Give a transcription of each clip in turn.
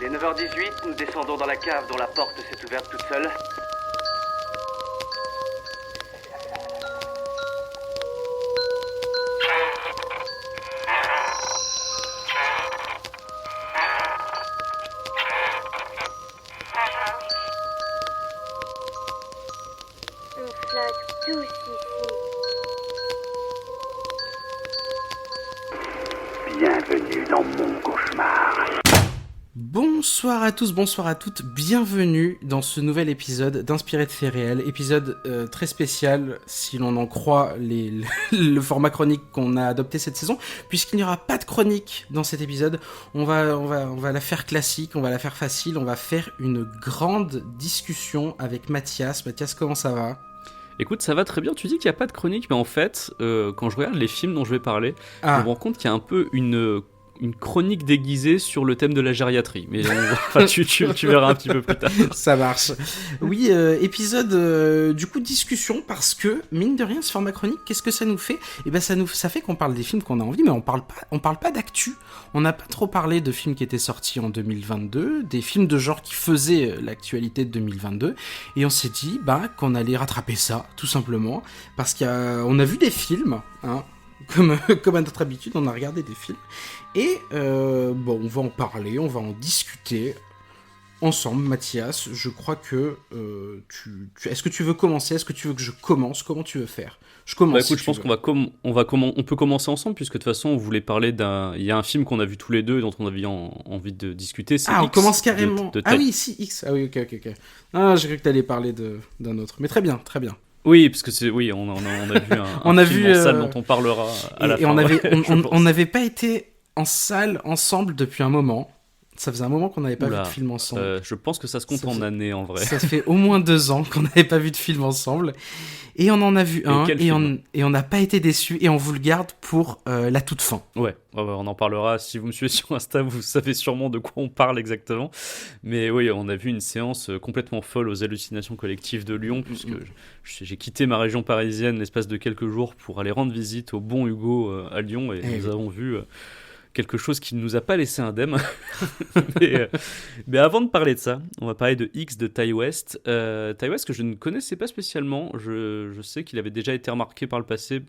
Il est 9h18, nous descendons dans la cave dont la porte s'est ouverte toute seule. On flotte tous ici. Bienvenue dans mon cauchemar. Bonsoir à tous, bonsoir à toutes, bienvenue dans ce nouvel épisode d'Inspiré de faits réels, épisode très spécial si l'on en croit le format chronique qu'on a adopté cette saison, puisqu'il n'y aura pas de chronique dans cet épisode. On va la faire classique, on va la faire facile, on va faire une grande discussion avec Mathias. Mathias, comment ça va ? Écoute, ça va très bien, tu dis qu'il n'y a pas de chronique, mais en fait, quand je regarde les films dont je vais parler, je me rends compte qu'il y a un peu une chronique déguisée sur le thème de la gériatrie. Mais tu verras un petit peu plus tard. Ça marche. Oui, épisode du coup discussion, parce que mine de rien ce format chronique, qu'est-ce que ça nous fait ? Et ben ça fait qu'on parle des films qu'on a envie, mais on parle pas d'actu. On n'a pas trop parlé de films qui étaient sortis en 2022, des films de genre qui faisaient l'actualité de 2022, et on s'est dit qu'on allait rattraper ça tout simplement, parce qu'on a vu des films, hein. Comme à notre habitude, on a regardé des films. Et on va en parler, on va en discuter ensemble. Mathias, je crois que est-ce que tu veux commencer ? Est-ce que tu veux que je commence ? Comment tu veux faire ? Je commence. Écoute, je pense on peut commencer ensemble, puisque de toute façon, on voulait parler il y a un film qu'on a vu tous les deux, dont on avait envie de discuter. C'est on X, commence carrément. de Ah oui, si, X. Ah oui, ok. Ah, j'ai cru que t'allais parler d'un autre. Mais très bien. Oui, parce que on a vu un film en salle dont on parlera à la fin. On n'avait pas été en salle ensemble depuis un moment. Ça faisait un moment qu'on n'avait pas vu de film ensemble. Je pense que ça se compte en années en vrai. Ça fait au moins 2 ans qu'on n'avait pas vu de film ensemble. Et on en a vu un, et on n'a pas été déçus, et on vous le garde pour la toute fin. Ouais, on en parlera. Si vous me suivez sur Insta, vous savez sûrement de quoi on parle exactement. Mais oui, on a vu une séance complètement folle aux hallucinations collectives de Lyon, puisque j'ai quitté ma région parisienne l'espace de quelques jours pour aller rendre visite au bon Hugo à Lyon, et nous avons vu quelque chose qui ne nous a pas laissé indemne. mais avant de parler de ça, on va parler de X de Ti West. Ti West que je ne connaissais pas spécialement. Je sais qu'il avait déjà été remarqué par le passé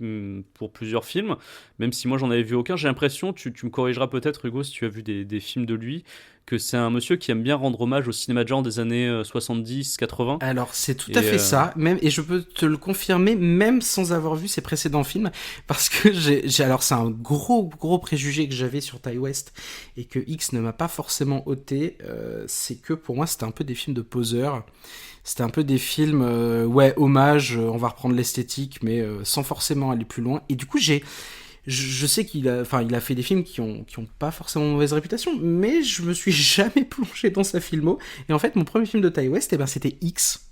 pour plusieurs films, même si moi j'en avais vu aucun. J'ai l'impression, tu me corrigeras peut-être Hugo si tu as vu des films de lui, que c'est un monsieur qui aime bien rendre hommage au cinéma de genre des années 70-80. Alors c'est tout à fait ça, et je peux te le confirmer même sans avoir vu ses précédents films, parce que alors c'est un gros préjugé que j'avais sur Ti West et que X ne m'a pas forcément ôté, c'est que pour moi c'était un peu des films de poseurs. C'était un peu des films, hommage, on va reprendre l'esthétique, mais sans forcément aller plus loin. Et du coup je sais qu'il a fait des films qui ont pas forcément mauvaise réputation, mais je me suis jamais plongé dans sa filmo. Et en fait, mon premier film de Ti West, c'était X.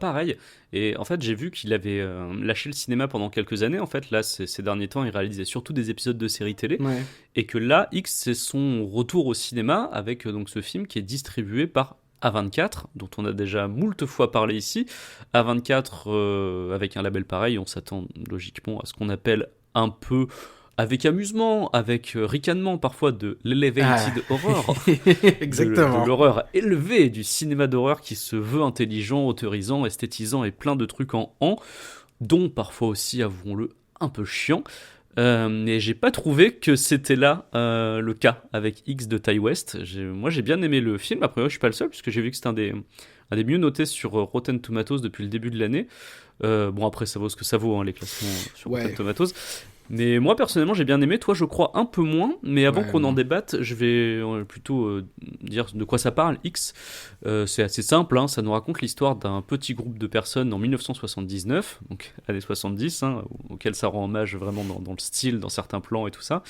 Pareil. Et en fait, j'ai vu qu'il avait lâché le cinéma pendant quelques années. En fait, là, ces derniers temps, il réalisait surtout des épisodes de séries télé. Ouais. Et que là, X, c'est son retour au cinéma avec donc ce film qui est distribué par A24, dont on a déjà moult fois parlé ici. A24, avec un label pareil, on s'attend logiquement à ce qu'on appelle un peu, avec amusement, avec ricanement parfois, de l'elevated horror. Exactement. De l'horreur élevée, du cinéma d'horreur qui se veut intelligent, autorisant, esthétisant et plein de trucs en dont parfois aussi, avouons-le, un peu chiant. Et j'ai pas trouvé que c'était là le cas avec X de Ti West. Moi j'ai bien aimé le film, après je suis pas le seul, puisque j'ai vu que c'est un des mieux notés sur Rotten Tomatoes depuis le début de l'année. Après ça vaut ce que ça vaut, hein, les classements sur Rotten Tomatoes. Mais moi personnellement j'ai bien aimé, toi je crois un peu moins, mais avant qu'on en débatte, je vais plutôt dire de quoi ça parle. X, c'est assez simple, hein, ça nous raconte l'histoire d'un petit groupe de personnes en 1979, donc années 70, hein, auquel ça rend hommage vraiment dans le style, dans certains plans et tout ça.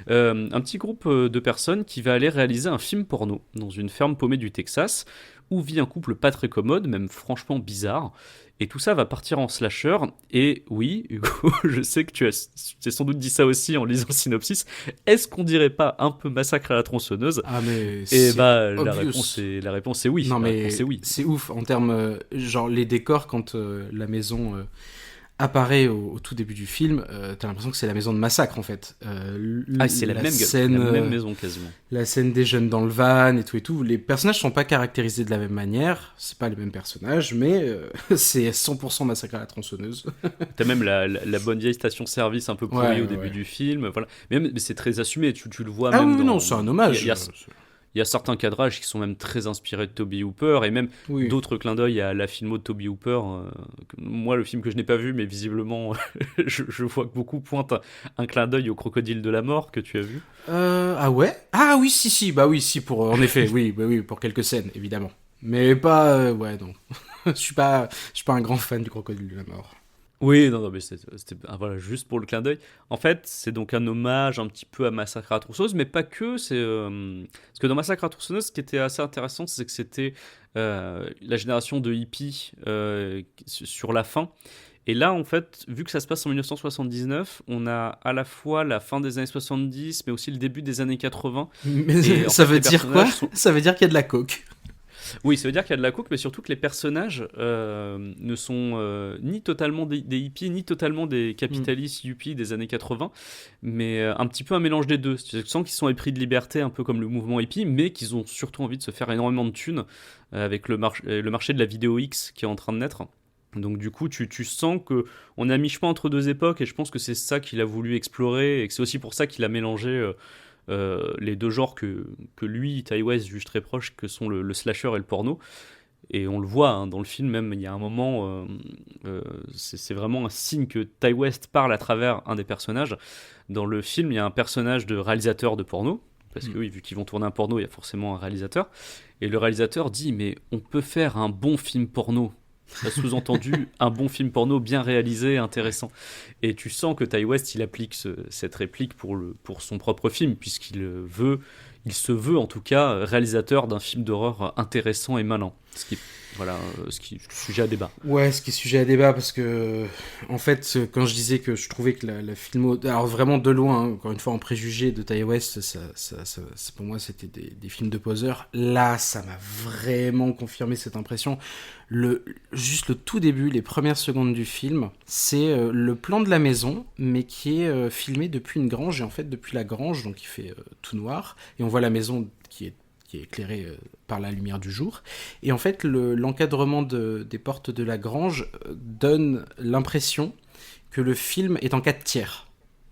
Un petit groupe de personnes qui va aller réaliser un film porno dans une ferme paumée du Texas, où vit un couple pas très commode, même franchement bizarre. Et tout ça va partir en slasher. Et oui, Hugo, je sais que tu as sans doute dit ça aussi en lisant le synopsis. Est-ce qu'on dirait pas un peu Massacre à la tronçonneuse ? Ah mais et la réponse est oui. Non mais c'est oui. C'est ouf en termes genre les décors quand la maison apparaît au tout début du film, t'as l'impression que c'est la maison de massacre en fait. C'est la même scène, la même maison quasiment. La scène des jeunes dans le van et tout. Les personnages sont pas caractérisés de la même manière, c'est pas les mêmes personnages, mais c'est 100% massacre à la tronçonneuse. T'as même la bonne vieille station-service un peu pourrie au début ouais. du film, voilà. Mais c'est très assumé, tu le vois Ah même oui, dans... non, c'est un hommage. Il y a certains cadrages qui sont même très inspirés de Toby Hooper et même Oui. d'autres clins d'œil à la filmo de Toby Hooper. Moi, le film que je n'ai pas vu, mais visiblement, je vois que beaucoup pointent un clin d'œil au Crocodile de la Mort que tu as vu. Ah ouais. Ah oui, si, bah oui, si, en effet, oui, pour quelques scènes, évidemment. Mais pas, ouais, non. je suis pas un grand fan du Crocodile de la Mort. Oui, non, mais c'était voilà, juste pour le clin d'œil. En fait, c'est donc un hommage un petit peu à Massacre à la tronçonneuse, mais pas que. Parce que dans Massacre à la tronçonneuse, ce qui était assez intéressant, c'est que c'était la génération de hippies sur la fin. Et là, en fait, vu que ça se passe en 1979, on a à la fois la fin des années 70, mais aussi le début des années 80. Mais Et, ça en fait, veut les dire quoi? personnages sont- Ça veut dire qu'il y a de la coke. Oui, ça veut dire qu'il y a de la coke, mais surtout que les personnages ne sont ni totalement des hippies, ni totalement des capitalistes yuppies des années 80, mais un petit peu un mélange des deux. Tu sens qu'ils sont épris de liberté, un peu comme le mouvement hippie, mais qu'ils ont surtout envie de se faire énormément de thunes avec le marché de la vidéo X qui est en train de naître. Donc du coup, tu sens qu'on est à mi-chemin entre deux époques, et je pense que c'est ça qu'il a voulu explorer, et que c'est aussi pour ça qu'il a mélangé... les deux genres que lui, Ty West, juge très proches, que sont le slasher et le porno. Et on le voit hein, dans le film, même il y a un moment, c'est vraiment un signe que Ty West parle à travers un des personnages. Dans le film, il y a un personnage de réalisateur de porno, parce que oui, vu qu'ils vont tourner un porno, il y a forcément un réalisateur. Et le réalisateur dit, mais on peut faire un bon film porno. Ça sous-entendu, un bon film porno bien réalisé, intéressant. Et tu sens que Ty West, il applique cette réplique pour son propre film, il se veut en tout cas réalisateur d'un film d'horreur intéressant et malin. Ce qui est sujet à débat. Ouais, ce qui est sujet à débat, parce que, en fait, quand je disais que je trouvais que la filmo... Alors, vraiment de loin, hein, encore une fois, en préjugé de Ty West, pour moi, c'était des films de poseurs. Là, ça m'a vraiment confirmé cette impression. Juste le tout début, les premières secondes du film, c'est le plan de la maison, mais qui est filmé depuis une grange, et en fait, depuis la grange, donc il fait tout noir, et on voit la maison qui est éclairé par la lumière du jour. Et en fait, l'encadrement des portes de la grange donne l'impression que le film est en 4/3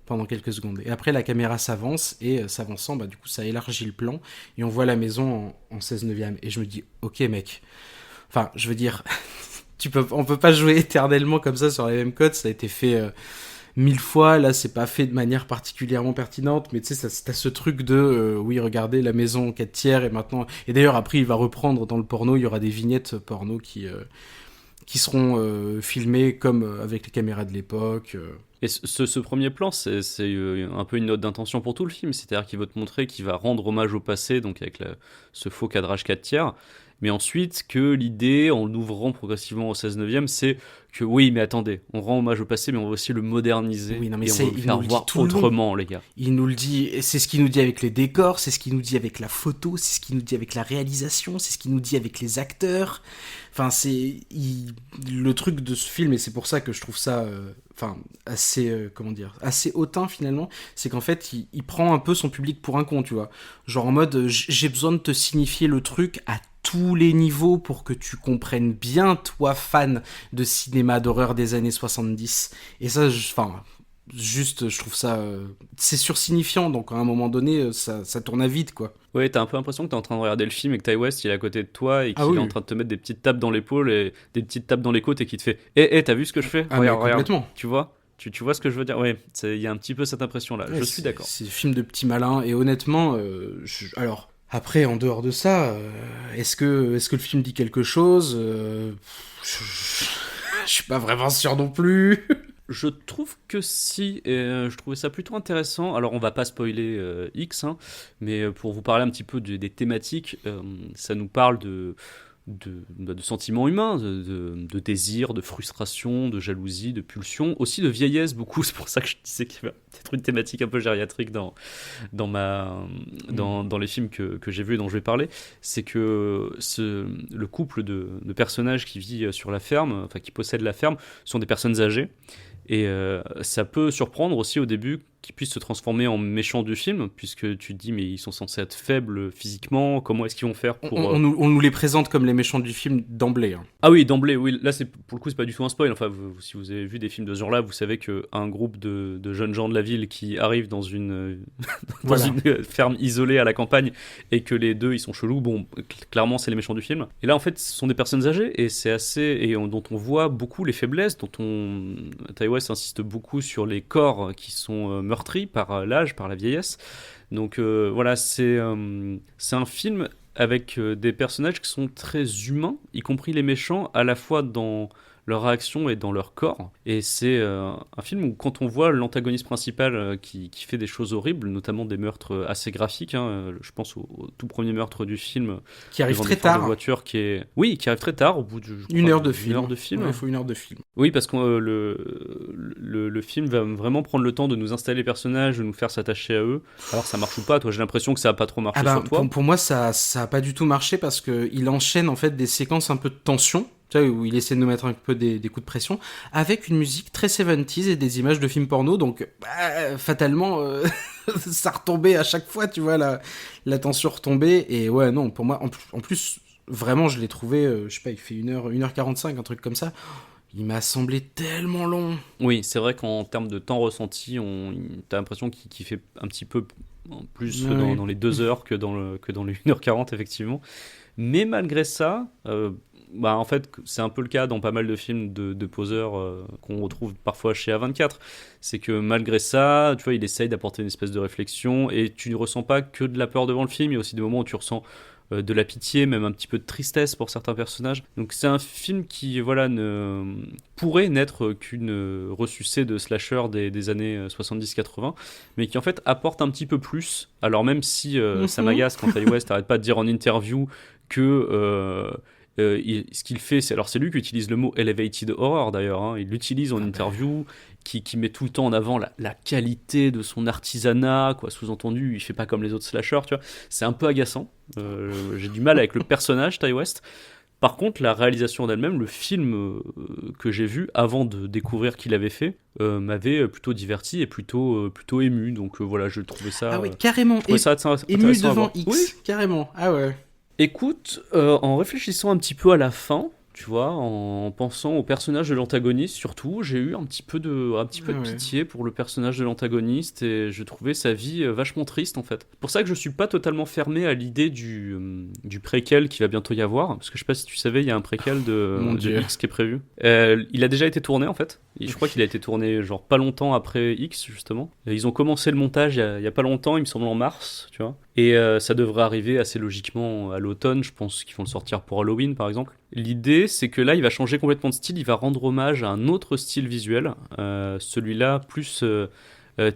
pendant quelques secondes. Et après, la caméra s'avance, et s'avançant, du coup, ça élargit le plan, et on voit la maison en 16/9. Et je me dis, ok mec, enfin, je veux dire, on peut pas jouer éternellement comme ça sur les mêmes codes, ça a été fait... 1000 fois, là c'est pas fait de manière particulièrement pertinente, mais tu sais, t'as ce truc de oui, regardez la maison 4/3, et maintenant, et d'ailleurs après il va reprendre dans le porno, il y aura des vignettes porno qui seront filmées comme avec les caméras de l'époque. Et ce premier plan, c'est un peu une note d'intention pour tout le film, c'est-à-dire qu'il veut te montrer qu'il va rendre hommage au passé, donc avec ce faux cadrage 4/3, mais ensuite que l'idée, en l'ouvrant progressivement au 16/9, c'est que oui, mais attendez, on rend hommage au passé, mais on va aussi le moderniser, oui, non, mais et on va le faire voir autrement, les gars. Il nous le dit, c'est ce qu'il nous dit avec les décors, c'est ce qu'il nous dit avec la photo, c'est ce qu'il nous dit avec la réalisation, c'est ce qu'il nous dit avec les acteurs. Enfin, le truc de ce film, et c'est pour ça que je trouve ça assez hautain finalement, c'est qu'en fait il prend un peu son public pour un con, tu vois, genre en mode j'ai besoin de te signifier le truc à tous les niveaux pour que tu comprennes bien, toi fan de cinéma d'horreur des années 70. Et ça, je trouve ça... c'est sursignifiant, donc à un moment donné, ça tourne à vide, quoi. Ouais, t'as un peu l'impression que t'es en train de regarder le film et que Ty West, il est à côté de toi et qu'il oui. est en train de te mettre des petites tapes dans l'épaule et des petites tapes dans les côtes et qui te fait « Eh, t'as vu ce que je fais ? Regarde, complètement. Tu vois ? Tu vois ce que je veux dire ? Ouais, il y a un petit peu cette impression-là, Ouais, je suis d'accord. C'est un film de petit malin, et honnêtement, alors... Après, en dehors de ça, est-ce que le film dit quelque chose ? Je suis pas vraiment sûr non plus. Je trouve que si, et je trouvais ça plutôt intéressant. Alors, on va pas spoiler X, hein, mais pour vous parler un petit peu des thématiques, ça nous parle de de sentiments humains, de désir, de frustration, de jalousie, de pulsion, aussi de vieillesse beaucoup. C'est pour ça que je disais qu'il y avait peut-être une thématique un peu gériatrique dans les films que j'ai vus et dont je vais parler. C'est que le couple de personnages qui vit sur la ferme, enfin qui possèdent la ferme, sont des personnes âgées. Et ça peut surprendre aussi au début qu'ils puissent se transformer en méchants du film, puisque tu te dis, mais ils sont censés être faibles physiquement, comment est-ce qu'ils vont faire pour... On nous les présente comme les méchants du film d'emblée. Hein. Ah oui, d'emblée, oui. Là, pour le coup, c'est pas du tout un spoil. Enfin, si vous avez vu des films de ce genre-là, vous savez qu'un groupe de jeunes gens de la ville qui arrivent dans une ferme isolée à la campagne et que les deux, ils sont chelous, bon, clairement, c'est les méchants du film. Et là, en fait, ce sont des personnes âgées et c'est dont on voit beaucoup les faiblesses, Ti West insiste beaucoup sur les corps qui sont meurtris par l'âge, par la vieillesse. Donc voilà, c'est un film avec des personnages qui sont très humains, y compris les méchants, à la fois dans leur réaction et dans leur corps. Et c'est un film où quand on voit l'antagoniste principal qui fait des choses horribles, notamment des meurtres assez graphiques, je pense au tout premier meurtre du film, qui arrive très de tard. Voiture, qui arrive très tard, au bout d'une heure de film. Ouais, il faut 1 heure de film. Oui, parce que le film va vraiment prendre le temps de nous installer les personnages, de nous faire s'attacher à eux. Alors ça marche ou pas, toi j'ai l'impression que ça a pas trop marché sur toi. Pour moi ça a pas du tout marché parce que il enchaîne en fait des séquences un peu de tension, tu vois, où il essaie de nous mettre un peu des coups de pression, avec une musique très 70s et des images de films porno, donc fatalement ça retombait à chaque fois, tu vois, la tension retombait, et ouais non, pour moi, en plus, vraiment je l'ai trouvé, je sais pas, il fait 1h45, un truc comme ça, il m'a semblé tellement long. Oui, c'est vrai qu'en termes de temps ressenti, t'as l'impression qu'il fait un petit peu plus dans les 2 heures que dans les 1h40, effectivement. Mais malgré ça, en fait, c'est un peu le cas dans pas mal de films de poseurs qu'on retrouve parfois chez A24. C'est que malgré ça, tu vois, il essaye d'apporter une espèce de réflexion et tu ne ressens pas que de la peur devant le film. Il y a aussi des moments où tu ressens de la pitié, même un petit peu de tristesse pour certains personnages. Donc c'est un film qui ne pourrait n'être qu'une ressucée de slasher des années 70-80, mais qui en fait apporte un petit peu plus. Alors même si ça m'agace quand Ti West n'arrête pas de dire en interview que ce qu'il fait, c'est lui qui utilise le mot elevated horror d'ailleurs, il l'utilise en interview, qui met tout le temps en avant la qualité de son artisanat, quoi. Sous-entendu, il fait pas comme les autres slashers, tu vois. C'est un peu agaçant. J'ai du mal avec le personnage Ti West. Par contre, la réalisation d'elle-même, le film que j'ai vu avant de découvrir qu'il avait fait, m'avait plutôt diverti et plutôt ému. Donc voilà, je trouvais ça. Ah oui, carrément. Ému devant X, oui, carrément. Ah ouais. Écoute, en réfléchissant un petit peu à la fin, tu vois, en pensant au personnage de l'antagoniste surtout, j'ai eu un petit peu de pitié pour le personnage de l'antagoniste et je trouvais sa vie vachement triste en fait. C'est pour ça que je suis pas totalement fermé à l'idée du préquel qu'il va bientôt y avoir, parce que je sais pas si tu savais, il y a un préquel de X qui est prévu. Il a déjà été tourné en fait. Je crois qu'il a été tourné genre pas longtemps après X justement. Et ils ont commencé le montage il y a pas longtemps, il me semble en mars, tu vois. Et ça devrait arriver assez logiquement à l'automne, je pense qu'ils vont le sortir pour Halloween par exemple. L'idée c'est que là il va changer complètement de style, il va rendre hommage à un autre style visuel, celui-là plus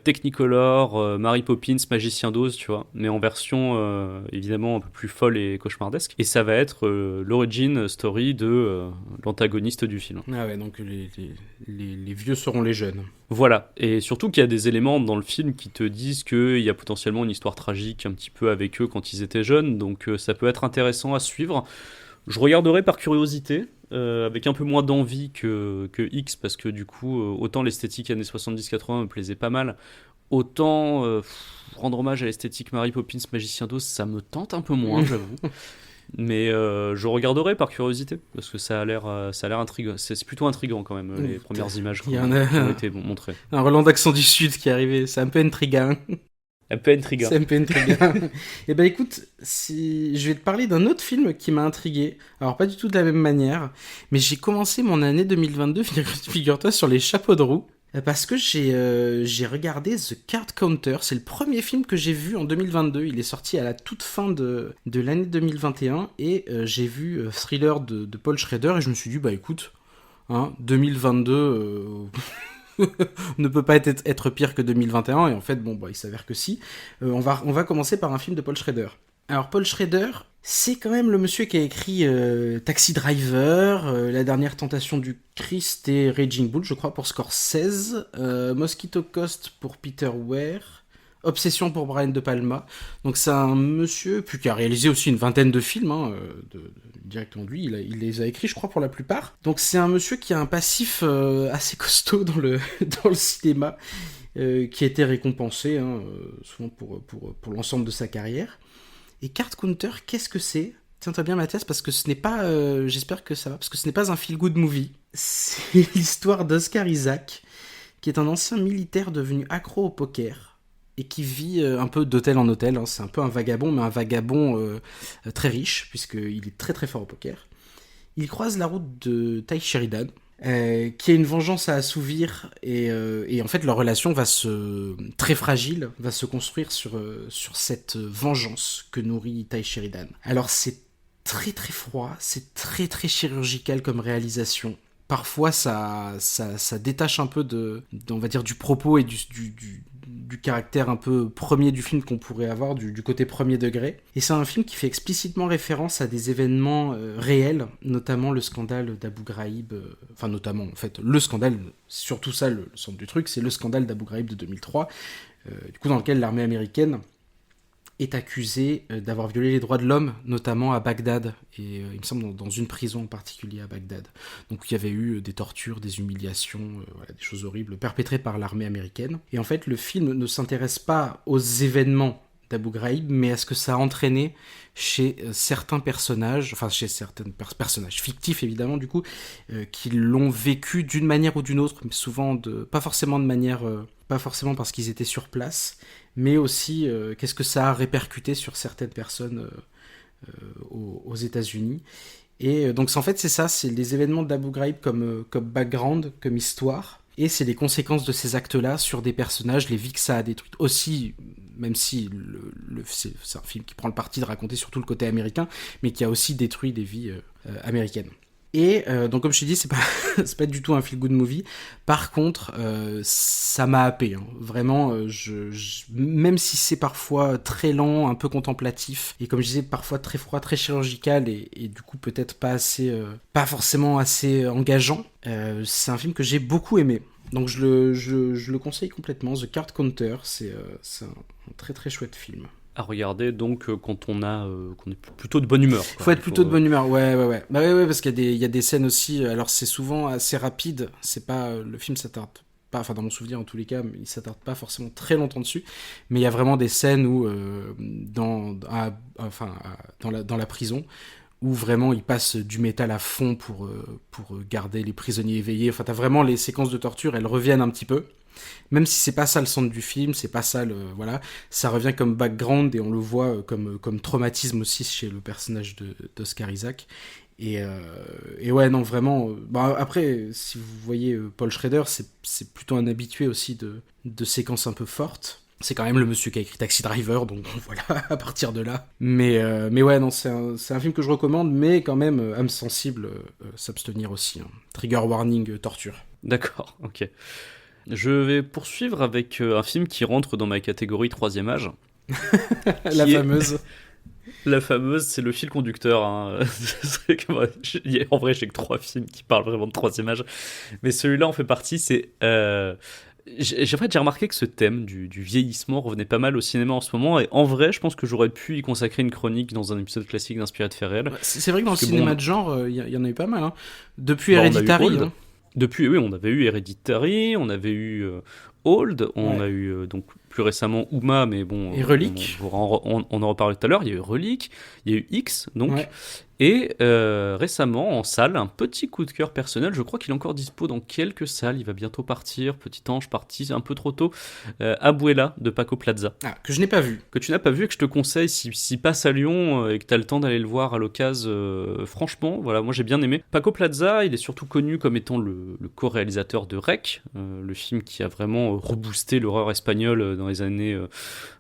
Technicolor, Mary Poppins, Magicien d'Oz, tu vois, mais en version évidemment un peu plus folle et cauchemardesque. Et ça va être l'origin story de l'antagoniste du film. Ah ouais, donc les vieux seront les jeunes. Voilà, et surtout qu'il y a des éléments dans le film qui te disent qu'il y a potentiellement une histoire tragique un petit peu avec eux quand ils étaient jeunes, donc ça peut être intéressant à suivre. Je regarderai par curiosité, avec un peu moins d'envie que X, parce que du coup, autant l'esthétique années 70-80 me plaisait pas mal, autant rendre hommage à l'esthétique Mary Poppins, Magicien d'Oz, ça me tente un peu moins, j'avoue. Mais je regarderai par curiosité, parce que ça a l'air intriguant. C'est plutôt intriguant quand même, les premières images qui ont été montrées. Un Roland d'accent du Sud qui est arrivé, c'est un peu intriguant. Un peu intriguant. C'est un peu intriguant. Et ben écoute, je vais te parler d'un autre film qui m'a intrigué. Alors pas du tout de la même manière, mais j'ai commencé mon année 2022, figure-toi, sur les chapeaux de roue. Parce que j'ai regardé The Card Counter, c'est le premier film que j'ai vu en 2022, il est sorti à la toute fin de l'année 2021, et j'ai vu Thriller de Paul Schrader, et je me suis dit, bah écoute, 2022... ne peut pas être pire que 2021, et en fait, bon, bah, il s'avère que si. On va commencer par un film de Paul Schrader. Alors, Paul Schrader, C'est quand même le monsieur qui a écrit Taxi Driver, La dernière tentation du Christ et Raging Bull, je crois, pour Scorsese, Mosquito Coast pour Peter Weir, Obsession pour Brian De Palma. Donc c'est un monsieur, puis qui a réalisé aussi une vingtaine de films, directement de lui, il les a écrits, je crois, pour la plupart. Donc c'est un monsieur qui a un passif assez costaud dans le cinéma, qui a été récompensé, souvent pour l'ensemble de sa carrière. Et Card Counter, qu'est-ce que c'est ? Tiens-toi bien Mathias, parce que ce n'est pas... j'espère que ça va, parce que ce n'est pas un feel-good movie. C'est l'histoire d'Oscar Isaac, qui est un ancien militaire devenu accro au poker, et qui vit un peu d'hôtel en hôtel. C'est un peu un vagabond, mais un vagabond très riche, puisqu'il est très très fort au poker. Il croise la route de Ty Sheridan, qui a une vengeance à assouvir, et en fait leur relation très fragile, va se construire sur cette vengeance que nourrit Ty Sheridan. Alors c'est très très froid, c'est très très chirurgical comme réalisation. Parfois ça détache un peu on va dire, du propos et du caractère un peu premier du film qu'on pourrait avoir, du côté premier degré. Et c'est un film qui fait explicitement référence à des événements réels, notamment le scandale d'Abu Ghraib, notamment en fait le scandale, surtout ça le centre du truc, c'est le scandale d'Abu Ghraib de 2003, du coup dans lequel l'armée américaine est accusé d'avoir violé les droits de l'homme, notamment à Bagdad, et il me semble dans une prison en particulier à Bagdad. Donc il y avait eu des tortures, des humiliations, des choses horribles perpétrées par l'armée américaine. Et en fait, le film ne s'intéresse pas aux événements d'Abu Ghraib, mais à ce que ça a entraîné chez certains personnages, chez certains personnages fictifs évidemment du coup, qui l'ont vécu d'une manière ou d'une autre, mais souvent pas forcément parce qu'ils étaient sur place, mais aussi qu'est-ce que ça a répercuté sur certaines personnes aux États-Unis. Et donc en fait c'est les événements d'Abu Ghraib comme background, comme histoire, et c'est les conséquences de ces actes-là sur des personnages, les vies que ça a détruites aussi, même si c'est un film qui prend le parti de raconter surtout le côté américain, mais qui a aussi détruit des vies américaines. Et donc comme je t'ai dit, c'est pas du tout un feel-good movie. Par contre, ça m'a happé. Vraiment, même si c'est parfois très lent, un peu contemplatif, et comme je disais, parfois très froid, très chirurgical, et du coup peut-être pas forcément assez engageant, c'est un film que j'ai beaucoup aimé. Donc je le conseille complètement. The Card Counter, c'est un très très chouette film. À regarder donc quand qu'on est plutôt de bonne humeur. Faut être plutôt de bonne humeur, ouais. Bah ouais, parce qu'il y a des scènes aussi, alors c'est souvent assez rapide, c'est pas, le film s'attarde pas, dans mon souvenir en tous les cas, il s'attarde pas forcément très longtemps dessus, mais il y a vraiment des scènes où, dans la prison, où vraiment il passe du métal à fond pour garder les prisonniers éveillés, t'as vraiment les séquences de torture, elles reviennent un petit peu. Même si c'est pas ça le centre du film, c'est pas ça ça revient comme background et on le voit comme traumatisme aussi chez le personnage d'Oscar Isaac. Et ouais, non, vraiment. Après, si vous voyez Paul Schrader, c'est plutôt un habitué aussi de séquences un peu fortes. C'est quand même le monsieur qui a écrit Taxi Driver, donc voilà, à partir de là. Mais ouais, non, c'est un film que je recommande, mais quand même, âme sensible, s'abstenir aussi. Trigger warning, torture. D'accord, ok. Je vais poursuivre avec un film qui rentre dans ma catégorie troisième âge. La fameuse. La fameuse, c'est le fil conducteur. En vrai, j'ai que 3 films qui parlent vraiment de troisième âge. Mais celui-là en fait partie, c'est... J'ai remarqué que ce thème du vieillissement revenait pas mal au cinéma en ce moment. Et en vrai, je pense que j'aurais pu y consacrer une chronique dans un épisode classique d'Inspiré de faits réels. C'est vrai que dans le cinéma de genre, il y en a eu pas mal. Depuis Hereditary. Depuis, oui, on avait eu Hereditary, on avait eu Old, on a eu donc plus récemment Uma, mais bon... Et Relique. On en reparlait tout à l'heure, il y a eu Relique, il y a eu X, donc... Ouais. Et récemment, en salle, un petit coup de cœur personnel, je crois qu'il est encore dispo dans quelques salles, il va bientôt partir, Petit Ange parti un peu trop tôt, Abuela de Paco Plaza. Ah, que je n'ai pas vu. Que tu n'as pas vu et que je te conseille, si passe à Lyon et que tu as le temps d'aller le voir à l'occasion, franchement, voilà, moi j'ai bien aimé. Paco Plaza, il est surtout connu comme étant le co-réalisateur de Rec, le film qui a vraiment reboosté l'horreur espagnole dans les années...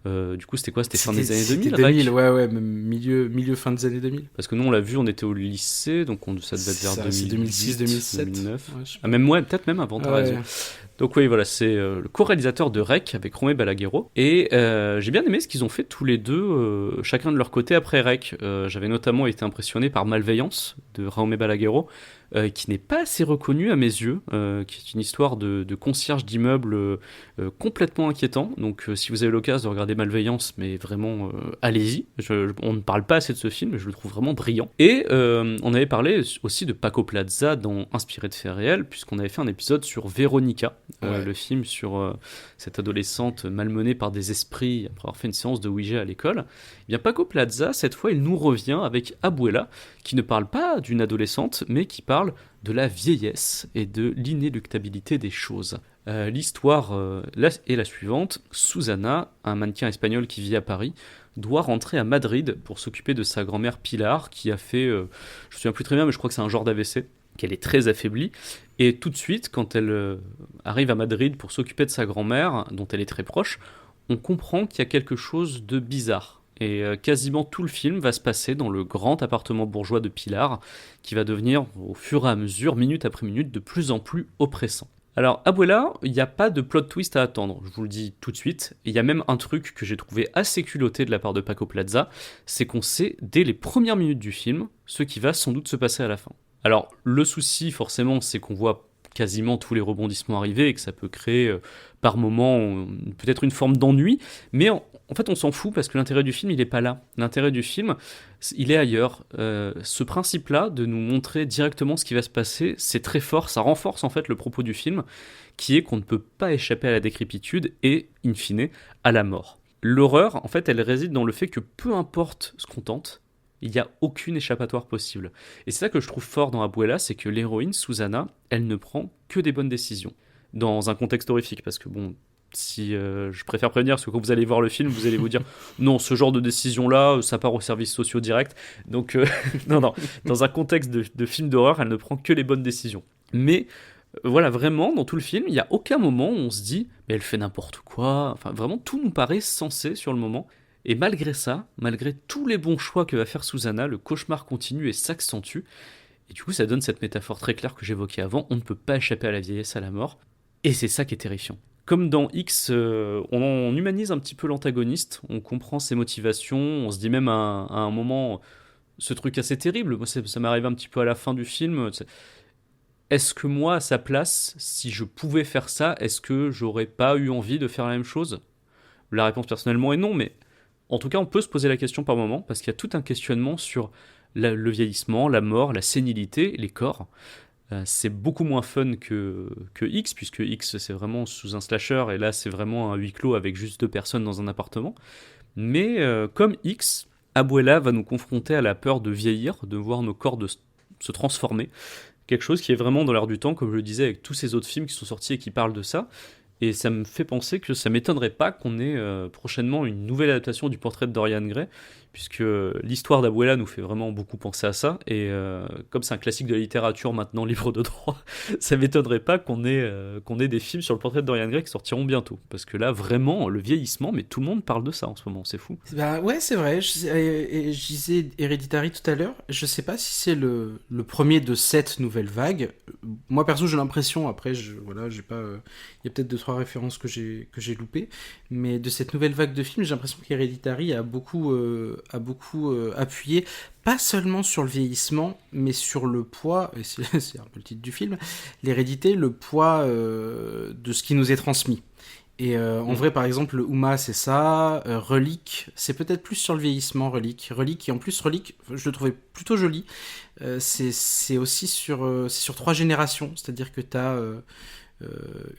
du coup, c'était quoi ? C'était fin des années 2000, C'était 2000, ouais, milieu fin des années 2000. Parce que nous, on l'a vu, on était au lycée, donc ça devait être vers 2006, 2007. 2009. Ouais, peut-être même avant, t'as raison. Donc oui, voilà, c'est le co-réalisateur de Rec avec Romé Balaguerro. Et j'ai bien aimé ce qu'ils ont fait tous les deux, chacun de leur côté après Rec. J'avais notamment été impressionné par Malveillance de Romé Balaguerro, qui n'est pas assez reconnu à mes yeux, qui est une histoire de concierge d'immeuble complètement inquiétant. Donc si vous avez l'occasion de regarder Malveillance, mais vraiment allez-y. On ne parle pas assez de ce film, mais je le trouve vraiment brillant. Et on avait parlé aussi de Paco Plaza dans Inspiré de faits réels, puisqu'on avait fait un épisode sur Véronica, le film sur cette adolescente malmenée par des esprits après avoir fait une séance de Ouija à l'école. Eh bien Paco Plaza, cette fois, il nous revient avec Abuela, qui ne parle pas d'une adolescente, mais qui parle de la vieillesse et de l'inéluctabilité des choses. L'histoire est la suivante. Susana, un mannequin espagnol qui vit à Paris, doit rentrer à Madrid pour s'occuper de sa grand-mère Pilar, qui a fait, je ne me souviens plus très bien, mais je crois que c'est un genre d'AVC, qu'elle est très affaiblie. Et tout de suite, quand elle arrive à Madrid pour s'occuper de sa grand-mère, dont elle est très proche, on comprend qu'il y a quelque chose de bizarre. Et quasiment tout le film va se passer dans le grand appartement bourgeois de Pilar, qui va devenir, au fur et à mesure, minute après minute, de plus en plus oppressant. Alors, Abuela, il n'y a pas de plot twist à attendre, je vous le dis tout de suite. Il y a même un truc que j'ai trouvé assez culotté de la part de Paco Plaza, c'est qu'on sait, dès les premières minutes du film, ce qui va sans doute se passer à la fin. Alors, le souci, forcément, c'est qu'on voit quasiment tous les rebondissements arriver et que ça peut créer, par moments, peut-être une forme d'ennui, mais en fait, on s'en fout parce que l'intérêt du film, il n'est pas là. L'intérêt du film, il est ailleurs. Ce principe-là, de nous montrer directement ce qui va se passer, c'est très fort, ça renforce en fait le propos du film, qui est qu'on ne peut pas échapper à la décrépitude et, in fine, à la mort. L'horreur, en fait, elle réside dans le fait que peu importe ce qu'on tente, il n'y a aucune échappatoire possible. Et c'est ça que je trouve fort dans Abuela, c'est que l'héroïne, Susana, elle ne prend que des bonnes décisions. Dans un contexte horrifique, parce que bon, si je préfère prévenir, parce que quand vous allez voir le film, vous allez vous dire non, ce genre de décision-là, ça part aux services sociaux direct. Donc, non, dans un contexte de film d'horreur, elle ne prend que les bonnes décisions. Mais voilà, vraiment, dans tout le film, il n'y a aucun moment où on se dit mais elle fait n'importe quoi. Enfin, vraiment, tout nous paraît sensé sur le moment. Et malgré ça, malgré tous les bons choix que va faire Susana, le cauchemar continue et s'accentue. Et du coup, ça donne cette métaphore très claire que j'évoquais avant, on ne peut pas échapper à la vieillesse, à la mort. Et c'est ça qui est terrifiant. Comme dans X, on humanise un petit peu l'antagoniste, on comprend ses motivations, on se dit même à un moment, ce truc assez terrible, moi ça m'est arrivé un petit peu à la fin du film, est-ce que moi, à sa place, si je pouvais faire ça, est-ce que j'aurais pas eu envie de faire la même chose ? La réponse personnellement est non, mais en tout cas, on peut se poser la question par moment, parce qu'il y a tout un questionnement sur le vieillissement, la mort, la sénilité, les corps. C'est beaucoup moins fun que X, puisque X, c'est vraiment sous un slasher, et là, c'est vraiment un huis clos avec juste 2 personnes dans un appartement. Mais comme X, Abuela va nous confronter à la peur de vieillir, de voir nos corps se transformer. Quelque chose qui est vraiment dans l'air du temps, comme je le disais, avec tous ces autres films qui sont sortis et qui parlent de ça. Et ça me fait penser que ça m'étonnerait pas qu'on ait prochainement une nouvelle adaptation du portrait de Dorian Gray, puisque l'histoire d'Abuela nous fait vraiment beaucoup penser à ça, et comme c'est un classique de la littérature maintenant libre de droit, ça m'étonnerait pas qu'on ait des films sur le portrait de Dorian Gray qui sortiront bientôt, parce que là vraiment le vieillissement, mais tout le monde parle de ça en ce moment, c'est fou. Bah ouais, c'est vrai, je disais Hereditary tout à l'heure, je sais pas si c'est le premier de cette nouvelle vague. Moi perso j'ai l'impression, après voilà, j'ai pas, il y a peut-être 2-3 références que j'ai loupées, mais de cette nouvelle vague de films, j'ai l'impression qu'Hereditary a beaucoup appuyé, pas seulement sur le vieillissement, mais sur le poids, et c'est un peu le titre du film, l'hérédité, le poids de ce qui nous est transmis. Et en vrai, par exemple, le Uma, c'est ça. Relique, c'est peut-être plus sur le vieillissement, Relique, et en plus, Relique, je le trouvais plutôt joli. C'est aussi sur 3 générations, c'est-à-dire que t'as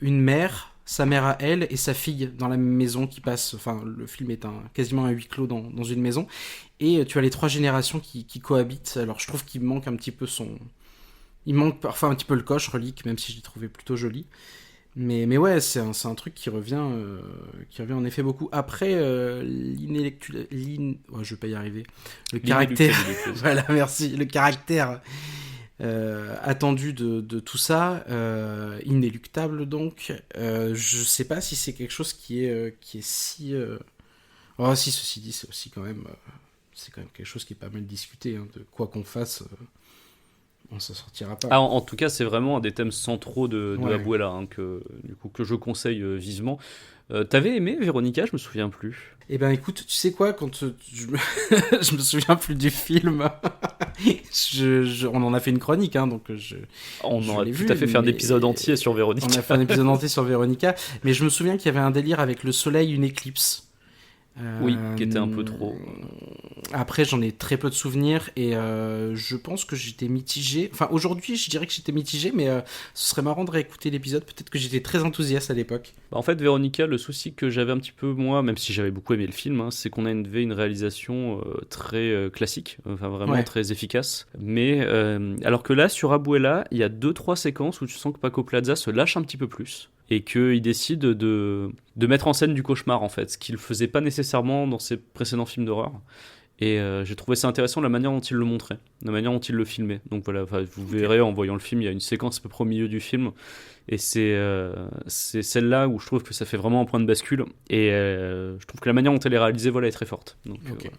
une mère, sa mère à elle et sa fille dans la même maison qui passe. Enfin, le film est quasiment un huis clos dans une maison. Et tu as les 3 générations qui cohabitent. Alors, je trouve qu'il manque un petit peu il manque parfois un petit peu le coche, Relique, même si je l'ai trouvé plutôt joli. Mais ouais, c'est un truc qui revient en effet beaucoup. Après, je vais pas y arriver. Le caractère, voilà, merci. Le caractère attendu de tout ça, inéluctable donc. Je sais pas si c'est quelque chose qui est si. Oh, si, ceci dit, c'est aussi quand même quelque chose qui est pas mal discuté, hein, de quoi qu'on fasse. on s'en sortira pas. Ah, en tout cas, c'est vraiment un des thèmes centraux de Ouais. Abuela, hein, que je conseille vivement. T'avais aimé Véronica? Je me souviens plus. Eh ben écoute, tu sais quoi, quand je me souviens plus du film, on en a fait une chronique, hein, donc On Je en a l'ai tout vu, à fait fait un mais- épisode entier sur Véronica. on a fait un épisode entier sur Véronica, mais je me souviens qu'il y avait un délire avec le soleil, une éclipse. Oui, qui était un peu trop. Après, j'en ai très peu de souvenirs et je pense que j'étais mitigé. Enfin, aujourd'hui, je dirais que j'étais mitigé, mais ce serait marrant de réécouter l'épisode. Peut-être que j'étais très enthousiaste à l'époque. En fait, Véronica, le souci que j'avais un petit peu, moi, même si j'avais beaucoup aimé le film, hein, c'est qu'on avait une réalisation très classique, enfin vraiment Ouais. très efficace. Mais alors que là, sur Abuela, il y a 2-3 séquences où tu sens que Paco Plaza se lâche un petit peu plus. Et qu'il décide de mettre en scène du cauchemar, en fait, ce qu'il ne faisait pas nécessairement dans ses précédents films d'horreur. Et j'ai trouvé ça intéressant la manière dont il le montrait, la manière dont il le filmait. Donc voilà, vous verrez en voyant le film, il y a une séquence à peu près au milieu du film. Et c'est celle-là où je trouve que ça fait vraiment un point de bascule. Et je trouve que la manière dont elle est réalisée, voilà, est très forte. Donc, Ok. voilà.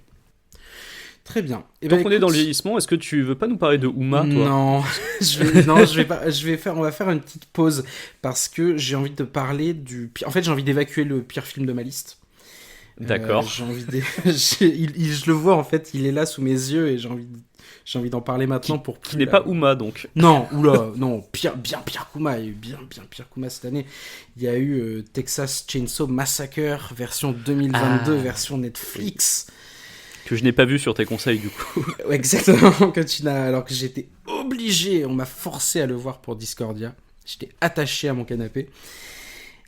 Très bien. Eh Tant ben, qu'on est dans le écoute, vieillissement, est-ce que tu veux pas nous parler de Uma, toi? Non, je vais pas. On va faire une petite pause parce que j'ai envie de parler du. En fait, j'ai envie d'évacuer le pire film de ma liste. D'accord. J'ai envie de... je le vois en fait, il est là sous mes yeux et j'ai envie d'en parler maintenant pour Qui n'est pas Uma, donc. Non, oula, non, bien pire Kuma, il y a eu bien pire Kuma cette année. Il y a eu Texas Chainsaw Massacre version 2022, version Netflix. Que je n'ai pas vu sur tes conseils, du coup. Ouais, exactement, alors que j'étais obligé, on m'a forcé à le voir pour Discordia. J'étais attaché à mon canapé.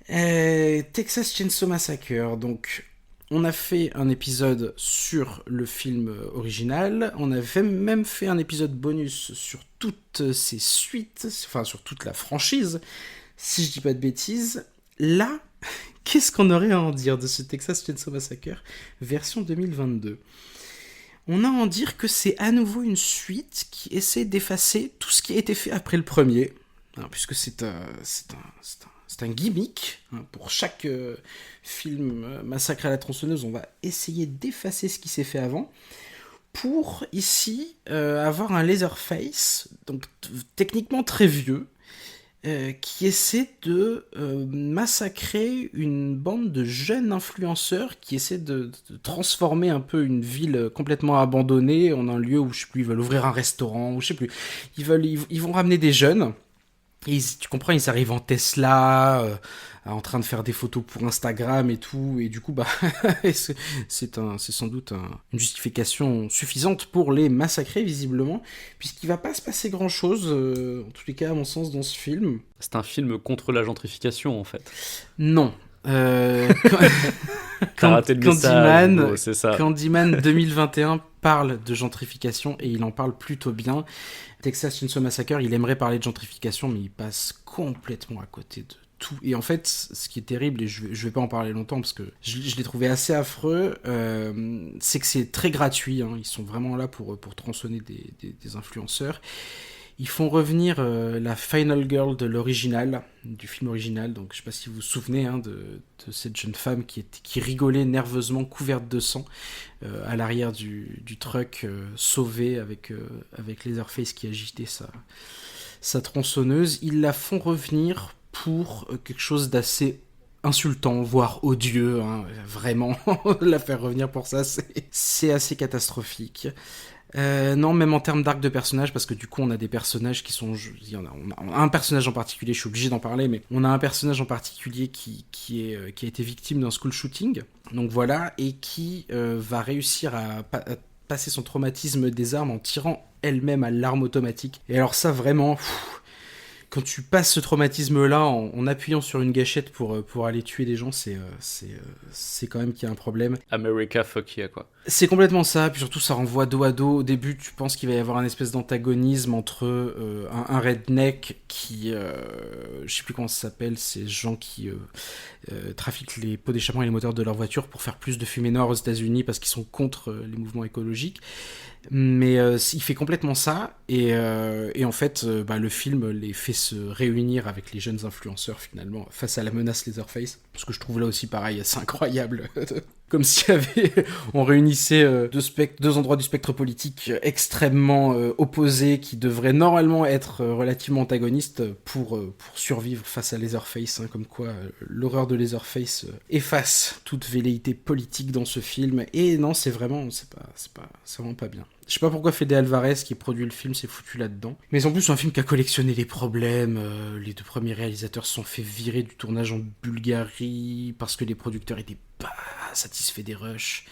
Texas Chainsaw Massacre, donc on a fait un épisode sur le film original, on avait même fait un épisode bonus sur toutes ses suites, enfin sur toute la franchise, si je dis pas de bêtises. Là, qu'est-ce qu'on aurait à en dire de ce Texas Chainsaw Massacre version 2022 ? On a à en dire que c'est à nouveau une suite qui essaie d'effacer tout ce qui a été fait après le premier, puisque c'est un gimmick. Pour chaque film Massacre à la tronçonneuse, on va essayer d'effacer ce qui s'est fait avant, pour ici avoir un Leatherface, donc techniquement très vieux, qui essaie de massacrer une bande de jeunes influenceurs qui essaient de transformer un peu une ville complètement abandonnée en un lieu où, je sais plus, ils veulent ouvrir un restaurant, ou je sais plus. Ils vont ramener des jeunes, et tu comprends, ils arrivent en Tesla, en train de faire des photos pour Instagram et tout, et du coup, bah, c'est sans doute une justification suffisante pour les massacrer, visiblement, puisqu'il va pas se passer grand-chose, en tous les cas, à mon sens, dans ce film. C'est un film contre la gentrification, en fait. Non. T'as raté le message, Candyman, gros, c'est ça. Candyman 2021 parle de gentrification et il en parle plutôt bien. Texas Chainsaw Massacre, il aimerait parler de gentrification, mais il passe complètement à côté de tout. Et en fait, ce qui est terrible, et je vais pas en parler longtemps parce que je l'ai trouvé assez affreux, c'est que c'est très gratuit. Ils sont vraiment là pour tronçonner des influenceurs. Ils font revenir la Final Girl de l'original, du film original. Donc, je sais pas si vous vous souvenez de cette jeune femme qui rigolait nerveusement, couverte de sang, à l'arrière du truck, sauvée avec Leatherface qui agitait sa tronçonneuse. Ils la font revenir pour quelque chose d'assez insultant, voire odieux. Vraiment, la faire revenir pour ça, c'est assez catastrophique. Non, même en termes d'arc de personnage, parce que du coup on a des personnages qui sont... on a un personnage en particulier, je suis obligé d'en parler, mais on a un personnage en particulier qui a été victime d'un school shooting, donc voilà, et qui va réussir à passer son traumatisme des armes en tirant elle-même à l'arme automatique. Et alors ça vraiment... quand tu passes ce traumatisme-là en appuyant sur une gâchette pour aller tuer des gens, c'est quand même qu'il y a un problème. America fuck yeah, quoi. C'est complètement ça, puis surtout ça renvoie dos à dos. Au début, tu penses qu'il va y avoir un espèce d'antagonisme entre un redneck qui... je sais plus comment ça s'appelle, ces gens qui trafiquent les pots d'échappement et les moteurs de leur voiture pour faire plus de fumée noire aux États-Unis parce qu'ils sont contre les mouvements écologiques. Mais il fait complètement ça, et en fait, le film les fait se réunir avec les jeunes influenceurs finalement face à la menace Leatherface, parce que je trouve là aussi pareil, c'est incroyable Comme s'il y avait, on réunissait deux endroits du spectre politique extrêmement opposés qui devraient normalement être relativement antagonistes pour survivre face à Leatherface. Comme quoi, l'horreur de Leatherface efface toute velléité politique dans ce film. Et non, c'est vraiment pas bien. Je sais pas pourquoi Fede Alvarez, qui produit le film, s'est foutu là-dedans. Mais en plus, c'est un film qui a collectionné les problèmes. Les 2 premiers réalisateurs se sont fait virer du tournage en Bulgarie parce que les producteurs étaient pas satisfaits des rushs.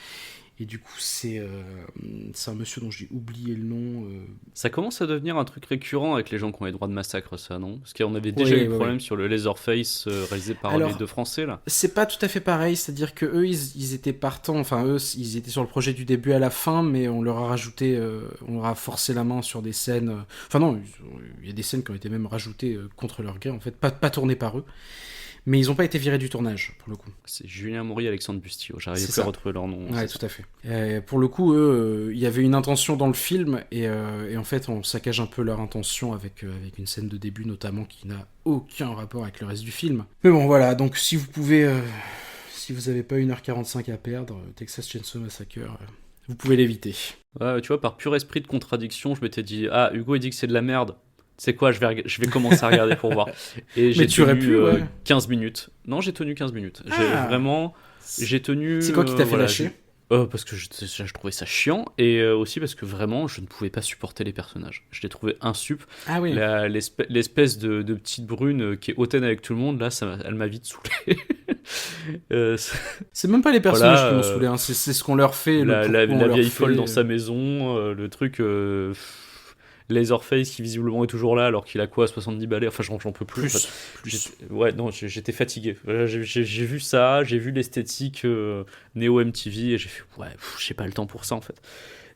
Et du coup, c'est un monsieur dont j'ai oublié le nom. Ça commence à devenir un truc récurrent avec les gens qui ont les droits de massacre, ça, non? Parce qu'on avait déjà eu le problème sur le Leatherface réalisé par les 2 Français, là. C'est pas tout à fait pareil, c'est-à-dire que eux, ils étaient partants, enfin eux, ils étaient sur le projet du début à la fin, mais on leur a rajouté, on leur a forcé la main sur des scènes. Enfin non, il y a des scènes qui ont été même rajoutées contre leur gré, en fait, pas tournées par eux. Mais ils n'ont pas été virés du tournage, pour le coup. C'est Julien Maury et Alexandre Bustillo, j'arrive plus à retrouver leur nom. Ouais, tout à fait. Pour le coup, eux, il y avait une intention dans le film, et en fait, on saccage un peu leur intention avec une scène de début, notamment, qui n'a aucun rapport avec le reste du film. Mais bon, voilà, donc si vous pouvez... si vous n'avez pas 1h45 à perdre, Texas Chainsaw Massacre... vous pouvez l'éviter. Ouais, tu vois, par pur esprit de contradiction, je m'étais dit, ah, Hugo, il dit que c'est de la merde. C'est quoi, je vais commencer à regarder pour voir. Et j'ai tenu 15 minutes. Non, j'ai tenu 15 minutes. J'ai tenu... C'est quoi qui t'a fait lâcher ? Parce que je trouvais ça chiant, et aussi parce que vraiment, je ne pouvais pas supporter les personnages. Je les trouvais insup. Ah oui. L'espèce de petite brune qui est hautaine avec tout le monde, là, elle m'a vite saoulé. C'est même pas les personnages qui m'ont saoulé, hein. C'est ce qu'on leur fait. La vieille folle dans sa maison, le truc... Leatherface qui visiblement est toujours là alors qu'il a quoi, 70 balais, enfin j'en peux plus. En fait. Ouais, non, j'étais fatigué. J'ai vu ça, j'ai vu l'esthétique Neo MTV et j'ai fait ouais, j'ai pas le temps pour ça en fait.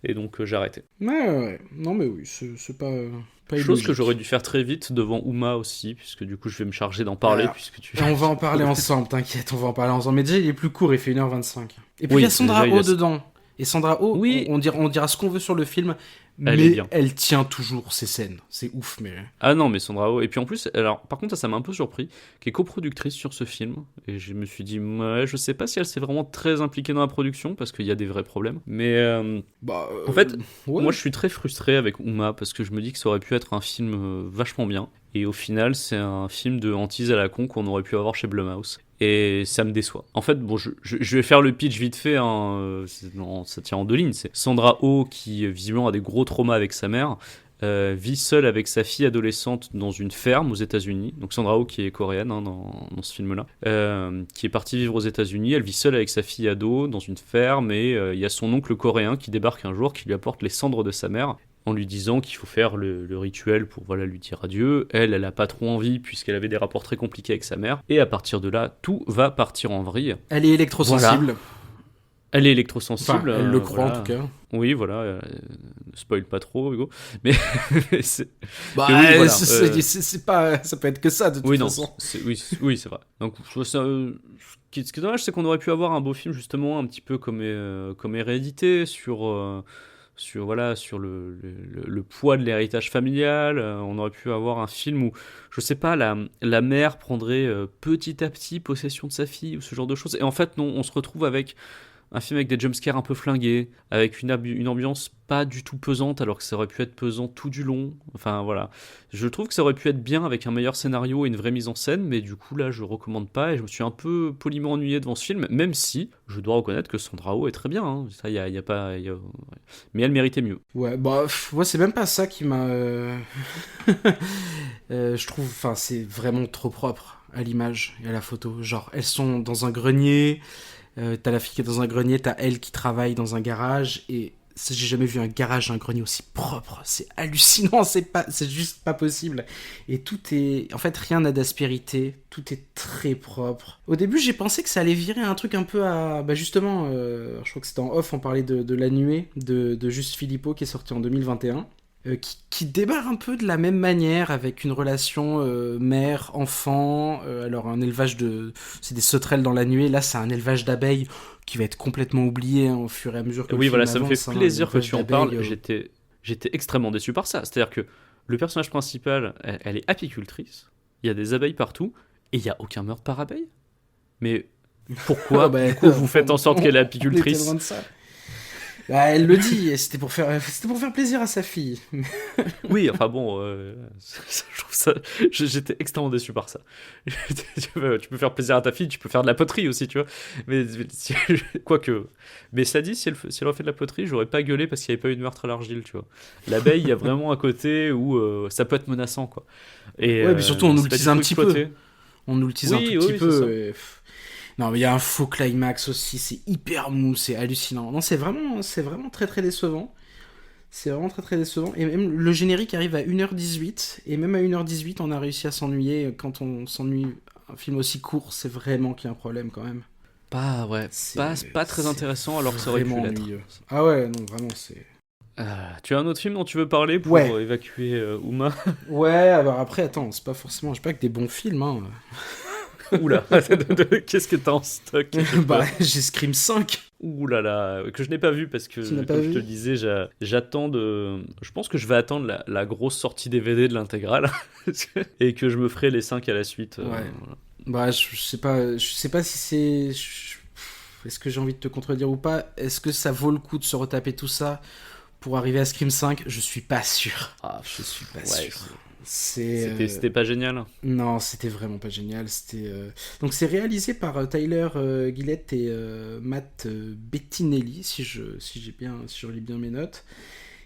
Et donc j'ai arrêté. Ouais. Non mais oui, c'est pas chose illogique. que j'aurais dû faire très vite devant Uma aussi, puisque du coup je vais me charger d'en parler. Alors, puisque on va en parler ensemble, t'inquiète, on va en parler ensemble. Mais déjà il est plus court, il fait 1h25. Et puis il y a Sandra Oh dedans. Et Sandra Oh, oui. on dira ce qu'on veut sur le film, elle mais est bien. Elle tient toujours ses scènes. C'est ouf, mais... Ah non, mais Sandra Oh... Et puis en plus, alors, par contre, ça m'a un peu surpris, qui est coproductrice sur ce film. Et je me suis dit, ouais, je sais pas si elle s'est vraiment très impliquée dans la production, parce qu'il y a des vrais problèmes. Mais en fait, ouais. Moi je suis très frustré avec Uma, parce que je me dis que ça aurait pu être un film vachement bien. Et au final, c'est un film de hantise à la con qu'on aurait pu avoir chez Blumhouse. Et ça me déçoit. En fait, bon, je vais faire le pitch vite fait, hein, ça tient en 2 lignes. C'est Sandra Oh, qui visiblement a des gros traumas avec sa mère, vit seule avec sa fille adolescente dans une ferme aux États-Unis. Donc Sandra Oh, qui est coréenne hein, dans ce film-là, qui est partie vivre aux États-Unis. Elle vit seule avec sa fille ado dans une ferme, et il y a son oncle coréen qui débarque un jour, qui lui apporte les cendres de sa mère, en lui disant qu'il faut faire le rituel pour lui dire adieu. Elle a pas trop envie puisqu'elle avait des rapports très compliqués avec sa mère. Et à partir de là, tout va partir en vrille. Elle est électrosensible. Voilà. Elle est électrosensible. Enfin, elle le croit en tout cas. Oui, voilà. Spoil pas trop, Hugo. Mais c'est... Bah, oui, voilà, c'est pas... Ça peut être que ça, de toute façon. Oui, c'est vrai. Donc, ce qui est dommage, c'est qu'on aurait pu avoir un beau film, justement, un petit peu comme Hérédité, sur le poids de l'héritage familial. On aurait pu avoir un film où, je sais pas, la mère prendrait petit à petit possession de sa fille, ou ce genre de choses. Et en fait, non, on se retrouve avec un film avec des jumpscares un peu flingués, avec une ambiance pas du tout pesante, alors que ça aurait pu être pesant tout du long. Enfin, voilà. Je trouve que ça aurait pu être bien avec un meilleur scénario et une vraie mise en scène, mais du coup, là, je recommande pas, et je me suis un peu poliment ennuyé devant ce film, même si je dois reconnaître que Sandra Oh est très bien, hein. Ça, y a pas... Mais elle méritait mieux. Ouais, bah, moi, c'est même pas ça qui m'a... je trouve, enfin, c'est vraiment trop propre à l'image et à la photo. Genre, elles sont dans un grenier... t'as la fille qui est dans un grenier, t'as elle qui travaille dans un garage, et j'ai jamais vu un garage, un grenier aussi propre. C'est hallucinant, c'est juste pas possible. Et tout est... En fait, rien n'a d'aspérité, tout est très propre. Au début, j'ai pensé que ça allait virer un truc un peu à... Bah justement, je crois que c'était en off, on parlait de La Nuée, de Juste Philippot, qui est sorti en 2021. Qui démarre un peu de la même manière, avec une relation mère-enfant. Alors un élevage c'est des sauterelles dans la nuée. Là, c'est un élevage d'abeilles qui va être complètement oublié au fur et à mesure que oui, le voilà, film ça me avance, fait plaisir que tu en parles. J'étais Extrêmement déçu par ça. C'est-à-dire que le personnage principal, elle est apicultrice. Il y a des abeilles partout et il y a aucun meurtre par abeille. Mais Pourquoi, Ah bah, pourquoi vous faites en sorte qu'elle est On était apicultrice? loin de ça. Bah, elle le dit, et c'était pour faire plaisir à sa fille. Oui, enfin bon, je trouve ça, j'étais extrêmement déçu par ça. Tu peux faire plaisir à ta fille, tu peux faire de la poterie aussi, tu vois. Quoique, mais cela dit, si elle refait de la poterie, j'aurais pas gueulé parce qu'il n'y avait pas eu de meurtre à l'argile, tu vois. L'abeille, il y a vraiment un côté où ça peut être menaçant, quoi. Et, Ouais, mais surtout, on nous le c'est pas tease du un tout petit peu. exploité. On nous le tease Oui, un tout oui, petit c'est ça. peu. Non, mais il y a un faux climax aussi, c'est hyper mou, c'est hallucinant. Non, c'est vraiment très très décevant. C'est vraiment très très décevant. Et même le générique arrive à 1h18, et même à 1h18, on a réussi à s'ennuyer. Quand on s'ennuie un film aussi court, c'est vraiment qu'il y a un problème quand même. Pas très intéressant alors que ça aurait pu vraiment l'être. ennuyeux. Ah ouais, non, vraiment, c'est... Tu as un autre film dont tu veux parler pour Ouais. évacuer Uma? Ouais, alors après, attends, c'est pas forcément... J'ai pas que des bons films, hein. Oula, qu'est-ce que t'as en stock? Bah, j'ai Scream 5. Ouh là là, que je n'ai pas vu parce que, Tu n'as pas comme je vu te le disais, j'attends de... Je pense que je vais attendre la grosse sortie DVD de l'intégrale et que je me ferai les 5 à la suite. Ouais. Voilà. Bah, je sais pas si c'est... Est-ce que j'ai envie de te contredire ou pas? Est-ce que ça vaut le coup de se retaper tout ça pour arriver à Scream 5? Je suis pas sûr. Je suis pas sûr. C'était pas génial. Non, c'était vraiment pas génial. Donc c'est réalisé par Tyler Gillett et Matt Bettinelli, si je relis bien mes notes,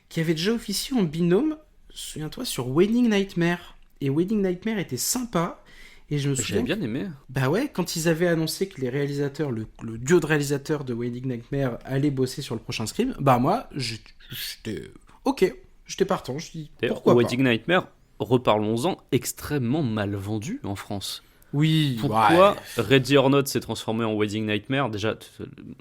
qui avaient déjà officié en binôme, souviens-toi, sur Wedding Nightmare. Et Wedding Nightmare était sympa. Et je me souviens... J'avais bien aimé. Bah ouais, quand ils avaient annoncé que les réalisateurs, le duo de réalisateurs de Wedding Nightmare allait bosser sur le prochain Scream, bah moi, j'étais... Ok, j'étais partant, je dis D'ailleurs, pourquoi pas. Wedding Nightmare, reparlons-en, extrêmement mal vendu en France. Oui, Pourquoi ouais. Ready or Not s'est transformé en Wedding Nightmare? Déjà,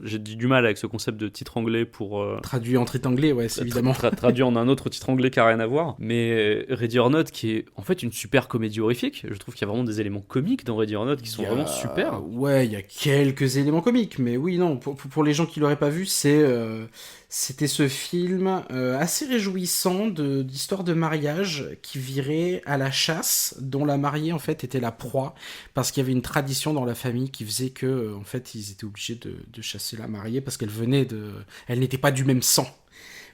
j'ai du mal avec ce concept de titre anglais pour... Traduit en titre anglais, ouais, c'est évidemment. traduit en un autre titre anglais qui n'a rien à voir. Mais Ready or Not, qui est en fait une super comédie horrifique, je trouve qu'il y a vraiment des éléments comiques dans Ready or Not qui sont vraiment super. Ouais, il y a quelques éléments comiques, mais oui, non, pour les gens qui l'auraient pas vu, c'était ce film assez réjouissant d'histoire de mariage qui virait à la chasse, dont la mariée en fait était la proie, parce qu'il y avait une tradition dans la famille qui faisait que en fait ils étaient obligés de chasser la mariée parce elle n'était pas du même sang,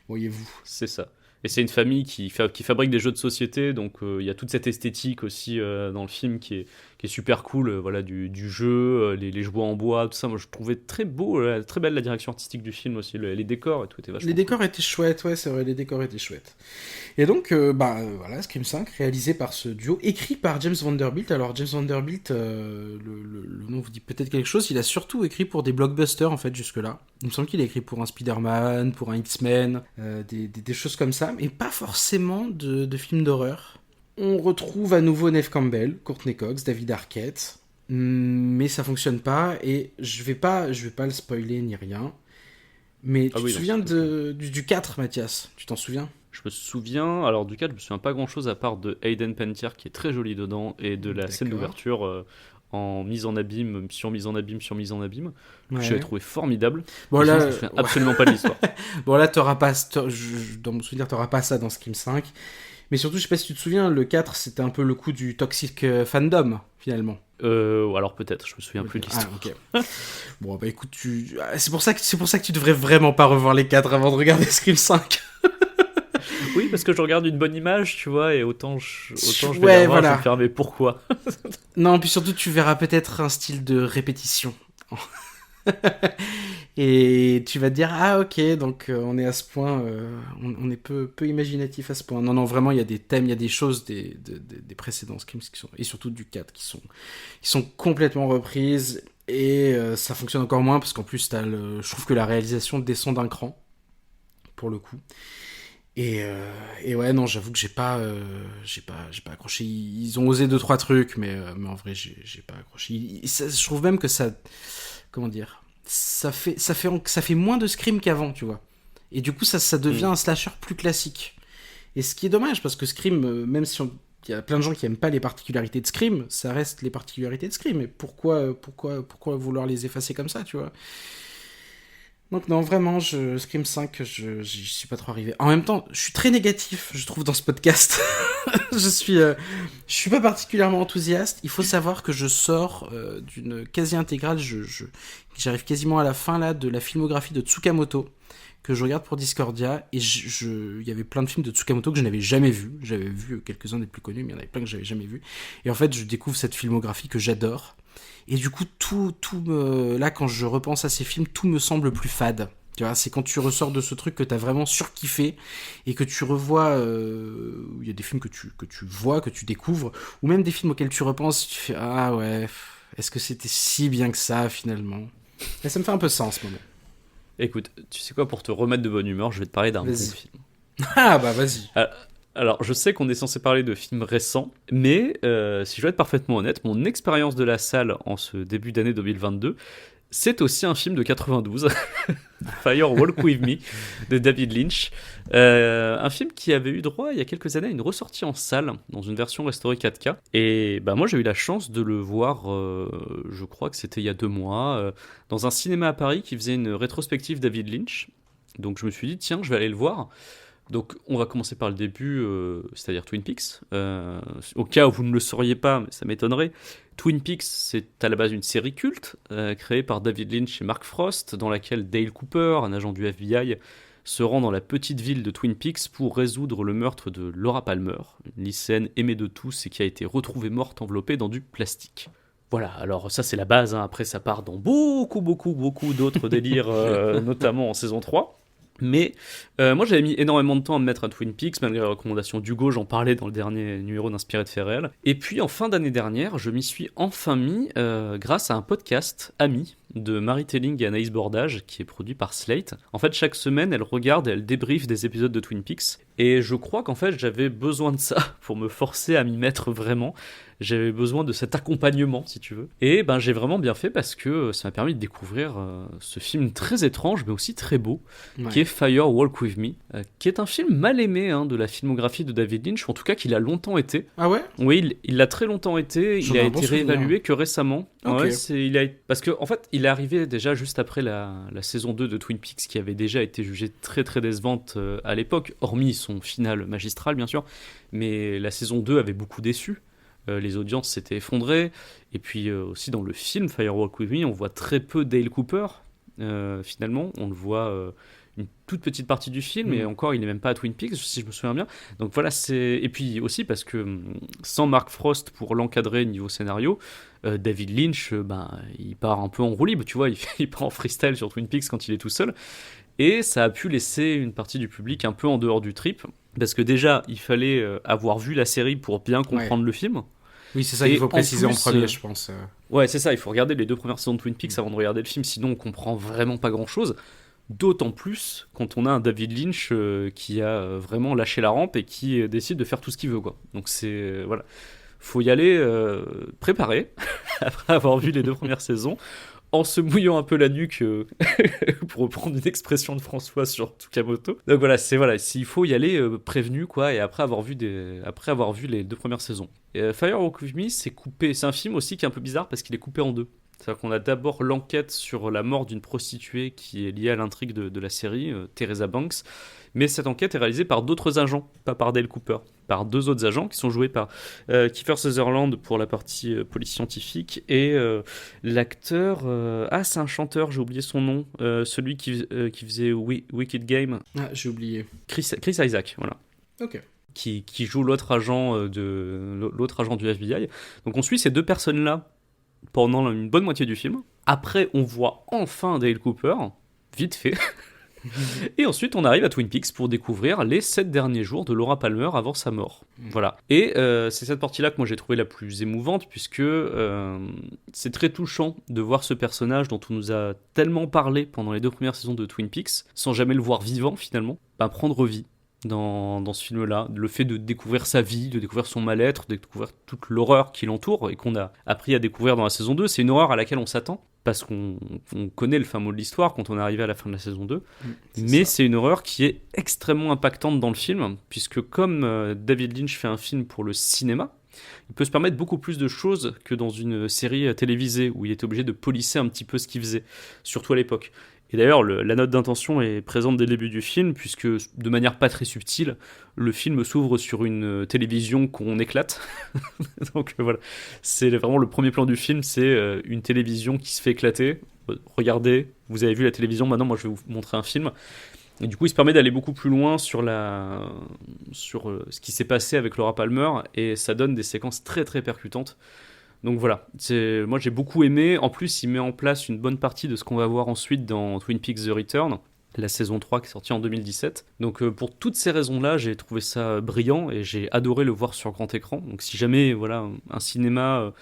voyez-vous. C'est ça. Et c'est une famille qui fabrique des jeux de société, donc il y a toute cette esthétique aussi dans le film qui est super cool, voilà, du jeu, les jouets en bois, tout ça. Moi, je trouvais très beau, très belle la direction artistique du film aussi, les décors et tout était vachement Les décors étaient chouettes, ouais, c'est vrai, les décors étaient chouettes. Et donc, voilà, Scream 5, réalisé par ce duo, écrit par James Vanderbilt. Alors, James Vanderbilt, le nom vous dit peut-être quelque chose, il a surtout écrit pour des blockbusters, en fait, jusque-là. Il me semble qu'il a écrit pour un Spider-Man, pour un X-Men, des choses comme ça, mais pas forcément de films d'horreur. On retrouve à nouveau Neve Campbell, Courtney Cox, David Arquette, mais ça fonctionne pas, et je vais pas le spoiler ni rien. Mais tu te souviens du 4, Mathias? Tu t'en souviens? Je me souviens, alors du 4, je me souviens pas grand chose à part de Hayden Panettiere qui est très joli dedans et de la scène d'ouverture en mise en abîme, sur mise en abîme, sur mise en abîme. Ouais. Je l'ai trouvé formidable. Bon, là, je me souviens absolument pas de l'histoire. Bon, là, dans mon souvenir, t'auras pas ça dans Scream 5. Mais surtout, je sais pas si tu te souviens, le 4, c'était un peu le coup du toxic fandom, finalement. Alors peut-être, je me souviens plus de l'histoire. Ah, ok. Bon, bah écoute, c'est pour ça que tu devrais vraiment pas revoir les 4 avant de regarder Scream 5. Oui, parce que je regarde une bonne image, tu vois, et autant je vais ouais, la voir, voilà. je vais me faire, mais pourquoi? Non, puis surtout, tu verras peut-être un style de répétition. Et tu vas te dire, ah ok, donc on est à ce point, on est peu imaginatif à ce point. Non, vraiment, il y a des thèmes, il y a des choses des précédents Screams qui sont, et surtout du 4 qui sont complètement reprises, et ça fonctionne encore moins, parce qu'en plus, je trouve que la réalisation descend d'un cran, pour le coup. Et ouais, non, j'avoue que j'ai pas accroché. Ils ont osé 2-3 trucs, mais en vrai, j'ai pas accroché. Je trouve même que ça, comment dire, ça fait moins de Scream qu'avant, tu vois. Et du coup, ça devient un slasher plus classique. Et ce qui est dommage, parce que Scream, même si il y a plein de gens qui aiment pas les particularités de Scream, ça reste les particularités de Scream. Et pourquoi vouloir les effacer comme ça, tu vois? Donc non, vraiment, Scream 5, j'y suis pas trop arrivé. En même temps, je suis très négatif, je trouve, dans ce podcast. Je suis pas particulièrement enthousiaste. Il faut savoir que je sors d'une quasi-intégrale, j'arrive quasiment à la fin là de la filmographie de Tsukamoto, que je regarde pour Discordia, et il y avait plein de films de Tsukamoto que je n'avais jamais vus. J'avais vu quelques-uns des plus connus, mais il y en avait plein que j'avais jamais vus. Et en fait, je découvre cette filmographie que j'adore. Et du coup, là, quand je repense à ces films, tout me semble plus fade. Tu vois, c'est quand tu ressors de ce truc que t'as vraiment surkiffé et que tu revois, il y a des films que tu vois, que tu découvres, ou même des films auxquels tu repenses, tu fais ah ouais, est-ce que c'était si bien que ça finalement? Et ça me fait un peu ça en ce moment. Écoute, tu sais quoi, pour te remettre de bonne humeur, je vais te parler d'un bon film. Ah bah vas-y. Alors, je sais qu'on est censé parler de films récents, mais si je dois être parfaitement honnête, mon expérience de la salle en ce début d'année 2022, c'est aussi un film de 92, Fire Walk With Me, de David Lynch. Un film qui avait eu droit, il y a quelques années, à une ressortie en salle, dans une version restaurée 4K. Et bah, moi, j'ai eu la chance de le voir, je crois que c'était il y a 2 mois, dans un cinéma à Paris qui faisait une rétrospective David Lynch. Donc je me suis dit, tiens, je vais aller le voir. Donc on va commencer par le début, c'est-à-dire Twin Peaks. Au cas où vous ne le sauriez pas, mais ça m'étonnerait, Twin Peaks, c'est à la base une série culte créée par David Lynch et Mark Frost, dans laquelle Dale Cooper, un agent du FBI, se rend dans la petite ville de Twin Peaks pour résoudre le meurtre de Laura Palmer, une lycéenne aimée de tous et qui a été retrouvée morte enveloppée dans du plastique. Voilà, alors ça c'est la base, hein. Après ça part dans beaucoup d'autres délires, notamment en saison 3. Mais moi j'avais mis énormément de temps à me mettre à Twin Peaks, malgré les recommandations d'Hugo, j'en parlais dans le dernier numéro d'Inspiré de faits réels. Et puis en fin d'année dernière, je m'y suis enfin mis grâce à un podcast ami de Marie Telling et Anaïs Bordage, qui est produit par Slate. En fait, chaque semaine, elle regarde et elle débriefe des épisodes de Twin Peaks. Et je crois qu'en fait, j'avais besoin de ça pour me forcer à m'y mettre vraiment. J'avais besoin de cet accompagnement, si tu veux. Et ben, j'ai vraiment bien fait parce que ça m'a permis de découvrir ce film très étrange, mais aussi très beau, qui est Fire Walk With Me, qui est un film mal aimé de la filmographie de David Lynch, ou en tout cas qu'il a longtemps été. Ah ouais? Oui, il l'a très longtemps été. Il a été réévalué que récemment. Okay. Ouais, parce que en fait, il est arrivé déjà juste après la saison 2 de Twin Peaks, qui avait déjà été jugée très très décevante à l'époque, hormis son final magistral bien sûr, mais la saison 2 avait beaucoup déçu. Les audiences s'étaient effondrées, et puis aussi dans le film Fire Walk With Me, on voit très peu Dale Cooper, finalement, on le voit une toute petite partie du film, et encore il n'est même pas à Twin Peaks si je me souviens bien. Donc voilà, et puis aussi parce que sans Mark Frost pour l'encadrer niveau scénario, David Lynch, il part un peu en roue libre, tu vois, il part en freestyle sur Twin Peaks quand il est tout seul, et ça a pu laisser une partie du public un peu en dehors du trip, parce que déjà il fallait avoir vu la série pour bien comprendre le film. Oui, c'est ça qu'il faut préciser en premier, je pense. Ouais, c'est ça, il faut regarder les 2 premières saisons de Twin Peaks avant de regarder le film, sinon on comprend vraiment pas grand-chose. D'autant plus quand on a un David Lynch qui a vraiment lâché la rampe et qui décide de faire tout ce qu'il veut, quoi. Donc c'est... voilà. Faut y aller préparé, après avoir vu les 2 premières saisons, en se mouillant un peu la nuque, pour reprendre une expression de François sur Tsukamoto. Donc voilà, il faut y aller prévenu, quoi, et après avoir vu les 2 premières saisons. Fire Walk With Me, c'est un film aussi qui est un peu bizarre parce qu'il est coupé en 2. C'est-à-dire qu'on a d'abord l'enquête sur la mort d'une prostituée qui est liée à l'intrigue de la série, Teresa Banks, mais cette enquête est réalisée par d'autres agents, pas par Dale Cooper, par 2 autres agents qui sont joués par Kiefer Sutherland pour la partie police scientifique, et l'acteur, c'est un chanteur, j'ai oublié son nom, celui qui faisait Wicked Game. Ah, j'ai oublié. Chris Isaac, voilà. Ok. Qui joue l'autre agent du FBI. Donc on suit ces 2 personnes-là pendant une bonne moitié du film. Après, on voit enfin Dale Cooper, vite fait. Et ensuite, on arrive à Twin Peaks pour découvrir les 7 derniers jours de Laura Palmer avant sa mort. Voilà. Et c'est cette partie-là que moi j'ai trouvé la plus émouvante, puisque c'est très touchant de voir ce personnage dont on nous a tellement parlé pendant les 2 premières saisons de Twin Peaks, sans jamais le voir vivant finalement, prendre vie dans ce film-là. Le fait de découvrir sa vie, de découvrir son mal-être, de découvrir toute l'horreur qui l'entoure et qu'on a appris à découvrir dans la saison 2. C'est une horreur à laquelle on s'attend, parce qu'on connaît le fin mot de l'histoire quand on est arrivé à la fin de la saison 2. C'est une horreur qui est extrêmement impactante dans le film, puisque comme David Lynch fait un film pour le cinéma, il peut se permettre beaucoup plus de choses que dans une série télévisée où il était obligé de polisser un petit peu ce qu'il faisait, surtout à l'époque. Et d'ailleurs, la note d'intention est présente dès le début du film, puisque de manière pas très subtile, le film s'ouvre sur une télévision qu'on éclate. Donc voilà, c'est vraiment le premier plan du film, c'est une télévision qui se fait éclater. Regardez, vous avez vu la télévision, maintenant moi je vais vous montrer un film. Et du coup, il se permet d'aller beaucoup plus loin sur ce qui s'est passé avec Laura Palmer, et ça donne des séquences très très percutantes. Donc voilà, moi j'ai beaucoup aimé. En plus, il met en place une bonne partie de ce qu'on va voir ensuite dans Twin Peaks The Return, la saison 3 qui est sortie en 2017. Donc pour toutes ces raisons-là, j'ai trouvé ça brillant et j'ai adoré le voir sur grand écran. Donc si jamais voilà, un cinéma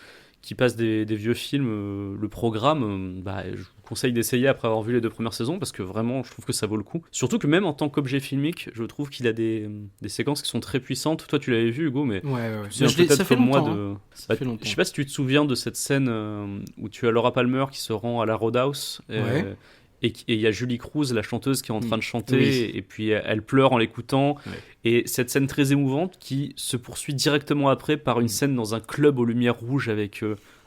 qui passe des vieux films, le programme, je vous conseille d'essayer après avoir vu les 2 premières saisons, parce que vraiment je trouve que ça vaut le coup. Surtout que même en tant qu'objet filmique, je trouve qu'il a des séquences qui sont très puissantes. Toi tu l'avais vu, Hugo, mais Ouais. ça fait longtemps. Ça fait longtemps. Je sais pas si tu te souviens de cette scène où tu as Laura Palmer qui se rend à la Roadhouse, et il y a Julie Cruz, la chanteuse, qui est en train de chanter, et puis elle pleure en l'écoutant. Et cette scène très émouvante qui se poursuit directement après par une scène dans un club aux lumières rouges avec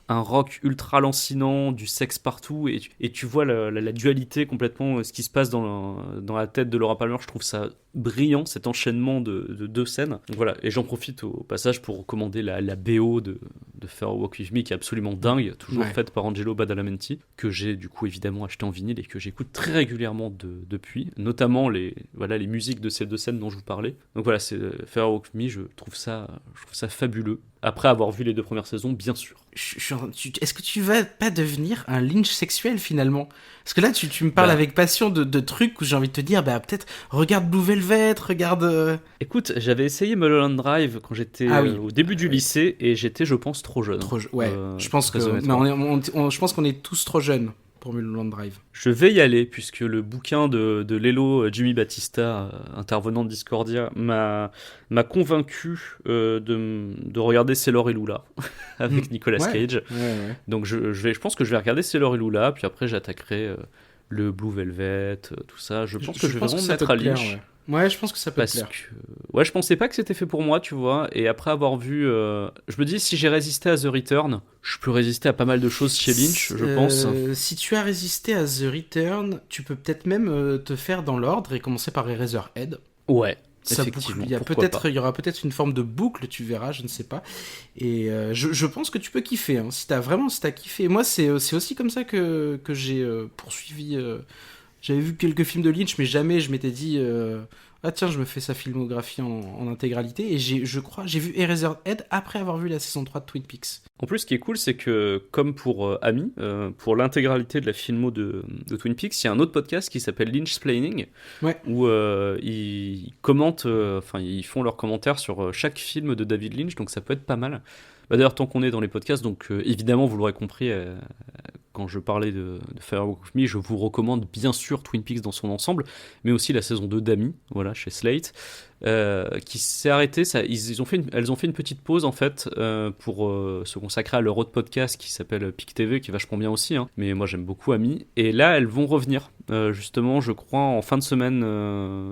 un rock ultra lancinant, du sexe partout, et tu vois la dualité complètement, ce qui se passe dans la tête de Laura Palmer. Je trouve ça brillant, cet enchaînement de 2 scènes. Donc voilà, et j'en profite au passage pour recommander la BO de Fire Walk With Me, qui est absolument dingue, toujours faite par Angelo Badalamenti, que j'ai du coup évidemment acheté en vinyle et que j'écoute très régulièrement depuis, notamment les musiques de ces 2 scènes dont je vous parlais. Donc voilà, c'est Fire Walk With Me, je trouve ça fabuleux. Après avoir vu les 2 premières saisons, bien sûr. Est-ce que tu vas pas devenir un Lynch sexuel finalement? Parce que là, tu me parles avec passion de trucs où j'ai envie de te dire, peut-être regarde Blue Velvet, regarde. Écoute, j'avais essayé Mulholland Drive quand j'étais au début du lycée, et j'étais, je pense, trop jeune. Je pense que je pense qu'on est tous trop jeunes pour Mulholland Drive. Je vais y aller, puisque le bouquin de Lelo Jimmy Battista, intervenant de Discordia, m'a convaincu de regarder Sailor et Lula avec Nicolas Cage. Donc je pense que je vais regarder Sailor et Lula, puis après j'attaquerai le Blue Velvet, tout ça. Je pense que je vais vraiment me mettre à Lynch. Ouais, je pense que ça peut te plaire. Je pensais pas que c'était fait pour moi, tu vois. Et après avoir vu, je me dis, si j'ai résisté à The Return, je peux résister à pas mal de choses chez Lynch, je pense. Si tu as résisté à The Return, tu peux peut-être même te faire dans l'ordre et commencer par Eraserhead. Ouais. Il y aura peut-être une forme de boucle, tu verras, je ne sais pas. Et je pense que tu peux kiffer, hein, si t'as kiffé. Moi, c'est aussi comme ça que j'ai poursuivi. J'avais vu quelques films de Lynch, mais jamais je m'étais dit ah tiens, je me fais sa filmographie en intégralité. Et je crois j'ai vu Eraserhead après avoir vu la saison 3 de Twin Peaks. En plus, ce qui est cool, c'est que, comme pour Ami, pour l'intégralité de la filmo de Twin Peaks, il y a un autre podcast qui s'appelle Lynchsplaining, où ils commentent, ils font leurs commentaires sur chaque film de David Lynch, donc ça peut être pas mal. D'ailleurs, tant qu'on est dans les podcasts, donc évidemment, vous l'aurez compris, quand je parlais de Fire Walk With Me, je vous recommande bien sûr Twin Peaks dans son ensemble, mais aussi la saison 2 d'Ami, voilà, chez Slate, qui s'est arrêtée. Elles ont fait une petite pause en fait pour se consacrer à leur autre podcast qui s'appelle Peak TV, qui est vachement bien aussi, hein, mais moi j'aime beaucoup Ami. Et là, elles vont revenir, justement, je crois, en fin de semaine.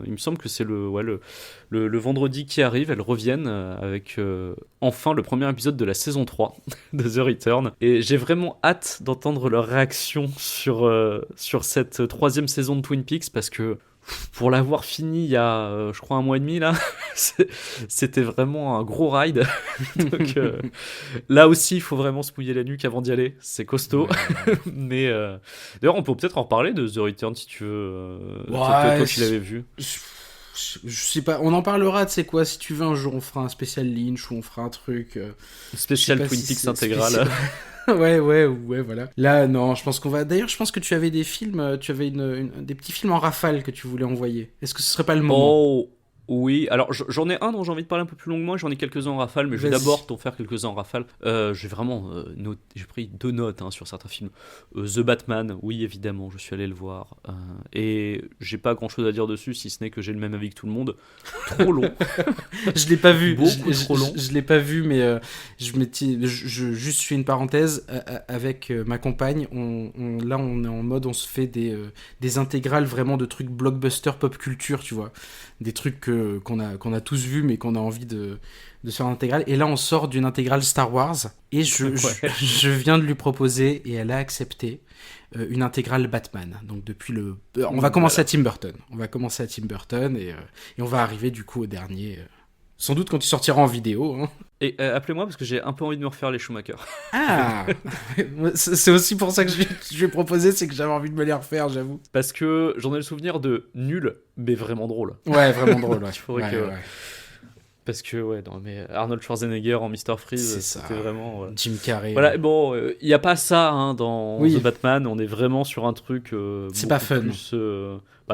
Il me semble que c'est le vendredi qui arrive. Elles reviennent avec enfin le premier épisode de la saison 3 de The Return. Et j'ai vraiment hâte d'entendre leur réaction sur cette 3e saison de Twin Peaks, parce que pour l'avoir fini il y a, je crois, 1 mois et demi, là, c'était vraiment un gros ride. Donc là aussi, il faut vraiment se mouiller la nuque avant d'y aller. C'est costaud. Mais d'ailleurs, on peut peut-être en reparler de The Return si tu veux. Toi, tu l'avais vu. Je sais pas, on en parlera, tu sais quoi, si tu veux un jour on fera un spécial Lynch ou on fera un truc spécial Twin Peaks intégral. ouais, voilà. Là, non, je pense qu'on va... D'ailleurs, je pense que tu avais des films, tu avais des petits films en rafale que tu voulais envoyer. Est-ce que ce serait pas le moment? Oh, oui. Alors, j'en ai un dont j'ai envie de parler un peu plus longuement, j'en ai quelques-uns en rafale, mais je vais d'abord t'en faire quelques-uns en rafale. J'ai vraiment j'ai pris 2 notes sur certains films. The Batman, oui, évidemment, je suis allé le voir. Et j'ai pas grand-chose à dire dessus, si ce n'est que j'ai le même avis que tout le monde. Trop long. Je l'ai pas vu. Trop long. Je l'ai pas vu, mais juste fais une parenthèse. Avec ma compagne, là, on est en mode, on se fait des intégrales vraiment de trucs blockbuster pop culture, tu vois. Des trucs qu'on a tous vus, mais qu'on a envie de se faire en intégrale. Et là, on sort d'une intégrale Star Wars. Et je viens de lui proposer, et elle a accepté, une intégrale Batman. Donc depuis on va commencer à Tim Burton. On va commencer à Tim Burton et on va arriver du coup au dernier. Sans doute quand il sortira en vidéo. Hein. Et appelez-moi parce que j'ai un peu envie de me refaire les Schumacher. Ah c'est aussi pour ça que je vais proposer, c'est que j'avais envie de me les refaire, j'avoue. Parce que j'en ai le souvenir de nul, mais vraiment drôle. Ouais, vraiment drôle. Ouais. Il faudrait ouais, que... ouais. Parce que, ouais, non, mais Arnold Schwarzenegger en Mr. Freeze, c'était vraiment... Jim Carrey. Voilà, bon, il n'y a pas ça hein, dans Oui. The Batman, on est vraiment sur un truc... c'est pas fun. Plus,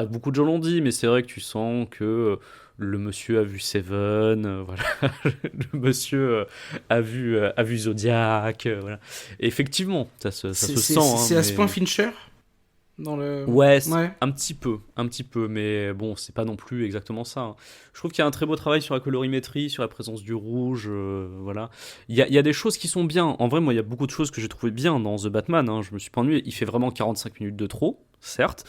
beaucoup de gens l'ont dit, mais c'est vrai que tu sens que le monsieur a vu Seven, voilà. Le monsieur a vu Zodiac, voilà. Et effectivement, ça se sent. C'est à ce point Fincher dans le... Ouais, un petit peu, mais bon, c'est pas non plus exactement ça. Hein. Je trouve qu'il y a un très beau travail sur la colorimétrie, sur la présence du rouge, voilà. Il y a des choses qui sont bien. En vrai, moi, il y a beaucoup de choses que j'ai trouvé bien dans The Batman. Hein. Je me suis pas ennuyé. Il fait vraiment 45 minutes de trop, certes.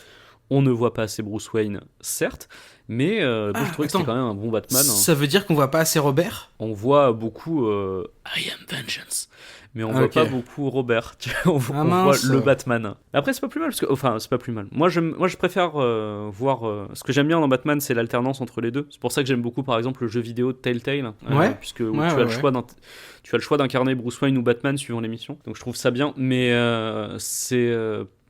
On ne voit pas assez Bruce Wayne, certes, mais je trouvais que c'était quand même un bon Batman. Ça veut dire qu'on voit pas assez Robert ? On voit beaucoup I am vengeance, mais on voit pas beaucoup Robert. On voit le Batman. Après, c'est pas plus mal, c'est pas plus mal. Moi, je préfère voir. Ce que j'aime bien dans Batman, c'est l'alternance entre les deux. C'est pour ça que j'aime beaucoup, par exemple, le jeu vidéo de Telltale, puisque tu as le choix d'incarner Bruce Wayne ou Batman suivant l'émission. Donc, je trouve ça bien, mais c'est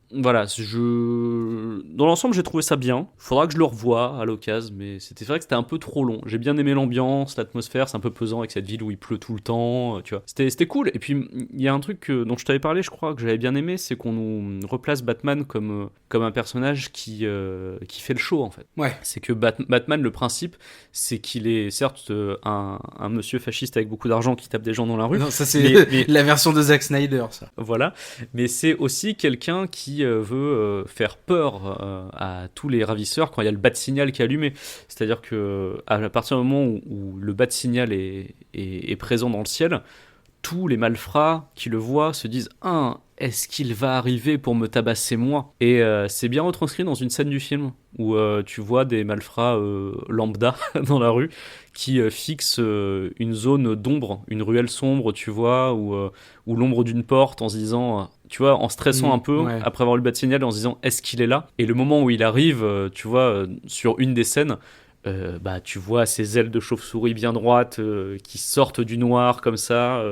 voilà, dans l'ensemble, j'ai trouvé ça bien. Faudra que je le revoie à l'occasion, mais c'était vrai que c'était un peu trop long. J'ai bien aimé l'ambiance, l'atmosphère, c'est un peu pesant avec cette ville où il pleut tout le temps, tu vois. C'était cool. Et puis, il y a un truc dont je t'avais parlé, je crois, que j'avais bien aimé, c'est qu'on nous replace Batman comme un personnage qui fait le show, en fait. Ouais. C'est que Batman, le principe, c'est qu'il est certes un monsieur fasciste avec beaucoup d'argent qui tape des gens dans la rue. Non, ça c'est la version de Zack Snyder, ça. Voilà. Mais c'est aussi quelqu'un qui veut faire peur à tous les ravisseurs quand il y a le bat-signal qui est allumé. C'est-à-dire que à partir du moment où le bat-signal est présent dans le ciel, tous les malfrats qui le voient se disent « est-ce qu'il va arriver pour me tabasser moi ?» Et c'est bien retranscrit dans une scène du film où tu vois des malfrats lambda dans la rue qui fixent une zone d'ombre, une ruelle sombre, tu vois, ou l'ombre d'une porte en se disant... tu vois, en stressant un peu, après avoir eu le bat-signal, en se disant « est-ce qu'il est là ?» Et le moment où il arrive, tu vois, sur une des scènes, tu vois ces ailes de chauve-souris bien droites qui sortent du noir comme ça,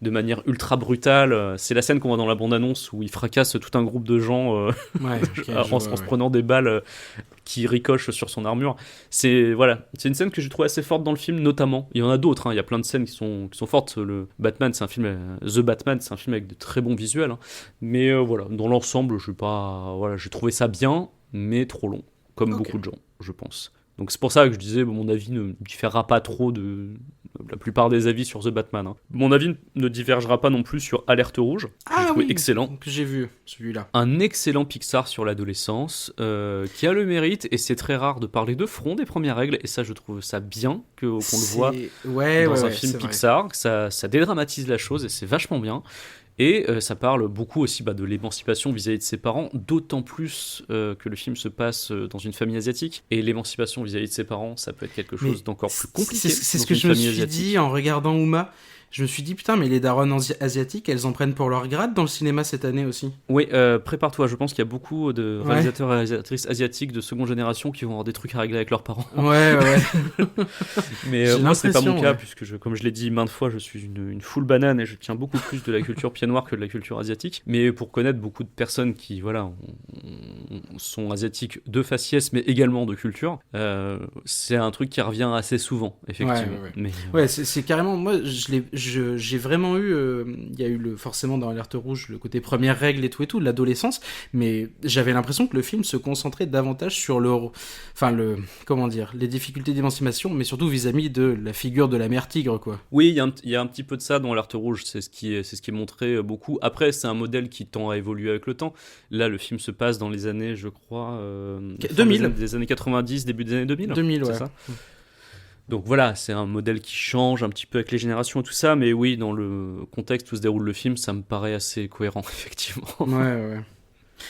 de manière ultra brutale. C'est la scène qu'on voit dans la bande-annonce où il fracasse tout un groupe de gens en se prenant des balles qui ricochent sur son armure. C'est une scène que j'ai trouvée assez forte dans le film, notamment. Il y en a d'autres, hein. Il y a plein de scènes qui sont fortes. Le Batman, c'est un film, The Batman, c'est un film avec de très bons visuels. Hein. Mais voilà, dans l'ensemble, j'ai trouvé ça bien, mais trop long, comme beaucoup de gens, je pense. Donc c'est pour ça que je disais, mon avis ne différera pas trop de la plupart des avis sur The Batman. Hein. Mon avis ne divergera pas non plus sur Alerte Rouge, que j'ai trouvé excellent. Que j'ai vu, celui-là. Un excellent Pixar sur l'adolescence, qui a le mérite, et c'est très rare de parler de front des premières règles, et ça je trouve ça bien qu'on le voit dans un film Pixar, que ça dédramatise la chose, et c'est vachement bien. Et ça parle beaucoup aussi de l'émancipation vis-à-vis de ses parents, d'autant plus que le film se passe dans une famille asiatique. Et l'émancipation vis-à-vis de ses parents, ça peut être quelque chose d'encore plus compliqué. C'est ce que je me suis dit en regardant Uma. Je me suis dit, putain, mais les daronnes asiatiques, elles en prennent pour leur grade dans le cinéma cette année aussi. Oui, prépare-toi, je pense qu'il y a beaucoup de réalisateurs et réalisatrices asiatiques de seconde génération qui vont avoir des trucs à régler avec leurs parents. Ouais. Mais moi, c'est pas mon cas, puisque comme je l'ai dit maintes fois, je suis une full banane et je tiens beaucoup plus de la culture pied noir que de la culture asiatique. Mais pour connaître beaucoup de personnes qui, sont asiatiques de faciès, mais également de culture, c'est un truc qui revient assez souvent, effectivement. Ouais, c'est carrément... Moi, j'ai vraiment eu... Il y a eu forcément dans Alerte Rouge le côté première règle et tout, de l'adolescence, mais j'avais l'impression que le film se concentrait davantage sur les difficultés d'émancipation, mais surtout vis-à-vis de la figure de la mère tigre, quoi. Oui, il y a un petit peu de ça dans Alerte Rouge, c'est ce qui est montré beaucoup. Après, c'est un modèle qui tend à évoluer avec le temps. Là, le film se passe dans les années, je crois... 2000. Des années 90, début des années 2000. 2000, c'est ça. Donc voilà, c'est un modèle qui change un petit peu avec les générations et tout ça, mais oui, dans le contexte où se déroule le film, ça me paraît assez cohérent, effectivement. Ouais.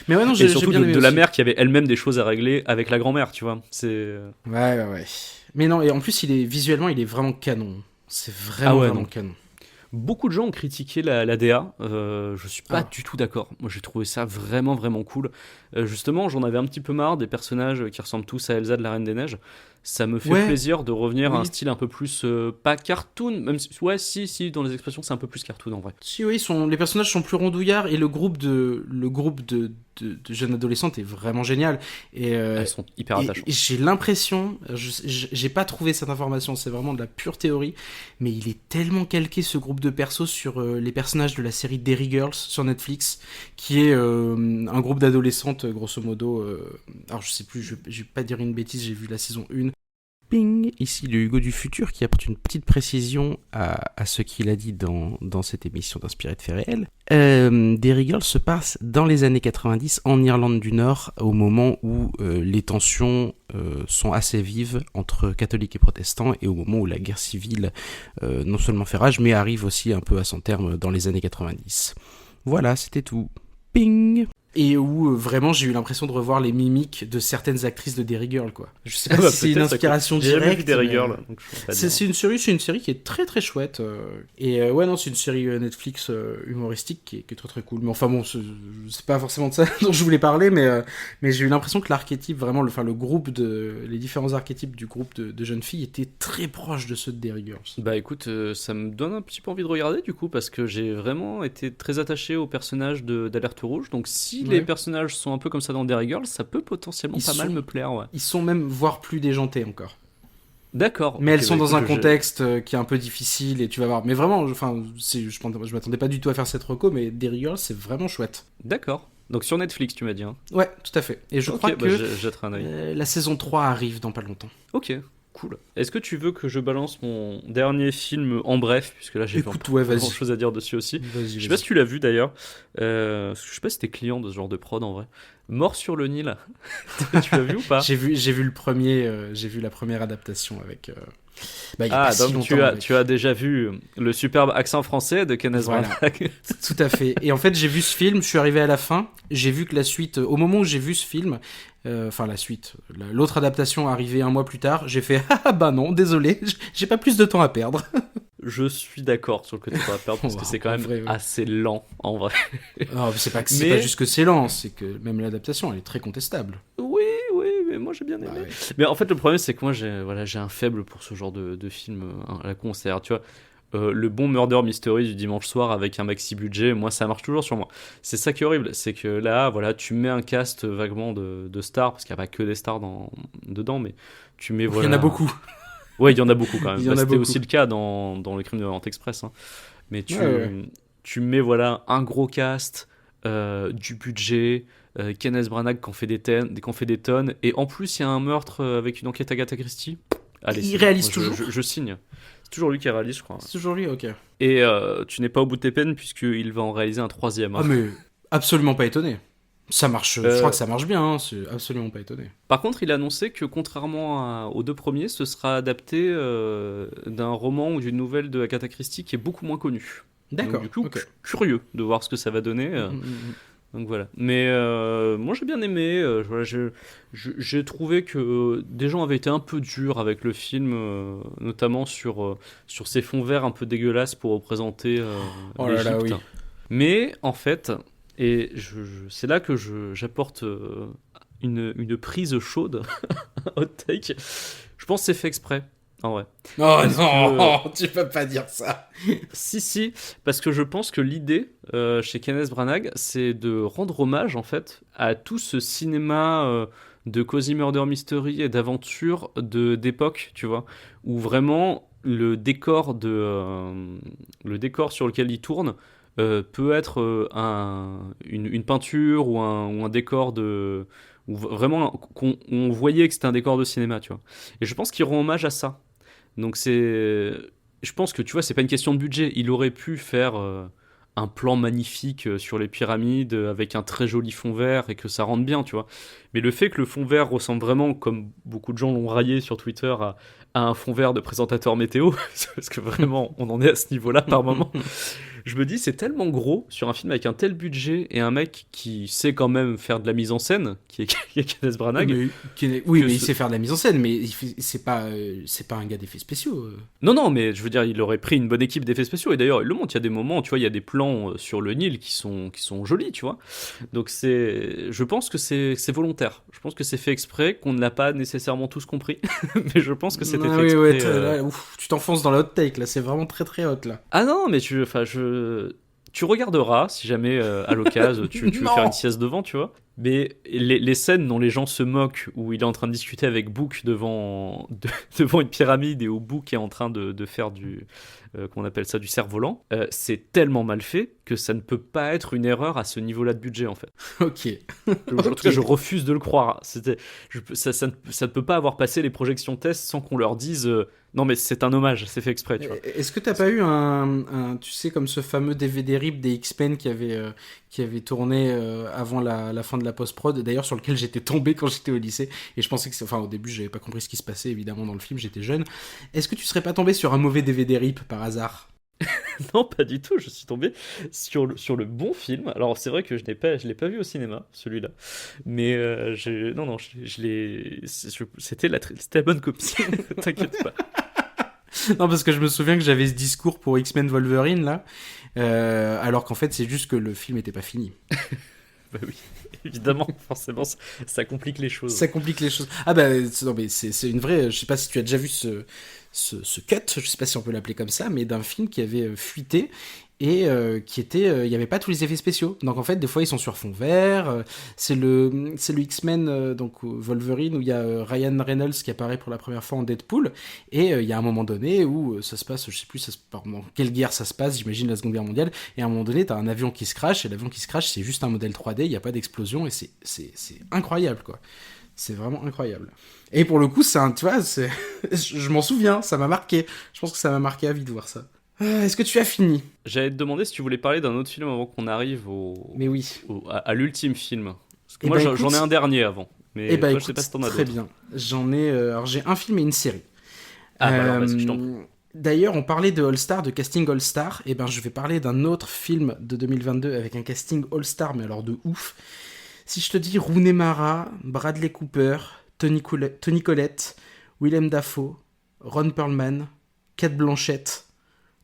Mais ouais, non, et surtout de la mère qui avait elle-même des choses à régler avec la grand-mère, tu vois. Ouais. Mais non, et en plus, visuellement, il est vraiment canon. C'est vraiment canon. Beaucoup de gens ont critiqué la DA. Je suis pas Ah. du tout d'accord. Moi, j'ai trouvé ça vraiment, vraiment cool. Justement, j'en avais un petit peu marre des personnages qui ressemblent tous à Elsa de la Reine des Neiges. Ça me fait Ouais. plaisir de revenir à un Oui. style un peu plus pas cartoon, même si, ouais, si, dans les expressions, c'est un peu plus cartoon en vrai. Si oui, les personnages sont plus rondouillards et le groupe de jeunes adolescentes est vraiment génial. Et, Elles sont hyper attachantes. et j'ai l'impression, j'ai pas trouvé cette information, c'est vraiment de la pure théorie, mais il est tellement calqué ce groupe de persos sur les personnages de la série Derry Girls sur Netflix, qui est un groupe d'adolescentes grosso modo. Alors je sais plus, je vais pas dire une bêtise, j'ai vu la saison 1. Ping, ici le Hugo du futur qui apporte une petite précision à ce qu'il a dit dans cette émission d'Inspiré de faits réels. Derry Girls se passe dans les années 90 en Irlande du Nord, au moment où les tensions sont assez vives entre catholiques et protestants, et au moment où la guerre civile non seulement fait rage, mais arrive aussi un peu à son terme dans les années 90. Voilà, c'était tout. Ping. Et où vraiment j'ai eu l'impression de revoir les mimiques de certaines actrices de Derry Girl, quoi. Je sais pas si c'est une Peut-être, ça inspiration J'ai jamais vu directe. Derry mais- Girl, donc je peux pas dire. c'est une série qui est très très chouette. Et ouais, non, c'est une série Netflix humoristique qui est très très cool. Mais enfin bon, c'est pas forcément de ça dont je voulais parler, mais j'ai eu l'impression que l'archétype, vraiment, le groupe les différents archétypes du groupe de jeunes filles étaient très proches de ceux de Derry Girls. Bah écoute, ça me donne un petit peu envie de regarder du coup, parce que j'ai vraiment été très attaché aux personnages d'Alerte Rouge, donc si Ouais. les personnages sont un peu comme ça dans Derry Girls, ça peut potentiellement Ils pas mal sont- me plaire, ouais. Ils sont même voire plus déjantés encore. D'accord. Mais ok, elles sont bah, dans un écoute, je- contexte qui est un peu difficile et tu vas voir. Mais vraiment, je m'attendais pas du tout à faire cette reco, mais Derry Girls c'est vraiment chouette. D'accord. Donc sur Netflix, tu m'as dit, hein. Ouais, tout à fait. Et je Ok, crois bah, que jetterai un œil. la saison 3 arrive dans pas longtemps. Ok, cool. Est-ce que tu veux que je balance mon dernier film en bref, puisque là j'ai pas Écoute, ouais, vas-y. grand chose à dire dessus aussi. Vas-y, Je sais pas si tu l'as vu d'ailleurs. Je sais pas si t'es client de ce genre de prod en vrai. Mort sur le Nil. Tu l'as vu ou pas? J'ai vu le premier, j'ai vu la première adaptation avec. Il y a Ah, pas si donc longtemps avec. tu as déjà vu le superbe accent français de Kenneth Voilà. Branagh. Tout à fait. Et en fait, j'ai vu ce film, je suis arrivé à la fin, j'ai vu que la suite, au moment où j'ai vu ce film, enfin la suite, l'autre adaptation arrivait un mois plus tard, j'ai fait ah bah non, désolé, j'ai pas plus de temps à perdre. Je suis d'accord sur le côté de la perdre parce que c'est quand En même vrai, ouais. assez lent en vrai. Non, mais c'est Mais- pas juste que c'est lent, c'est que même l'adaptation, elle est très contestable. Oui, mais moi j'ai bien aimé. Bah ouais. Mais en fait, le problème, c'est que moi, j'ai un faible pour ce genre de film à la con. C'est-à-dire, tu vois, le bon murder mystery du dimanche soir avec un maxi budget, moi, ça marche toujours sur moi. C'est ça qui est horrible, c'est que là, voilà, tu mets un cast vaguement de stars, parce qu'il n'y a pas que des stars dedans, mais tu mets, voilà... Il y en a beaucoup. Ouais, il y en a beaucoup quand même. Il y en a C'était beaucoup. aussi le cas dans le crime de l'Orient Express. Hein. Mais Ouais. tu mets, voilà, un gros cast, du budget... Kenneth Branagh qui en fait des tonnes, et en plus il y a un meurtre avec une enquête Agatha Christie. Allez, Il c'est réalise bon, toujours je signe. C'est toujours lui qui réalise, je crois. C'est toujours lui, ok. Et tu n'es pas au bout de tes peines puisqu'il va en réaliser un troisième. hein. Ah mais absolument pas étonné. Ça marche, je Euh, crois que ça marche bien, hein, c'est absolument pas étonné. Par contre, il a annoncé que contrairement aux deux premiers, ce sera adapté d'un roman ou d'une nouvelle de Agatha Christie qui est beaucoup moins connue. D'accord. Donc, du coup, ok. curieux de voir ce que ça va donner. Donc voilà. Mais moi j'ai bien aimé. Voilà, j'ai trouvé que des gens avaient été un peu durs avec le film, notamment sur ces fonds verts un peu dégueulasses pour représenter Oh là là, l'Égypte. oui. Mais en fait, et c'est là que j'apporte une prise chaude, un hot take. Je pense que c'est fait exprès. En vrai. Oh Parce non, tu peux pas dire ça. Si, parce que je pense que l'idée chez Kenneth Branagh, c'est de rendre hommage en fait à tout ce cinéma de cozy murder mystery et d'aventure d'époque, tu vois, où vraiment le décor sur lequel il tourne peut être une peinture ou un décor où vraiment on voyait que c'était un décor de cinéma, tu vois. Et je pense qu'il rend hommage à ça. Donc je pense que tu vois, c'est pas une question de budget. Il aurait pu faire un plan magnifique sur les pyramides avec un très joli fond vert et que ça rentre bien, tu vois. Mais le fait que le fond vert ressemble vraiment, comme beaucoup de gens l'ont raillé sur Twitter, à un fond vert de présentateur météo, parce que vraiment on en est à ce niveau-là par moment, je me dis, c'est tellement gros sur un film avec un tel budget et un mec qui sait quand même faire de la mise en scène, qui est Kenneth Branagh. Oui, que mais il ce- sait faire de la mise en scène, mais c'est pas un gars d'effets spéciaux. Non, mais je veux dire, il aurait pris une bonne équipe d'effets spéciaux. Et d'ailleurs, il le montre. Il y a des moments, tu vois, il y a des plans sur le Nil qui sont jolis, tu vois. Donc je pense que c'est volontaire. Je pense que c'est fait exprès, qu'on ne l'a pas nécessairement tous compris. Mais je pense que c'était Ah fait oui, exprès. ouais, là, ouf, tu t'enfonces dans la hot take, là, c'est vraiment très très hot, là. Ah non, mais tu regarderas si jamais à l'occasion tu veux Non. faire une sieste devant, tu vois. Mais les scènes dont les gens se moquent, où il est en train de discuter avec Book devant une pyramide et où Book est en train de faire comment on appelle ça, du cerf-volant, c'est tellement mal fait que ça ne peut pas être une erreur à ce niveau-là de budget en fait. Ok. En tout cas, je refuse de le croire. Ça ne peut pas avoir passé les projections tests sans qu'on leur dise non mais c'est un hommage, c'est fait exprès, tu vois. Est-ce que t'as pas eu tu sais, comme ce fameux DVD RIP des X-Men qui avait tourné avant la fin de la post-prod, d'ailleurs sur lequel j'étais tombé quand j'étais au lycée, et je pensais que au début j'avais pas compris ce qui se passait évidemment dans le film, j'étais jeune. Est-ce que tu serais pas tombé sur un mauvais DVD RIP par hasard? Non, pas du tout. Je suis tombé sur le bon film. Alors, c'est vrai que je l'ai pas vu au cinéma, celui-là. Mais non, c'était la bonne copie. T'inquiète pas. Non, parce que je me souviens que j'avais ce discours pour X-Men Wolverine là, alors qu'en fait c'est juste que le film était pas fini. Bah oui, évidemment, forcément, ça complique les choses. Ça complique les choses. Ah bah non, mais c'est une vraie. Je sais pas si tu as déjà vu ce cut, je sais pas si on peut l'appeler comme ça, mais d'un film qui avait fuité et qui était, il y avait pas tous les effets spéciaux. Donc en fait, des fois ils sont sur fond vert. C'est le X-Men donc Wolverine où il y a Ryan Reynolds qui apparaît pour la première fois en Deadpool et il y a un moment donné où ça se passe, je sais plus dans quelle guerre ça se passe, j'imagine la Seconde Guerre mondiale. Et à un moment donné, t'as un avion qui se crache et l'avion qui se crache, c'est juste un modèle 3D, il y a pas d'explosion et c'est incroyable quoi. C'est vraiment incroyable. Et pour le coup, tu vois, je m'en souviens, ça m'a marqué. Je pense que ça m'a marqué à vie de voir ça. Est-ce que tu as fini? J'allais te demander si tu voulais parler d'un autre film avant qu'on arrive Mais oui. à l'ultime film. Parce que Eh moi, ben, j'en ai un dernier avant. Mais Eh ben, toi, écoute, je sais pas si t'en as très d'autres. bien. Alors j'ai un film et une série. Ah, bah alors, vas-y, je t'en prie. D'ailleurs, on parlait de All-Star, de casting All-Star. Et ben, je vais parler d'un autre film de 2022 avec un casting All-Star, mais alors de ouf. Si je te dis Rooney Mara, Bradley Cooper, Tony Collette, Willem Dafoe, Ron Perlman, Cate Blanchett,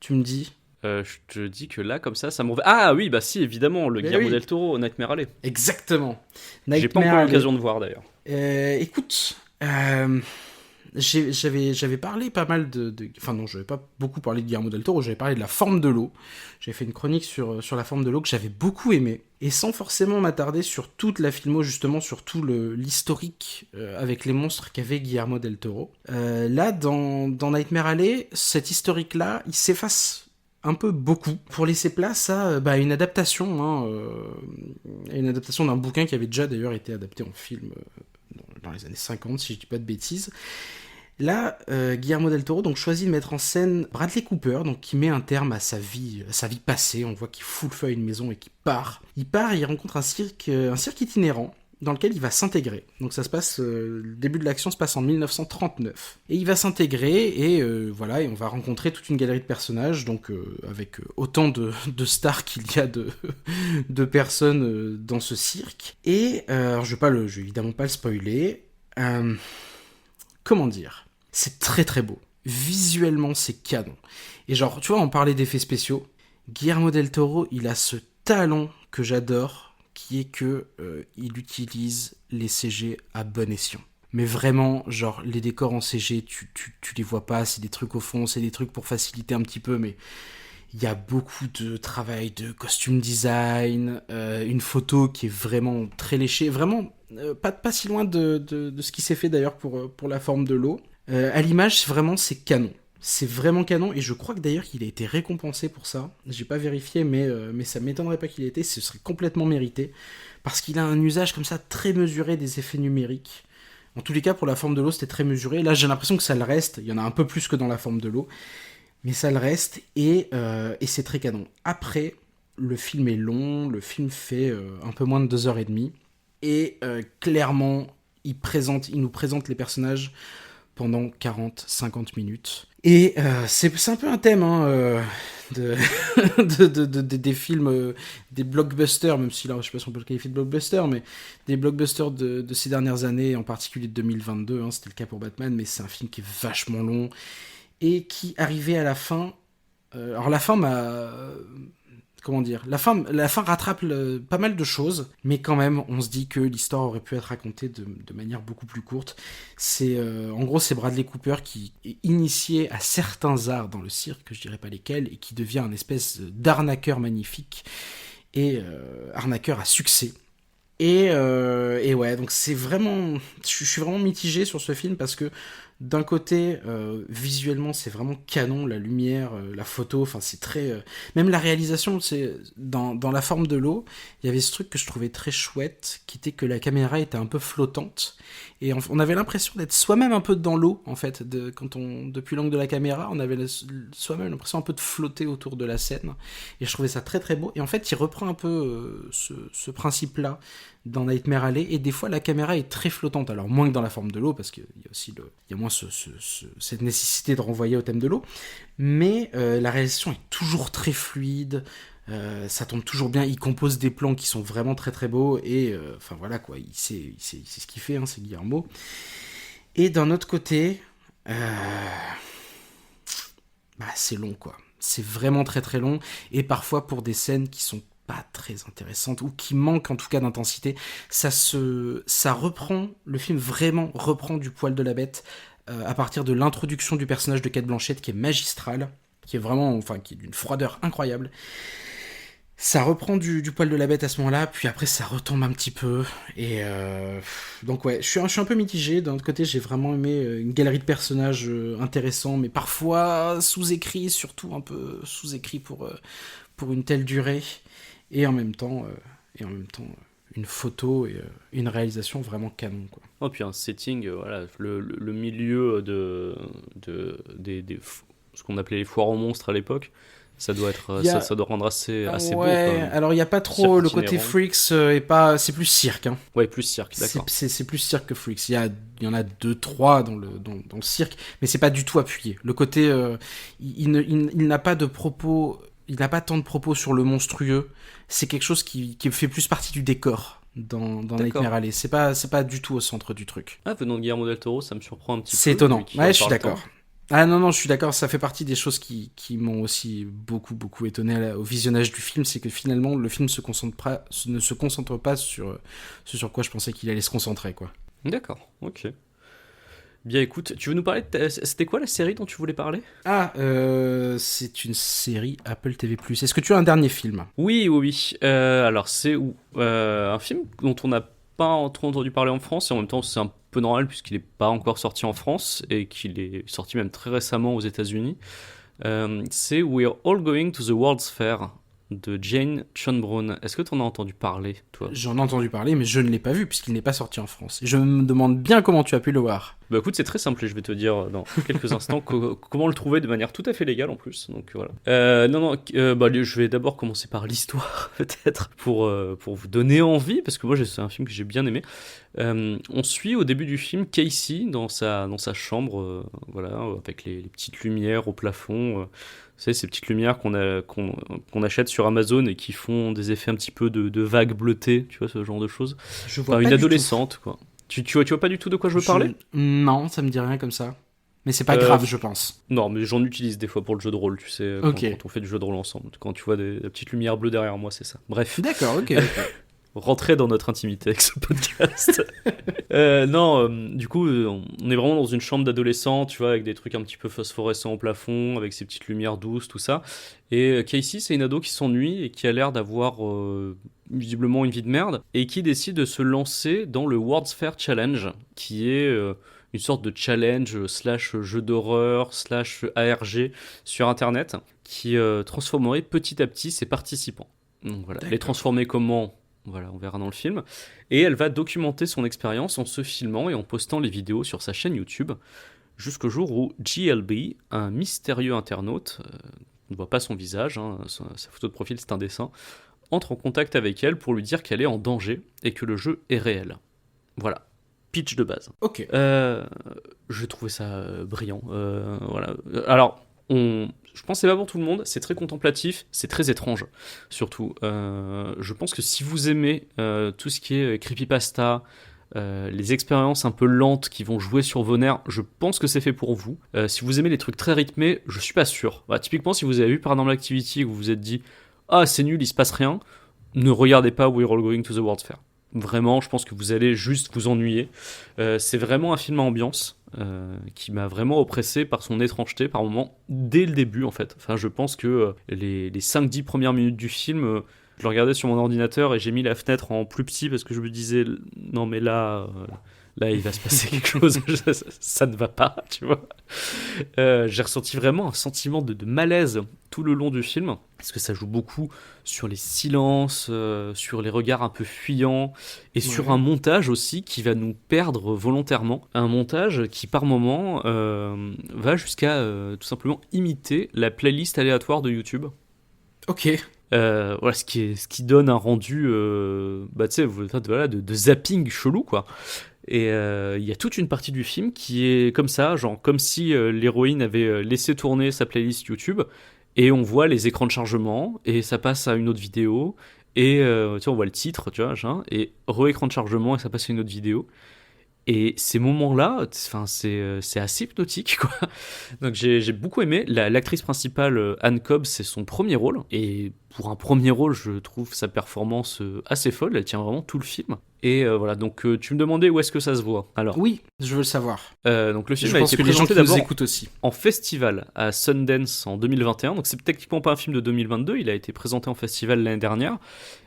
tu me dis? Je te dis que là, comme ça me revient. Ah oui, bah si, évidemment, le Mais Guillermo oui. del Toro, Nightmare Alley. Exactement. J'ai pas encore eu l'occasion de voir d'ailleurs. Écoute, j'avais parlé pas mal Enfin non, j'avais pas beaucoup parlé de Guillermo del Toro, j'avais parlé de La Forme de l'eau. J'avais fait une chronique sur La Forme de l'eau que j'avais beaucoup aimé. Et sans forcément m'attarder sur toute la filmo, justement, sur tout l'historique avec les monstres qu'avait Guillermo del Toro. Là, dans Nightmare Alley, cet historique-là, il s'efface un peu beaucoup pour laisser place à une adaptation, une adaptation d'un bouquin qui avait déjà d'ailleurs été adapté en film dans les années 50, si je dis pas de bêtises. Là, Guillermo del Toro donc choisit de mettre en scène Bradley Cooper, donc qui met un terme à sa vie passée. On voit qu'il fout le feu à une maison et qu'il part. Il part et il rencontre un cirque itinérant dans lequel il va s'intégrer. Donc ça se passe, le début de l'action se passe en 1939. Et il va s'intégrer et voilà, et on va rencontrer toute une galerie de personnages, donc avec autant de stars qu'il y a de personnes dans ce cirque. Et alors je vais évidemment pas le spoiler. Comment dire? C'est très très beau. Visuellement, c'est canon. Et genre, tu vois, on parlait d'effets spéciaux. Guillermo del Toro, il a ce talent que j'adore, qui est que il utilise les CG à bon escient. Mais vraiment, genre, les décors en CG, tu les vois pas, c'est des trucs au fond, c'est des trucs pour faciliter un petit peu, mais il y a beaucoup de travail de costume design, une photo qui est vraiment très léchée, vraiment pas si loin de ce qui s'est fait d'ailleurs pour La Forme de l'eau. À l'image, vraiment, c'est canon. C'est vraiment canon, et je crois que d'ailleurs qu'il a été récompensé pour ça. J'ai pas vérifié, mais ça m'étonnerait pas qu'il ait été, ce serait complètement mérité, parce qu'il a un usage comme ça très mesuré des effets numériques. En tous les cas, pour La Forme de l'eau, c'était très mesuré. Là, j'ai l'impression que ça le reste, il y en a un peu plus que dans La Forme de l'eau, mais ça le reste, et c'est très canon. Après, le film est long, le film fait un peu moins de 2h30, et clairement, il nous présente les personnages pendant 40-50 minutes. Et c'est un peu un thème de, des films, des blockbusters, même si là je sais pas si on peut le qualifier de blockbuster, mais des blockbusters de ces dernières années, en particulier de 2022, c'était le cas pour Batman, mais c'est un film qui est vachement long et qui arrivait à la fin. Alors la fin m'a... Comment dire, la fin rattrape pas mal de choses, mais quand même, on se dit que l'histoire aurait pu être racontée de manière beaucoup plus courte. En gros, c'est Bradley Cooper qui est initié à certains arts dans le cirque, je dirais pas lesquels, et qui devient un espèce d'arnaqueur magnifique, et arnaqueur à succès. Et ouais, donc c'est vraiment... Je suis vraiment mitigé sur ce film, parce que d'un côté, visuellement, c'est vraiment canon, la lumière, la photo, enfin c'est très... même la réalisation, c'est dans La forme de l'eau, il y avait ce truc que je trouvais très chouette, qui était que la caméra était un peu flottante, et on avait l'impression d'être soi-même un peu dans l'eau, en fait, depuis l'angle de la caméra, on avait soi-même l'impression un peu de flotter autour de la scène, et je trouvais ça très très beau, et en fait, il reprend un peu ce principe-là dans Nightmare Alley, et des fois la caméra est très flottante, alors moins que dans La forme de l'eau, parce qu'il y a aussi il y a moins cette nécessité de renvoyer au thème de l'eau, mais la réalisation est toujours très fluide, ça tombe toujours bien, il compose des plans qui sont vraiment très très beaux, et enfin voilà quoi, il sait ce qu'il fait, c'est Guillermo. Et d'un autre côté, c'est long quoi, c'est vraiment très très long, et parfois pour des scènes qui sont pas très intéressante, ou qui manque en tout cas d'intensité, ça reprend, le film vraiment reprend du poil de la bête à partir de l'introduction du personnage de Cate Blanchett qui est magistrale, qui est d'une froideur incroyable. Ça reprend du poil de la bête à ce moment-là, puis après ça retombe un petit peu, et donc ouais, je suis un peu mitigé. D'un autre côté, j'ai vraiment aimé une galerie de personnages intéressants, mais parfois sous-écrits, surtout un peu sous-écrits pour une telle durée. Et en même temps, une photo et une réalisation vraiment canon, quoi. Oh, puis un setting, voilà, le milieu ce qu'on appelait les foires aux monstres à l'époque, ça doit être, ça doit rendre assez beau. Ouais, alors il n'y a pas trop Cirque le côté itinérant. Freaks, c'est plus cirque. Ouais, plus cirque, d'accord. C'est plus cirque que Freaks. Il y en a 2-3 dans le cirque, mais c'est pas du tout appuyé. Le côté, il n'a pas de propos. Il n'a pas tant de propos sur le monstrueux, c'est quelque chose qui fait plus partie du décor dans Nightmare Alley. C'est pas du tout au centre du truc. Ah, venant de Guillermo del Toro, ça me surprend un petit peu. C'est étonnant, ouais, je suis d'accord. d'accord. Ah non, je suis d'accord, ça fait partie des choses qui m'ont aussi beaucoup étonné au visionnage du film, c'est que finalement le film ne se concentre pas sur ce sur quoi je pensais qu'il allait se concentrer, quoi. D'accord, ok. Bien, écoute, tu veux nous parler c'était quoi la série dont tu voulais parler ? C'est une série Apple TV+. Est-ce que tu as un dernier film ? Oui. Alors, c'est un film dont on n'a pas trop entendu parler en France, et en même temps, c'est un peu normal puisqu'il n'est pas encore sorti en France et qu'il est sorti même très récemment aux États-Unis. C'est We're All Going to the World's Fair de Jane Schonbrun. Est-ce que tu en as entendu parler, toi ? J'en ai entendu parler, mais je ne l'ai pas vu puisqu'il n'est pas sorti en France. Et je me demande bien comment tu as pu le voir. Bah écoute, c'est très simple et je vais te dire dans quelques instants comment le trouver de manière tout à fait légale en plus. Donc voilà. Je vais d'abord commencer par l'histoire peut-être pour vous donner envie, parce que moi c'est un film que j'ai bien aimé. On suit au début du film Casey dans sa chambre, voilà, avec les petites lumières au plafond. Vous savez, ces petites lumières qu'on achète sur Amazon et qui font des effets un petit peu de vagues bleutées, tu vois, ce genre de choses. Je vois enfin, pas une du adolescente, quoi. Tu vois pas du tout de quoi je veux parler ? Non, ça me dit rien comme ça. Mais c'est pas grave, je pense. Non, mais j'en utilise des fois pour le jeu de rôle, tu sais, quand on fait du jeu de rôle ensemble. Quand tu vois des petites lumières bleues derrière moi, c'est ça. Bref. D'accord, ok. Rentrer dans notre intimité avec ce podcast. Du coup, on est vraiment dans une chambre d'adolescent, tu vois, avec des trucs un petit peu phosphorescents au plafond, avec ces petites lumières douces, tout ça. Et Casey, c'est une ado qui s'ennuie et qui a l'air d'avoir visiblement une vie de merde, et qui décide de se lancer dans le World's Fair Challenge, qui est une sorte de challenge / jeu d'horreur / ARG sur Internet, qui transformerait petit à petit ses participants. Donc voilà, les transformer comment ? Voilà, on verra dans le film. Et elle va documenter son expérience en se filmant et en postant les vidéos sur sa chaîne YouTube, jusqu'au jour où GLB, un mystérieux internaute, on ne voit pas son visage, sa photo de profil c'est un dessin, entre en contact avec elle pour lui dire qu'elle est en danger et que le jeu est réel. Voilà. pitch de base. Ok. Je trouvais ça brillant. Voilà. Alors, je pense que c'est pas pour tout le monde, c'est très contemplatif, c'est très étrange, surtout. Je pense que si vous aimez tout ce qui est creepypasta, les expériences un peu lentes qui vont jouer sur vos nerfs, je pense que c'est fait pour vous. Si vous aimez les trucs très rythmés, je suis pas sûr. Bah, typiquement, si vous avez vu Paranormal Activity et que vous vous êtes dit « Ah, c'est nul, il se passe rien », ne regardez pas We're All Going to the World's Fair. Vraiment, je pense que vous allez juste vous ennuyer. C'est vraiment un film à ambiance qui m'a vraiment oppressé par son étrangeté par moments, dès le début en fait. Enfin, je pense que les 5-10 premières minutes du film, je le regardais sur mon ordinateur et j'ai mis la fenêtre en plus petit parce que je me disais non mais là il va se passer quelque chose, ça ne va pas, tu vois. J'ai ressenti vraiment un sentiment de malaise tout le long du film, parce que ça joue beaucoup sur les silences, sur les regards un peu fuyants, et sur un montage aussi qui va nous perdre volontairement. Un montage qui, par moment, va jusqu'à tout simplement imiter la playlist aléatoire de YouTube. Ok. Voilà, ce qui donne un rendu tu sais, voilà, de zapping chelou, quoi. Et il y a toute une partie du film qui est comme ça, genre comme si l'héroïne avait laissé tourner sa playlist YouTube, et on voit les écrans de chargement, et ça passe à une autre vidéo, et tu vois, on voit le titre, tu vois, genre, et re-écran de chargement, et ça passe à une autre vidéo. Et ces moments-là, c'est assez hypnotique, quoi. Donc j'ai beaucoup aimé. L'actrice principale, Anne Cobb, c'est son premier rôle. Et pour un premier rôle, je trouve sa performance assez folle. Elle tient vraiment tout le film. Et voilà, donc tu me demandais où est-ce que ça se voit. Alors, Oui, je veux le savoir. donc le film Je a pense été que les gens présenté qui nous d'abord écoutent aussi. en festival à Sundance en 2021. Donc c'est techniquement pas un film de 2022. Il a été présenté en festival l'année dernière.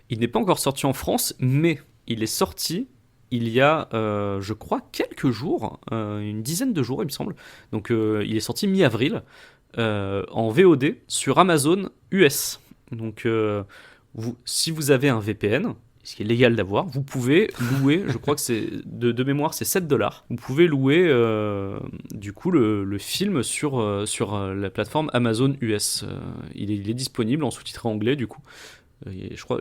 Il n'est pas encore sorti en France, mais il est sorti il y a, je crois, quelques jours, une dizaine de jours, il me semble. Donc, il est sorti mi-avril, en VOD, sur Amazon US. Donc, si vous avez un VPN, ce qui est légal d'avoir, vous pouvez louer, je crois que c'est, de mémoire, c'est $7. Vous pouvez louer, du coup, le film sur la plateforme Amazon US. Il est disponible en sous-titré anglais, du coup. Et je crois,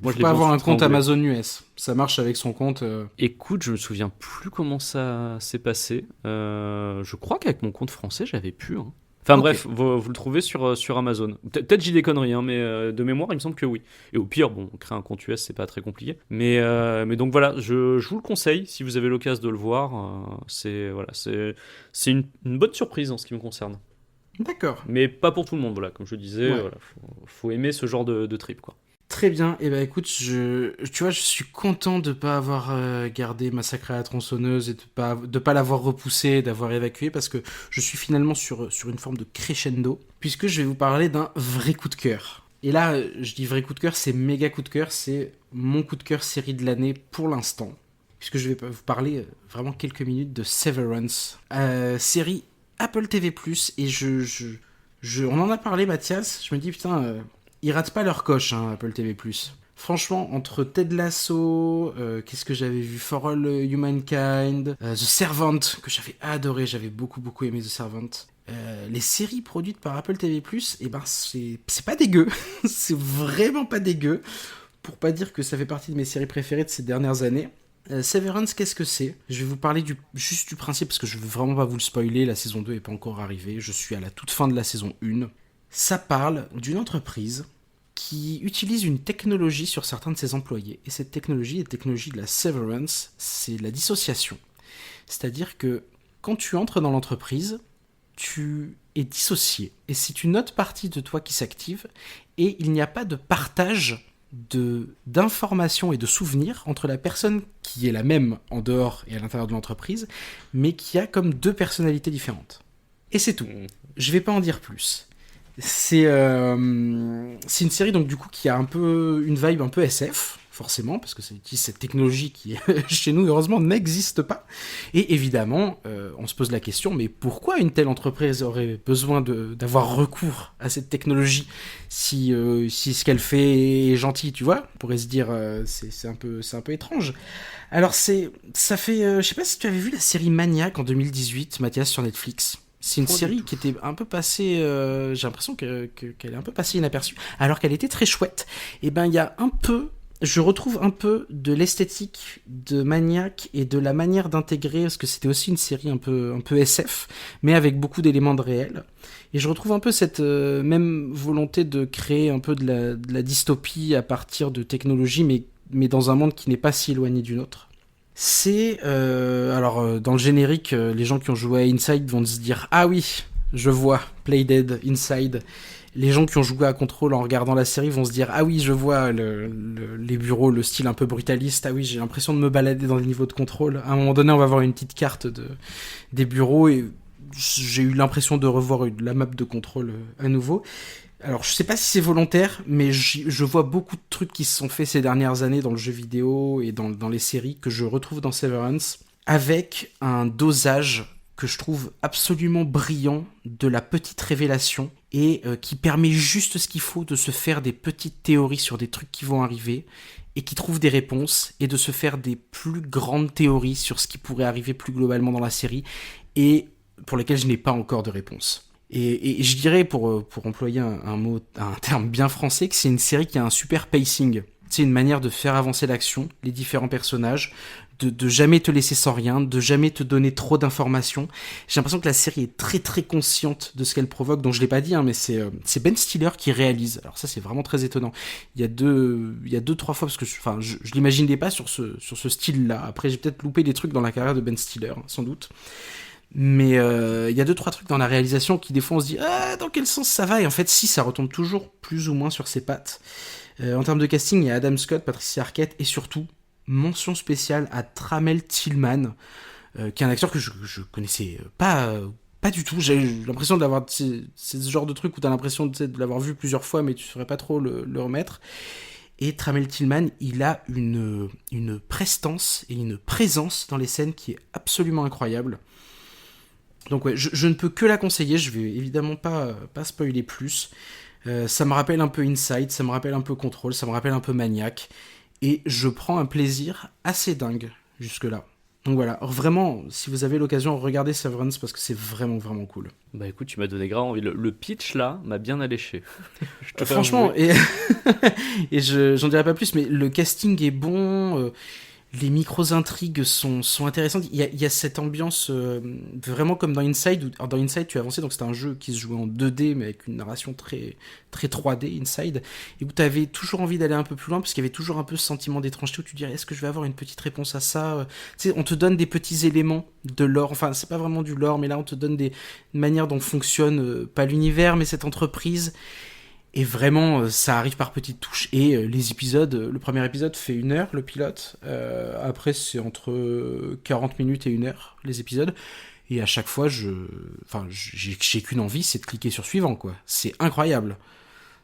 moi, Faut pas avoir un compte Amazon US. Ça marche avec son compte. Écoute, je me souviens plus comment ça s'est passé. Je crois qu'avec mon compte français, j'avais pu. Hein. Enfin Ok. bref, vous le trouvez sur Amazon. Peut-être j'ai des conneries, hein, mais de mémoire, il me semble que oui. Et au pire, bon, créer un compte US, c'est pas très compliqué. Mais donc voilà, je vous le conseille si vous avez l'occasion de le voir. C'est une bonne surprise en ce qui me concerne. D'accord. Mais pas pour tout le monde, voilà. Comme je disais, Ouais. voilà, faut aimer ce genre de trip, quoi. Très bien. Et ben écoute, tu vois, je suis content de pas avoir gardé Massacre à la tronçonneuse et de pas l'avoir repoussé, d'avoir évacué, parce que je suis finalement sur une forme de crescendo, puisque je vais vous parler d'un vrai coup de cœur. Et là, je dis vrai coup de cœur, c'est méga coup de cœur, c'est mon coup de cœur série de l'année pour l'instant, puisque je vais vous parler vraiment quelques minutes de Severance, série Apple TV+, et on en a parlé, Mathias, je me dis, putain, ils ratent pas leur coche, hein, Apple TV+. Franchement, entre Ted Lasso, qu'est-ce que j'avais vu, For All Humankind, The Servant, que j'avais adoré, j'avais beaucoup aimé The Servant. Les séries produites par Apple TV+, eh ben, c'est pas dégueu, c'est vraiment pas dégueu, pour pas dire que ça fait partie de mes séries préférées de ces dernières années. Severance, qu'est-ce que c'est ? Je vais vous parler juste du principe, parce que je veux vraiment pas vous le spoiler, la saison 2 est pas encore arrivée, je suis à la toute fin de la saison 1. Ça parle d'une entreprise qui utilise une technologie sur certains de ses employés, et cette technologie est la technologie de la severance, c'est la dissociation. C'est-à-dire que quand tu entres dans l'entreprise, tu es dissocié, et c'est une autre partie de toi qui s'active, et il n'y a pas de partage d'informations et de souvenirs entre la personne qui est la même en dehors et à l'intérieur de l'entreprise, mais qui a comme deux personnalités différentes. Et c'est tout. Je vais pas en dire plus. C'est une série donc du coup qui a un peu une vibe un peu SF, forcément, parce que ça utilise cette technologie qui chez nous heureusement n'existe pas. Et évidemment, on se pose la question, mais pourquoi une telle entreprise aurait besoin d'avoir recours à cette technologie si ce qu'elle fait est gentil, tu vois ? On pourrait se dire c'est un peu étrange. Alors ça fait je sais pas si tu avais vu la série Maniac en 2018, Mathias, sur Netflix. C'est une série qui était un peu passée, j'ai l'impression qu'elle est un peu passée inaperçue, alors qu'elle était très chouette. Et ben il y a un peu je retrouve un peu de l'esthétique de Maniac et de la manière d'intégrer, parce que c'était aussi une série un peu SF, mais avec beaucoup d'éléments de réel. Et je retrouve un peu cette même volonté de créer un peu de la dystopie à partir de technologies, mais dans un monde qui n'est pas si éloigné du nôtre. C'est... dans le générique, les gens qui ont joué à Inside vont se dire « Ah oui, je vois, Playdead, Inside ». Les gens qui ont joué à Control en regardant la série vont se dire « Ah oui, je vois les bureaux, le style un peu brutaliste. Ah oui, j'ai l'impression de me balader dans les niveaux de Control. » À un moment donné, on va voir une petite carte des bureaux et j'ai eu l'impression de revoir la map de Control à nouveau. Alors, je sais pas si c'est volontaire, mais je vois beaucoup de trucs qui se sont faits ces dernières années dans le jeu vidéo et dans les séries que je retrouve dans Severance, avec un dosage que je trouve absolument brillant de la petite révélation et qui permet juste ce qu'il faut de se faire des petites théories sur des trucs qui vont arriver et qui trouvent des réponses et de se faire des plus grandes théories sur ce qui pourrait arriver plus globalement dans la série et pour lesquelles je n'ai pas encore de réponse. Et je dirais, pour employer un terme bien français, que c'est une série qui a un super pacing. C'est une manière de faire avancer l'action, les différents personnages, de jamais te laisser sans rien, de jamais te donner trop d'informations. J'ai l'impression que la série est très très consciente de ce qu'elle provoque, donc je l'ai pas dit, mais c'est Ben Stiller qui réalise. Alors ça c'est vraiment très étonnant. Il y a deux trois fois, parce que je l'imaginais pas sur ce style-là. Après j'ai peut-être loupé des trucs dans la carrière de Ben Stiller, sans doute. Mais il y a 2-3 trucs dans la réalisation qui des fois on se dit dans quel sens ça va, et en fait si, ça retombe toujours plus ou moins sur ses pattes. En termes de casting, il y a Adam Scott, Patricia Arquette et surtout mention spéciale à Tramell Tillman, qui est un acteur que je connaissais pas du tout. J'ai l'impression d'avoir c'est ce genre de truc où t'as l'impression de l'avoir vu plusieurs fois mais tu saurais pas trop le remettre. Et Tramell Tillman, il a une prestance et une présence dans les scènes qui est absolument incroyable. Donc ouais, je ne peux que la conseiller, je vais évidemment pas spoiler plus. Ça me rappelle un peu Inside, ça me rappelle un peu Control, ça me rappelle un peu Maniac. Et je prends un plaisir assez dingue jusque-là. Donc voilà, vraiment, si vous avez l'occasion, regardez Severance parce que c'est vraiment vraiment cool. Bah écoute, tu m'as donné grave envie. Le pitch là m'a bien alléché. Franchement, et j'en dirai pas plus, mais le casting est bon... Les micro-intrigues sont intéressantes. Il y a cette ambiance vraiment comme dans Inside. Dans Inside, tu as avancé, donc c'était un jeu qui se jouait en 2D, mais avec une narration très, très 3D, Inside, et où tu avais toujours envie d'aller un peu plus loin, parce qu'il y avait toujours un peu ce sentiment d'étrangeté, où tu dirais, est-ce que je vais avoir une petite réponse à ça? Tu sais, on te donne des petits éléments de lore, enfin, c'est pas vraiment du lore, mais là, on te donne une manière dont fonctionne, pas l'univers, mais cette entreprise. Et vraiment, ça arrive par petites touches. Et les épisodes, le premier épisode fait 1 heure, le pilote. Après, c'est entre 40 minutes et 1 heure, les épisodes. Et à chaque fois, j'ai qu'une envie, c'est de cliquer sur suivant, quoi. C'est incroyable.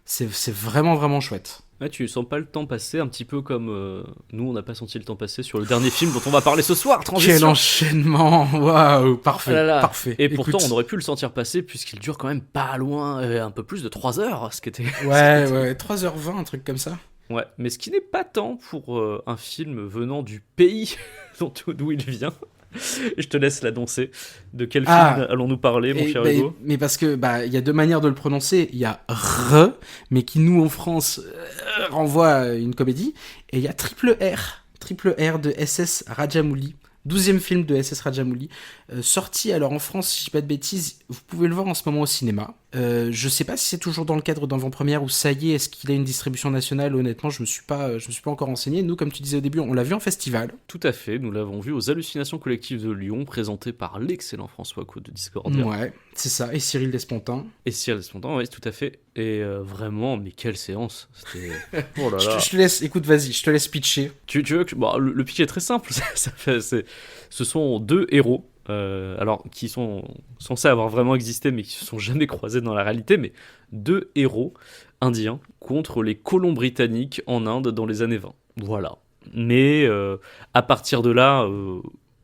C'est vraiment, vraiment chouette. Ouais, tu sens pas le temps passer, un petit peu comme nous, on n'a pas senti le temps passer sur le dernier film dont on va parler ce soir, Transition. Quel enchaînement. Waouh, parfait, ah là là. Parfait. Et pourtant, on aurait pu le sentir passer, puisqu'il dure quand même pas loin, un peu plus de 3 heures, ce qui était... Ouais, 3h20, un truc comme ça. Ouais, mais ce qui n'est pas tant pour un film venant du pays d'où il vient. Je te laisse l'annoncer. De quel film allons-nous parler, mon cher Hugo? Mais parce que il y a 2 manières de le prononcer. Il y a R, mais qui nous en France renvoie à une comédie, et il y a Triple R de SS Rajamouli. 12e film de SS Rajamouli, sorti alors en France, si je dis pas de bêtises, vous pouvez le voir en ce moment au cinéma. Je sais pas si c'est toujours dans le cadre d'avant-première ou ça y est, est-ce qu'il a une distribution nationale? Honnêtement, je me suis pas encore renseigné. Nous, comme tu disais au début, on l'a vu en festival. Tout à fait, nous l'avons vu aux Hallucinations collectives de Lyon, présenté par l'excellent François Caux de Discordia. Ouais, c'est ça, et Cyril Despontin. Oui, tout à fait. Et vraiment, mais quelle séance! C'était... Oh là là. Je te laisse, écoute, vas-y, je te laisse pitcher. Tu veux que... Bon, le pitch est très simple. Ce sont 2 héros, alors qui sont censés avoir vraiment existé, mais qui ne se sont jamais croisés dans la réalité, mais 2 héros indiens contre les colons britanniques en Inde dans les années 20. Voilà. Mais à partir de là,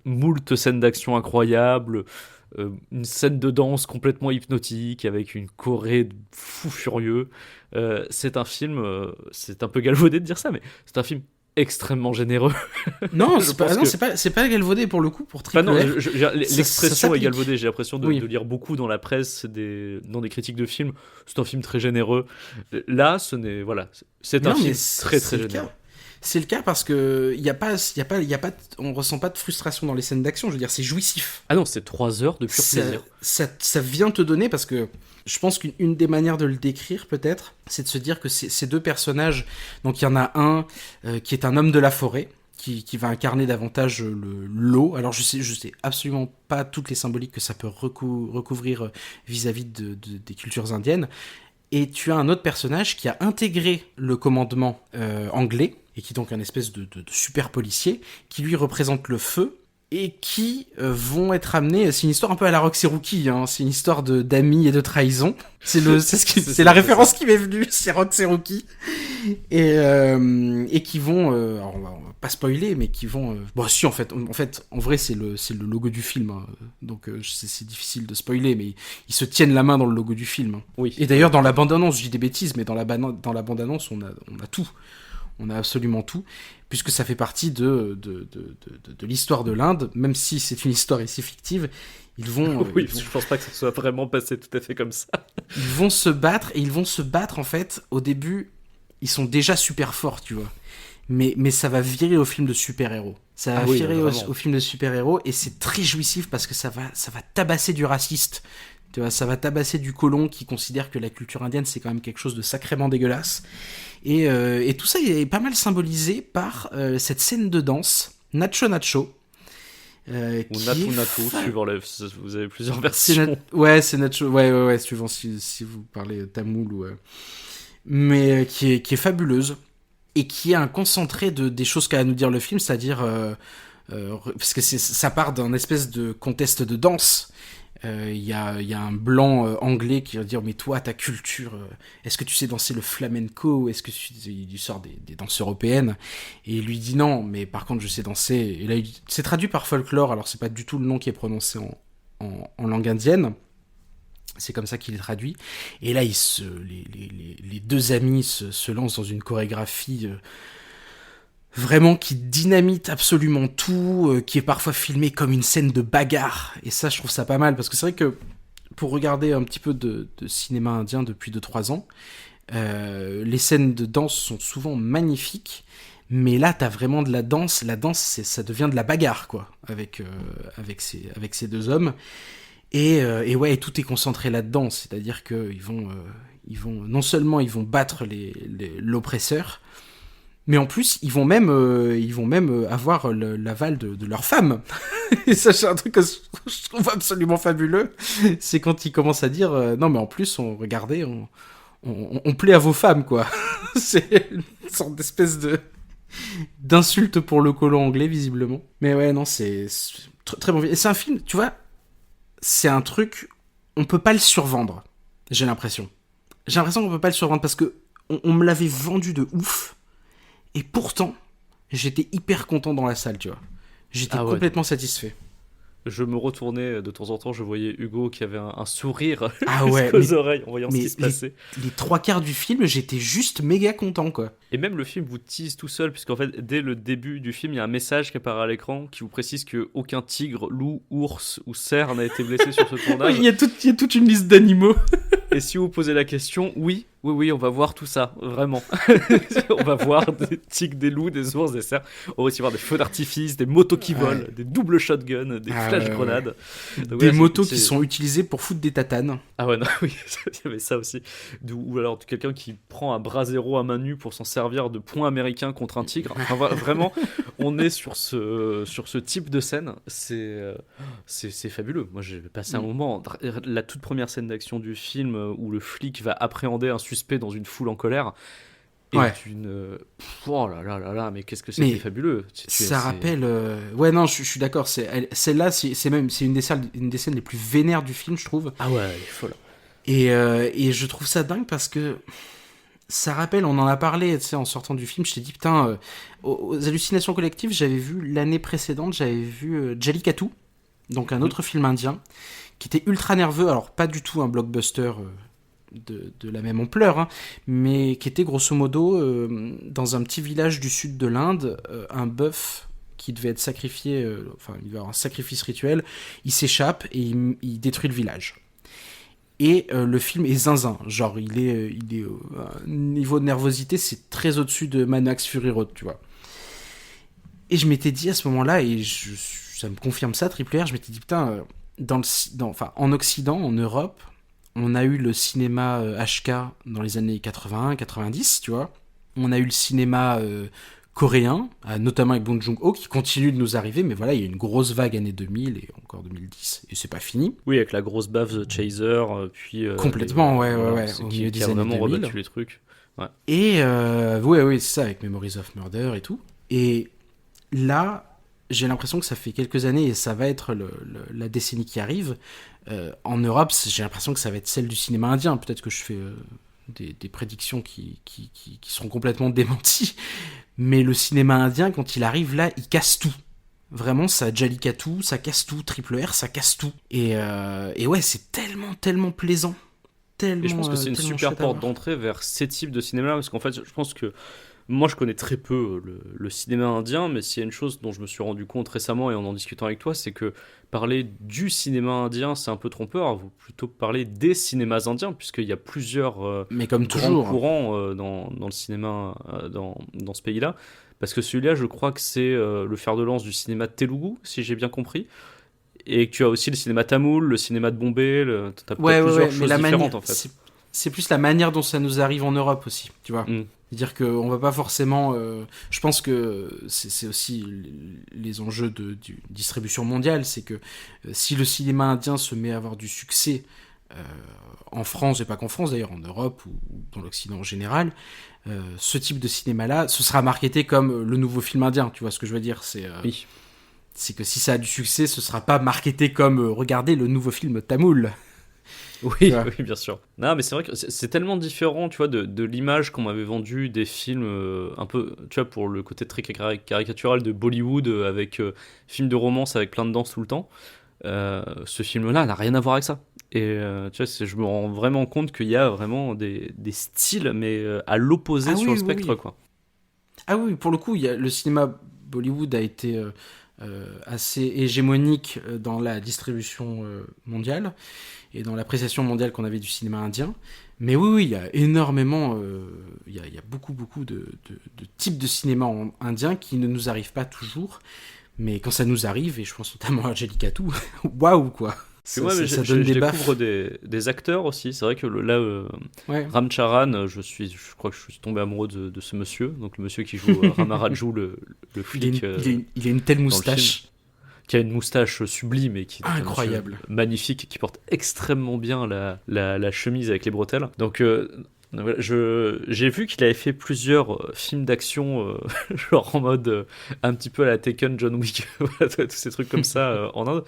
moult scènes d'action incroyables, une scène de danse complètement hypnotique avec une choré de fou furieux. C'est un film, c'est un peu galvaudé de dire ça, mais c'est un film extrêmement généreux. Non, c'est pas galvaudé pour le coup, pour Triple R. L'expression est galvaudée, j'ai l'impression de lire beaucoup dans la presse, dans des critiques de films. C'est un film très généreux. Là, c'est un film très très généreux. C'est le cas parce que on ressent pas de frustration dans les scènes d'action. Je veux dire, c'est jouissif. Ah non, c'est 3 heures de pur plaisir. Ça vient te donner, parce que je pense qu'une des manières de le décrire, peut-être, c'est de se dire que ces deux personnages, donc il y en a un qui est un homme de la forêt, qui va incarner davantage l'eau. Alors je sais absolument pas toutes les symboliques que ça peut recouvrir vis-à-vis des cultures indiennes. Et tu as un autre personnage qui a intégré le commandement anglais, et qui est donc un espèce de super policier, qui lui représente le feu, et qui vont être amenés... C'est une histoire un peu à la Roxy Rookie, hein, c'est une histoire d'amis et de trahison. C'est la référence qui m'est venue, c'est Roxy Rookie. Et qui vont... alors on va pas spoiler, mais qui vont... bon si, en vrai, c'est le logo du film, hein, donc c'est difficile de spoiler, mais ils se tiennent la main dans le logo du film. Hein. Oui. Et d'ailleurs, dans la bande-annonce, je dis des bêtises, mais dans la bande-annonce, on a tout. On a absolument tout, puisque ça fait partie de l'histoire de l'Inde, même si c'est une histoire ici fictive. Je pense pas que ça soit vraiment passé tout à fait comme ça. Ils vont se battre, et ils vont se battre, en fait, au début, ils sont déjà super forts, tu vois. Mais ça va virer au film de super-héros. Ça va virer au film de super-héros, et c'est très jouissif, parce que ça va tabasser du raciste. Tu vois, ça va tabasser du colon qui considère que la culture indienne, c'est quand même quelque chose de sacrément dégueulasse. Et tout ça est pas mal symbolisé par cette scène de danse, Nacho Nacho. Ou Natu Natu, suivant vous avez plusieurs versions. C'est Nacho, ouais, suivant si vous parlez tamoul ou... Mais qui est fabuleuse, et qui est un concentré des choses qu'a à nous dire le film, c'est-à-dire... parce que ça part d'un espèce de contest de danse. Il y a un blanc anglais qui va dire, mais toi, ta culture, est-ce que tu sais danser le flamenco, est-ce que il sort des danses européennes, et il lui dit non, mais par contre je sais danser, et là c'est traduit par folklore, alors c'est pas du tout le nom qui est prononcé en langue indienne, c'est comme ça qu'il est traduit, et là les deux amis se lancent dans une chorégraphie vraiment qui dynamite absolument tout, qui est parfois filmé comme une scène de bagarre. Et ça, je trouve ça pas mal, parce que c'est vrai que pour regarder un petit peu de cinéma indien depuis 2-3 ans, les scènes de danse sont souvent magnifiques, mais là, t'as vraiment de la danse. La danse, ça devient de la bagarre, quoi, avec ces deux hommes. Et tout est concentré là-dedans, c'est-à-dire que ils vont non seulement ils vont battre l'oppresseur, mais en plus, ils vont même avoir l'aval de leur femme. Et ça, c'est un truc que je trouve absolument fabuleux. C'est quand ils commencent à dire non, mais en plus, regardez, on plaît à vos femmes, quoi. C'est une sorte d'espèce d'insulte pour le colon anglais, visiblement. Mais ouais, non, c'est très bon. Et c'est un film, tu vois, c'est un truc, on peut pas le survendre. J'ai l'impression qu'on peut pas le survendre, parce que on me l'avait vendu de ouf. Et pourtant, j'étais hyper content dans la salle, tu vois. J'étais complètement satisfait. Je me retournais de temps en temps, je voyais Hugo qui avait un sourire aux oreilles en voyant ce qui se passait. Les 3/4 du film, j'étais juste méga content, quoi. Et même le film vous tease tout seul, puisqu'en fait, dès le début du film, il y a un message qui apparaît à l'écran qui vous précise qu'aucun tigre, loup, ours ou cerf n'a été blessé sur ce tournage. Il y a toute une liste d'animaux. Et si vous posez la question, oui, on va voir tout ça, vraiment. On va voir des tigres, des loups, des ours, des cerfs. On va aussi voir des feux d'artifice, des motos qui volent, des doubles shotguns, des flash-grenades. Des motos qui sont utilisées pour foutre des tatanes. Ah ouais, non, oui, il y avait ça aussi. Ou alors quelqu'un qui prend un bras zéro à main nue pour s'en servir de point américain contre un tigre. Enfin, vraiment, on est sur ce type de scène. C'est fabuleux. Moi, j'ai passé un moment... La toute première scène d'action du film où le flic va appréhender un suspect dans une foule en colère est une... Oh là là là là, mais qu'est-ce que c'était fabuleux. Rappelle... Ouais, non, je suis d'accord. Celle-là, c'est une des scènes les plus vénères du film, je trouve. Ah ouais, elle est folle. Et je trouve ça dingue parce que ça rappelle, on en a parlé, tu sais, en sortant du film, je t'ai dit, putain, aux hallucinations collectives, j'avais vu l'année précédente, Jallikattu, donc un autre film indien, qui était ultra nerveux, alors pas du tout un blockbuster de la même ampleur, hein, mais qui était grosso modo, dans un petit village du sud de l'Inde, un bœuf qui devait être sacrifié, il devait avoir un sacrifice rituel, il s'échappe et il détruit le village. Et le film est zinzin, genre il est au niveau de nervosité, c'est très au-dessus de Mad Max Fury Road, tu vois. Et je m'étais dit à ce moment-là, et ça me confirme ça, Triple R, je m'étais dit, putain, en Occident, en Europe, on a eu le cinéma HK dans les années 80-90, tu vois. On a eu le cinéma coréen, notamment avec Bong Joon-ho, qui continue de nous arriver, mais voilà, il y a une grosse vague années 2000 et encore 2010, et c'est pas fini. Oui, avec la grosse baffe The Chaser, puis... Complètement, ouais, au milieu des a années vraiment 2000. rebattu les trucs. Ouais. Et, oui, c'est ça, avec Memories of Murder et tout. Et là, j'ai l'impression que ça fait quelques années, et ça va être la décennie qui arrive. En Europe, j'ai l'impression que ça va être celle du cinéma indien. Peut-être que je fais des prédictions qui seront complètement démenties. Mais le cinéma indien, quand il arrive là, il casse tout. Vraiment, ça Jallikattu, ça casse tout. Triple R, ça casse tout. Et ouais, c'est tellement plaisant. Et je pense que c'est une super porte d'entrée vers ces types de cinéma, parce qu'en fait, je pense que moi, je connais très peu le cinéma indien, mais s'il y a une chose dont je me suis rendu compte récemment et en discutant avec toi, c'est que parler du cinéma indien, c'est un peu trompeur. Il faut plutôt parler des cinémas indiens, puisqu'il y a plusieurs mais comme grands toujours, courants dans le cinéma dans ce pays-là. Parce que celui-là, je crois que c'est le fer de lance du cinéma telugu, si j'ai bien compris. Et que tu as aussi le cinéma tamoul, le cinéma de Bombay, tu as plusieurs choses différentes en fait. C'est plus la manière dont ça nous arrive en Europe aussi, tu vois. C'est-à-dire qu'on va pas forcément... je pense que c'est aussi les enjeux de distribution mondiale, c'est que si le cinéma indien se met à avoir du succès en France, et pas qu'en France d'ailleurs, en Europe ou dans l'Occident en général, ce type de cinéma-là, ce sera marketé comme le nouveau film indien, tu vois ce que je veux dire, oui. C'est que si ça a du succès, ce sera pas marketé comme regardez le nouveau film tamoul. Oui, oui, bien sûr. Non, mais c'est vrai que c'est tellement différent, tu vois, de l'image qu'on m'avait vendue des films un peu, tu vois, pour le côté très caricatural de Bollywood avec film de romance avec plein de danse tout le temps. Ce film-là n'a rien à voir avec ça. Et tu vois, je me rends vraiment compte qu'il y a vraiment des styles, mais à l'opposé sur le spectre, quoi. Ah oui, pour le coup, le cinéma Bollywood a été assez hégémonique dans la distribution mondiale et dans l'appréciation mondiale qu'on avait du cinéma indien. Mais oui, il y a énormément, il y a beaucoup de types de cinéma indien qui ne nous arrivent pas toujours. Mais quand ça nous arrive, et je pense notamment à Jallikattu, waouh quoi. Ça donne des baffes. Je découvre des acteurs aussi. C'est vrai que là, Ram Charan, je crois que je suis tombé amoureux de ce monsieur. Donc le monsieur qui joue Rama Raju, le flic. Il a une telle moustache. Qui a une moustache sublime et qui est incroyable, magnifique, et qui porte extrêmement bien la chemise avec les bretelles. Donc j'ai vu qu'il avait fait plusieurs films d'action, genre en mode un petit peu à la Taken, John Wick, tous ces trucs comme ça en Inde.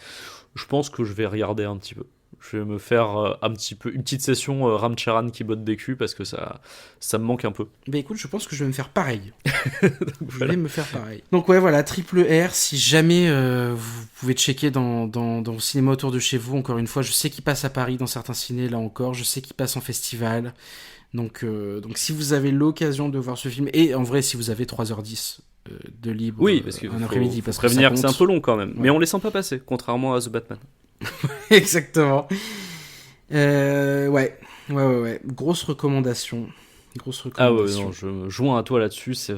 Je pense que je vais regarder un petit peu. Je vais me faire un petit peu une petite session Ram Charan qui botte des culs parce que ça me manque un peu. Bah écoute, je pense que je vais me faire pareil. Je vais me faire pareil. Donc ouais, voilà, Triple R, si jamais vous pouvez checker dans le cinéma autour de chez vous, encore une fois, je sais qu'il passe à Paris dans certains cinés, là encore, je sais qu'il passe en festival. Donc si vous avez l'occasion de voir ce film, et en vrai, si vous avez 3h10 de libre, oui, parce qu'il faut prévenir que c'est un peu long quand même. Ouais. Mais on les sent pas passer, contrairement à The Batman. Exactement. Ouais. Grosse recommandation. Ah ouais, non, je me joins à toi là-dessus. C'est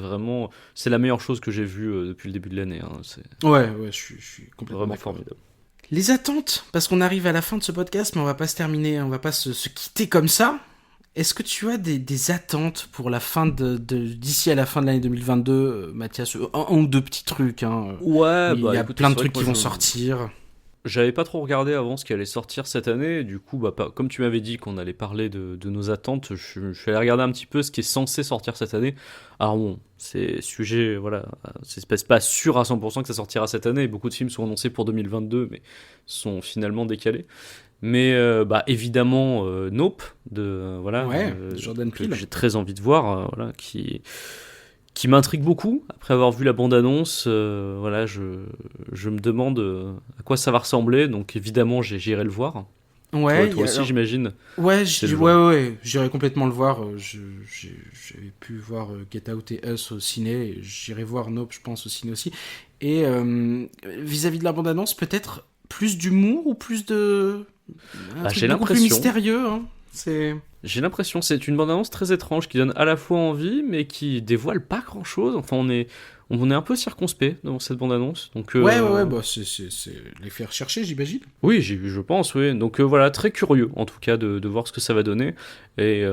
la meilleure chose que j'ai vue depuis le début de l'année. Hein. Ouais, je suis complètement vraiment d'accord. Formidable. Les attentes, parce qu'on arrive à la fin de ce podcast, mais on va pas se terminer, on va pas se quitter comme ça. Est-ce que tu as des attentes pour la fin d'ici à la fin de l'année 2022, Mathias? Un ou deux petits trucs. Hein. Ouais, il y a plein de trucs qui vont sortir. J'avais pas trop regardé avant ce qui allait sortir cette année, du coup, comme tu m'avais dit qu'on allait parler de nos attentes, je suis allé regarder un petit peu ce qui est censé sortir cette année. Alors bon, c'est sujet, voilà, c'est pas sûr à 100% que ça sortira cette année, beaucoup de films sont annoncés pour 2022, mais sont finalement décalés. Mais évidemment, Nope, de Jordan Peele, que j'ai très envie de voir, qui m'intrigue beaucoup. Après avoir vu la bande-annonce, je me demande à quoi ça va ressembler. Donc évidemment, j'irai le voir. Ouais, toi aussi, j'imagine. Ouais, j'irai complètement le voir. J'avais pu voir Get Out et Us au ciné. Et j'irai voir Nope, je pense, au ciné aussi. Et vis-à-vis de la bande-annonce, peut-être plus d'humour ou plus de... j'ai l'impression. Plus mystérieux, hein. J'ai l'impression, c'est une bande-annonce très étrange qui donne à la fois envie, mais qui dévoile pas grand-chose. Enfin, on est un peu circonspect dans cette bande-annonce. Donc, Ouais, bah, c'est l'effet recherché, j'imagine. Oui, je pense, oui. Donc voilà, très curieux en tout cas de voir ce que ça va donner. Et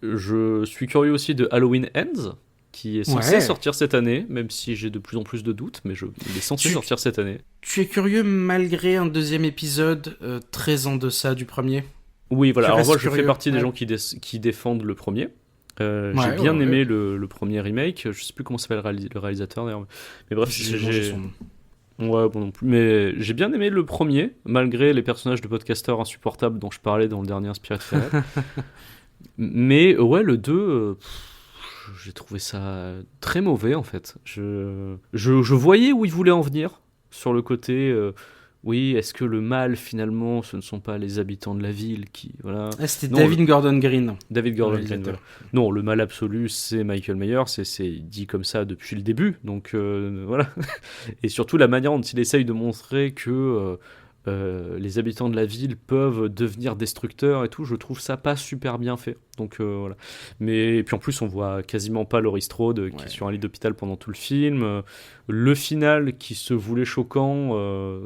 je suis curieux aussi de Halloween Ends, qui est censé Ouais. sortir cette année, même si j'ai de plus en plus de doutes, mais il est censé sortir cette année. Tu es curieux malgré un deuxième épisode très en deçà du premier. Oui, voilà. Tu Alors restes moi, je fais curieux, partie des ouais. gens qui défendent le premier. J'ai Ouais, bien ouais, aimé ouais. le premier remake. Je sais plus comment s'appelle le réalisateur d'ailleurs. Mais bref, J'ai mangé son nom. Ouais, bon non plus. Mais j'ai bien aimé le premier, malgré les personnages de podcasteurs insupportables dont je parlais dans le dernier Inspired Ferret. Mais ouais, le 2, j'ai trouvé ça très mauvais en fait. Je voyais où ils voulaient en venir sur le côté. Oui, est-ce que le mal finalement, ce ne sont pas les habitants de la ville qui, voilà. Ah, c'était Non, David Gordon Green. David Gordon Green, réalisateur. voilà. Non, le mal absolu, c'est Michael Myers, c'est dit comme ça depuis le début, donc voilà. Et surtout la manière dont il essaye de montrer que les habitants de la ville peuvent devenir destructeurs et tout, je trouve ça pas super bien fait. Donc voilà. Mais et puis en plus, on voit quasiment pas Laurie Strode qui est sur un lit d'hôpital pendant tout le film. Le final qui se voulait choquant,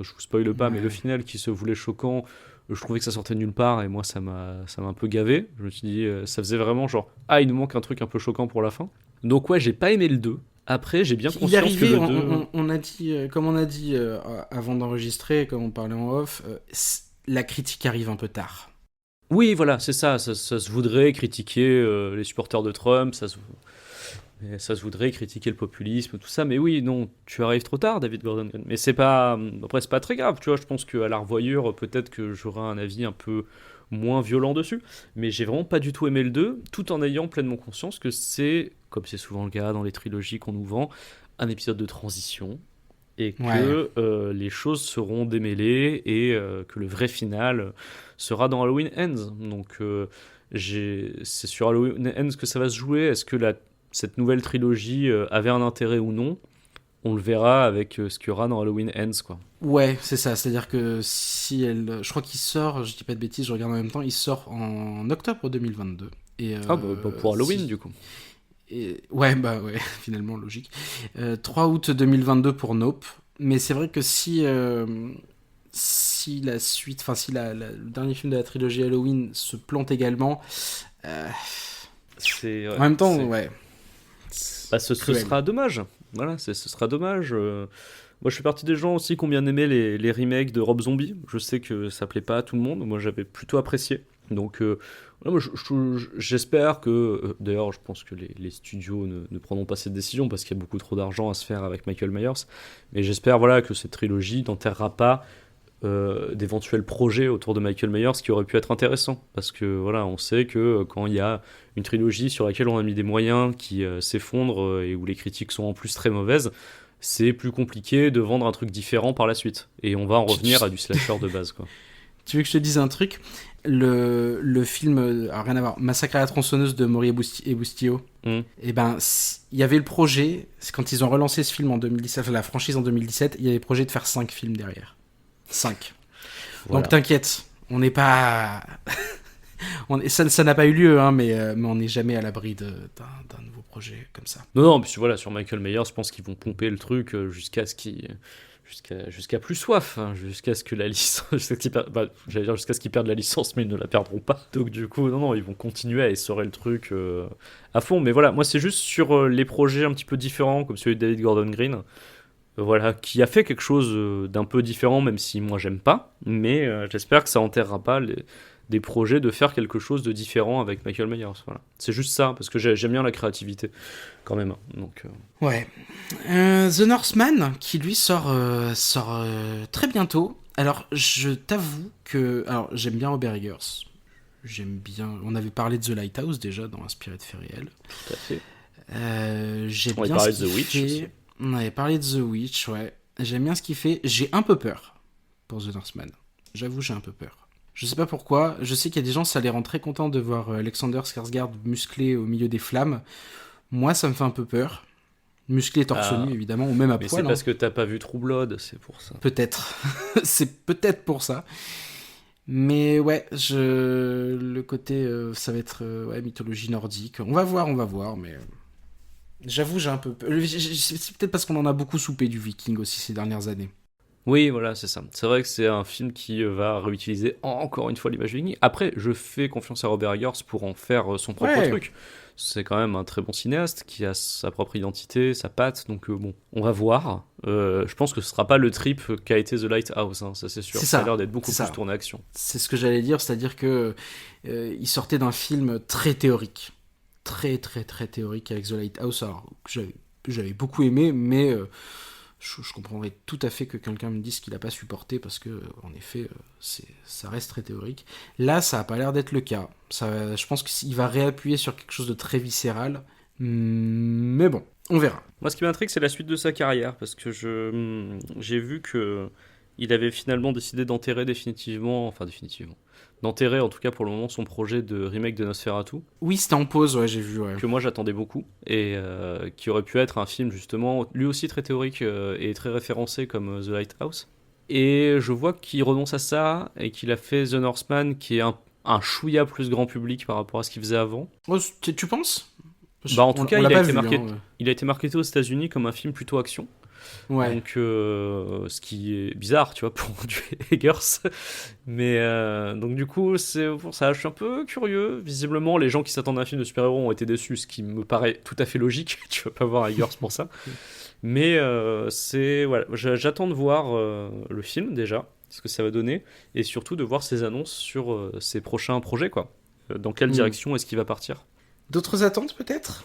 je vous spoile pas, mais le final qui se voulait choquant. Je trouvais que ça sortait de nulle part et moi ça m'a un peu gavé. Je me suis dit, ça faisait vraiment genre, ah, il nous manque un truc un peu choquant pour la fin. Donc ouais, j'ai pas aimé le 2. Après, j'ai bien Il est conscience arrivé, que le 2... on a dit, comme on a dit avant d'enregistrer, comme on parlait en off, la critique arrive un peu tard. Oui, voilà, c'est ça. Ça se voudrait critiquer les supporters de Trump, ça se voudrait critiquer le populisme, tout ça. Mais oui, non, tu arrives trop tard, David Gordon Green. Mais c'est pas... Après, c'est pas très grave, tu vois. Je pense qu'à la revoyure, peut-être que j'aurai un avis un peu moins violent dessus. Mais j'ai vraiment pas du tout aimé le 2, tout en ayant pleinement conscience que c'est, comme c'est souvent le cas dans les trilogies qu'on nous vend, un épisode de transition. Et que les choses seront démêlées et que le vrai final sera dans Halloween Ends. Donc c'est sur Halloween Ends que ça va se jouer. Est-ce que cette nouvelle trilogie avait un intérêt ou non? On le verra avec ce qu'il y aura dans Halloween Ends, quoi. Ouais, c'est ça. C'est-à-dire que si elle... Je crois qu'il sort, je dis pas de bêtises, je regarde en même temps, il sort en octobre 2022. Et, pour Halloween, du coup. Et... Ouais, finalement, logique. 3 août 2022 pour Nope. Mais c'est vrai que si la suite, enfin si le dernier film de la trilogie Halloween se plante également, en même temps, ouais. Ce sera dommage. Voilà, ce sera dommage. Moi, je fais partie des gens aussi qui ont bien aimé les remakes de Rob Zombie. Je sais que ça plaît pas à tout le monde. Moi, j'avais plutôt apprécié. Donc, moi, j'espère que... d'ailleurs, je pense que les studios ne prendront pas cette décision parce qu'il y a beaucoup trop d'argent à se faire avec Michael Myers. Mais j'espère que cette trilogie n'enterrera pas d'éventuels projets autour de Michael Myers qui auraient pu être intéressants. Parce que, on sait que quand il y a une trilogie sur laquelle on a mis des moyens qui s'effondrent et où les critiques sont en plus très mauvaises, c'est plus compliqué de vendre un truc différent par la suite. Et on va en revenir à du slasher de base, quoi. Tu veux que je te dise un truc? Le film, rien à voir, Massacre à la tronçonneuse de Maury et Bustillo, et ben, il y avait le projet, quand ils ont relancé ce film en 2017, la franchise en 2017, il y avait le projet de faire 5 films derrière. 5. Voilà. Donc t'inquiète, on n'est pas... ça n'a pas eu lieu, hein, mais on n'est jamais à l'abri d'un nouveau projet comme ça. Non, puis sur Michael Myers, je pense qu'ils vont pomper le truc jusqu'à plus soif, hein, jusqu'à ce que la licence, jusqu'à ce qu'ils perdent la licence, mais ils ne la perdront pas. Donc du coup, non, ils vont continuer à essorer le truc à fond. Mais voilà, moi c'est juste sur les projets un petit peu différents, comme celui de David Gordon Green, qui a fait quelque chose d'un peu différent, même si moi j'aime pas. Mais j'espère que ça enterrera pas des projets de faire quelque chose de différent avec Michael Myers. Voilà. C'est juste ça, parce que j'aime bien la créativité, quand même. Donc, Ouais. The Northman, qui lui sort très bientôt. Alors, je t'avoue que... Alors, j'aime bien Robert Eggers. J'aime bien... On avait parlé de The Lighthouse, déjà, dans Inspiré de faits réels. Tout à fait. J'aime On bien avait parlé ce de The qu'il Witch fait. aussi. On avait parlé de The Witch, ouais. J'aime bien ce qu'il fait. J'ai un peu peur pour The Northman. J'avoue, j'ai un peu peur. Je sais pas pourquoi, je sais qu'il y a des gens, ça les rend très contents de voir Alexander Skarsgård musclé au milieu des flammes. Moi, ça me fait un peu peur. Musclé torse nu, évidemment, ou même à mais poil. C'est parce que t'as pas vu True Blood, c'est pour ça. Peut-être. C'est peut-être pour ça. Mais ouais, le côté, ça va être mythologie nordique. On va voir, mais... J'avoue, j'ai un peu peur. C'est peut-être parce qu'on en a beaucoup soupé du Viking aussi ces dernières années. Oui, voilà, c'est ça. C'est vrai que c'est un film qui va réutiliser encore une fois l'image du Viking. Après, je fais confiance à Robert Eggers pour en faire son propre Ouais. truc. C'est quand même un très bon cinéaste qui a sa propre identité, sa patte, donc bon, on va voir. Je pense que ce sera pas le trip qu'a été The Lighthouse, hein, ça c'est sûr. C'est Ça a ça, l'air d'être beaucoup c'est plus ça. tourné action. C'est ce que j'allais dire, c'est-à-dire que il sortait d'un film très théorique. Très, très, très théorique avec The Lighthouse. Alors, que j'avais beaucoup aimé, mais je comprendrais tout à fait que quelqu'un me dise qu'il n'a pas supporté parce que, en effet, ça reste très théorique. Là, ça n'a pas l'air d'être le cas. Je pense qu'il va réappuyer sur quelque chose de très viscéral. Mais bon, on verra. Moi, ce qui m'intrigue, c'est la suite de sa carrière, parce que j'ai vu que il avait finalement décidé d'enterrer d'enterrer en tout cas pour le moment son projet de remake de Nosferatu, Oui, c'était en pause, ouais, j'ai vu, ouais. que moi j'attendais beaucoup, et qui aurait pu être un film justement, lui aussi très théorique et très référencé comme The Lighthouse. Et je vois qu'il renonce à ça, et qu'il a fait The Northman, qui est un chouïa plus grand public par rapport à ce qu'il faisait avant. Oh, tu penses? Bah en tout cas, on il l'a a pas été vu, marqué. hein, Il a été marketé aux États-Unis comme un film plutôt action. ouais. Donc, ce qui est bizarre, tu vois, pour du Eggers. Mais donc, du coup, c'est pour ça, je suis un peu curieux. Visiblement, les gens qui s'attendent à un film de super-héros ont été déçus, ce qui me paraît tout à fait logique. Tu vas pas voir Eggers pour ça. Mais voilà, j'attends de voir le film déjà, ce que ça va donner, et surtout de voir ses annonces sur ses prochains projets, quoi. Dans quelle direction est-ce qu'il va partir? D'autres attentes, peut-être?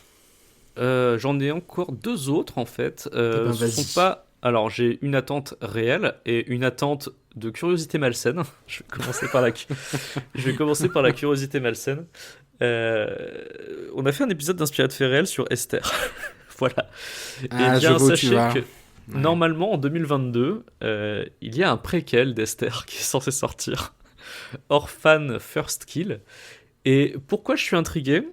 J'en ai encore deux autres en fait. ben, Ce vas-y. sont pas. Alors j'ai une attente réelle et une attente de curiosité malsaine. Je vais commencer par Je vais commencer par la curiosité malsaine. On a fait un épisode d'inspiré de faits réels sur Esther. Voilà. Et Ah, je bien vois où tu sachez vas. que Ouais. normalement en 2022, il y a un préquel d'Esther qui est censé sortir. Orphan First Kill. Et pourquoi je suis intrigué?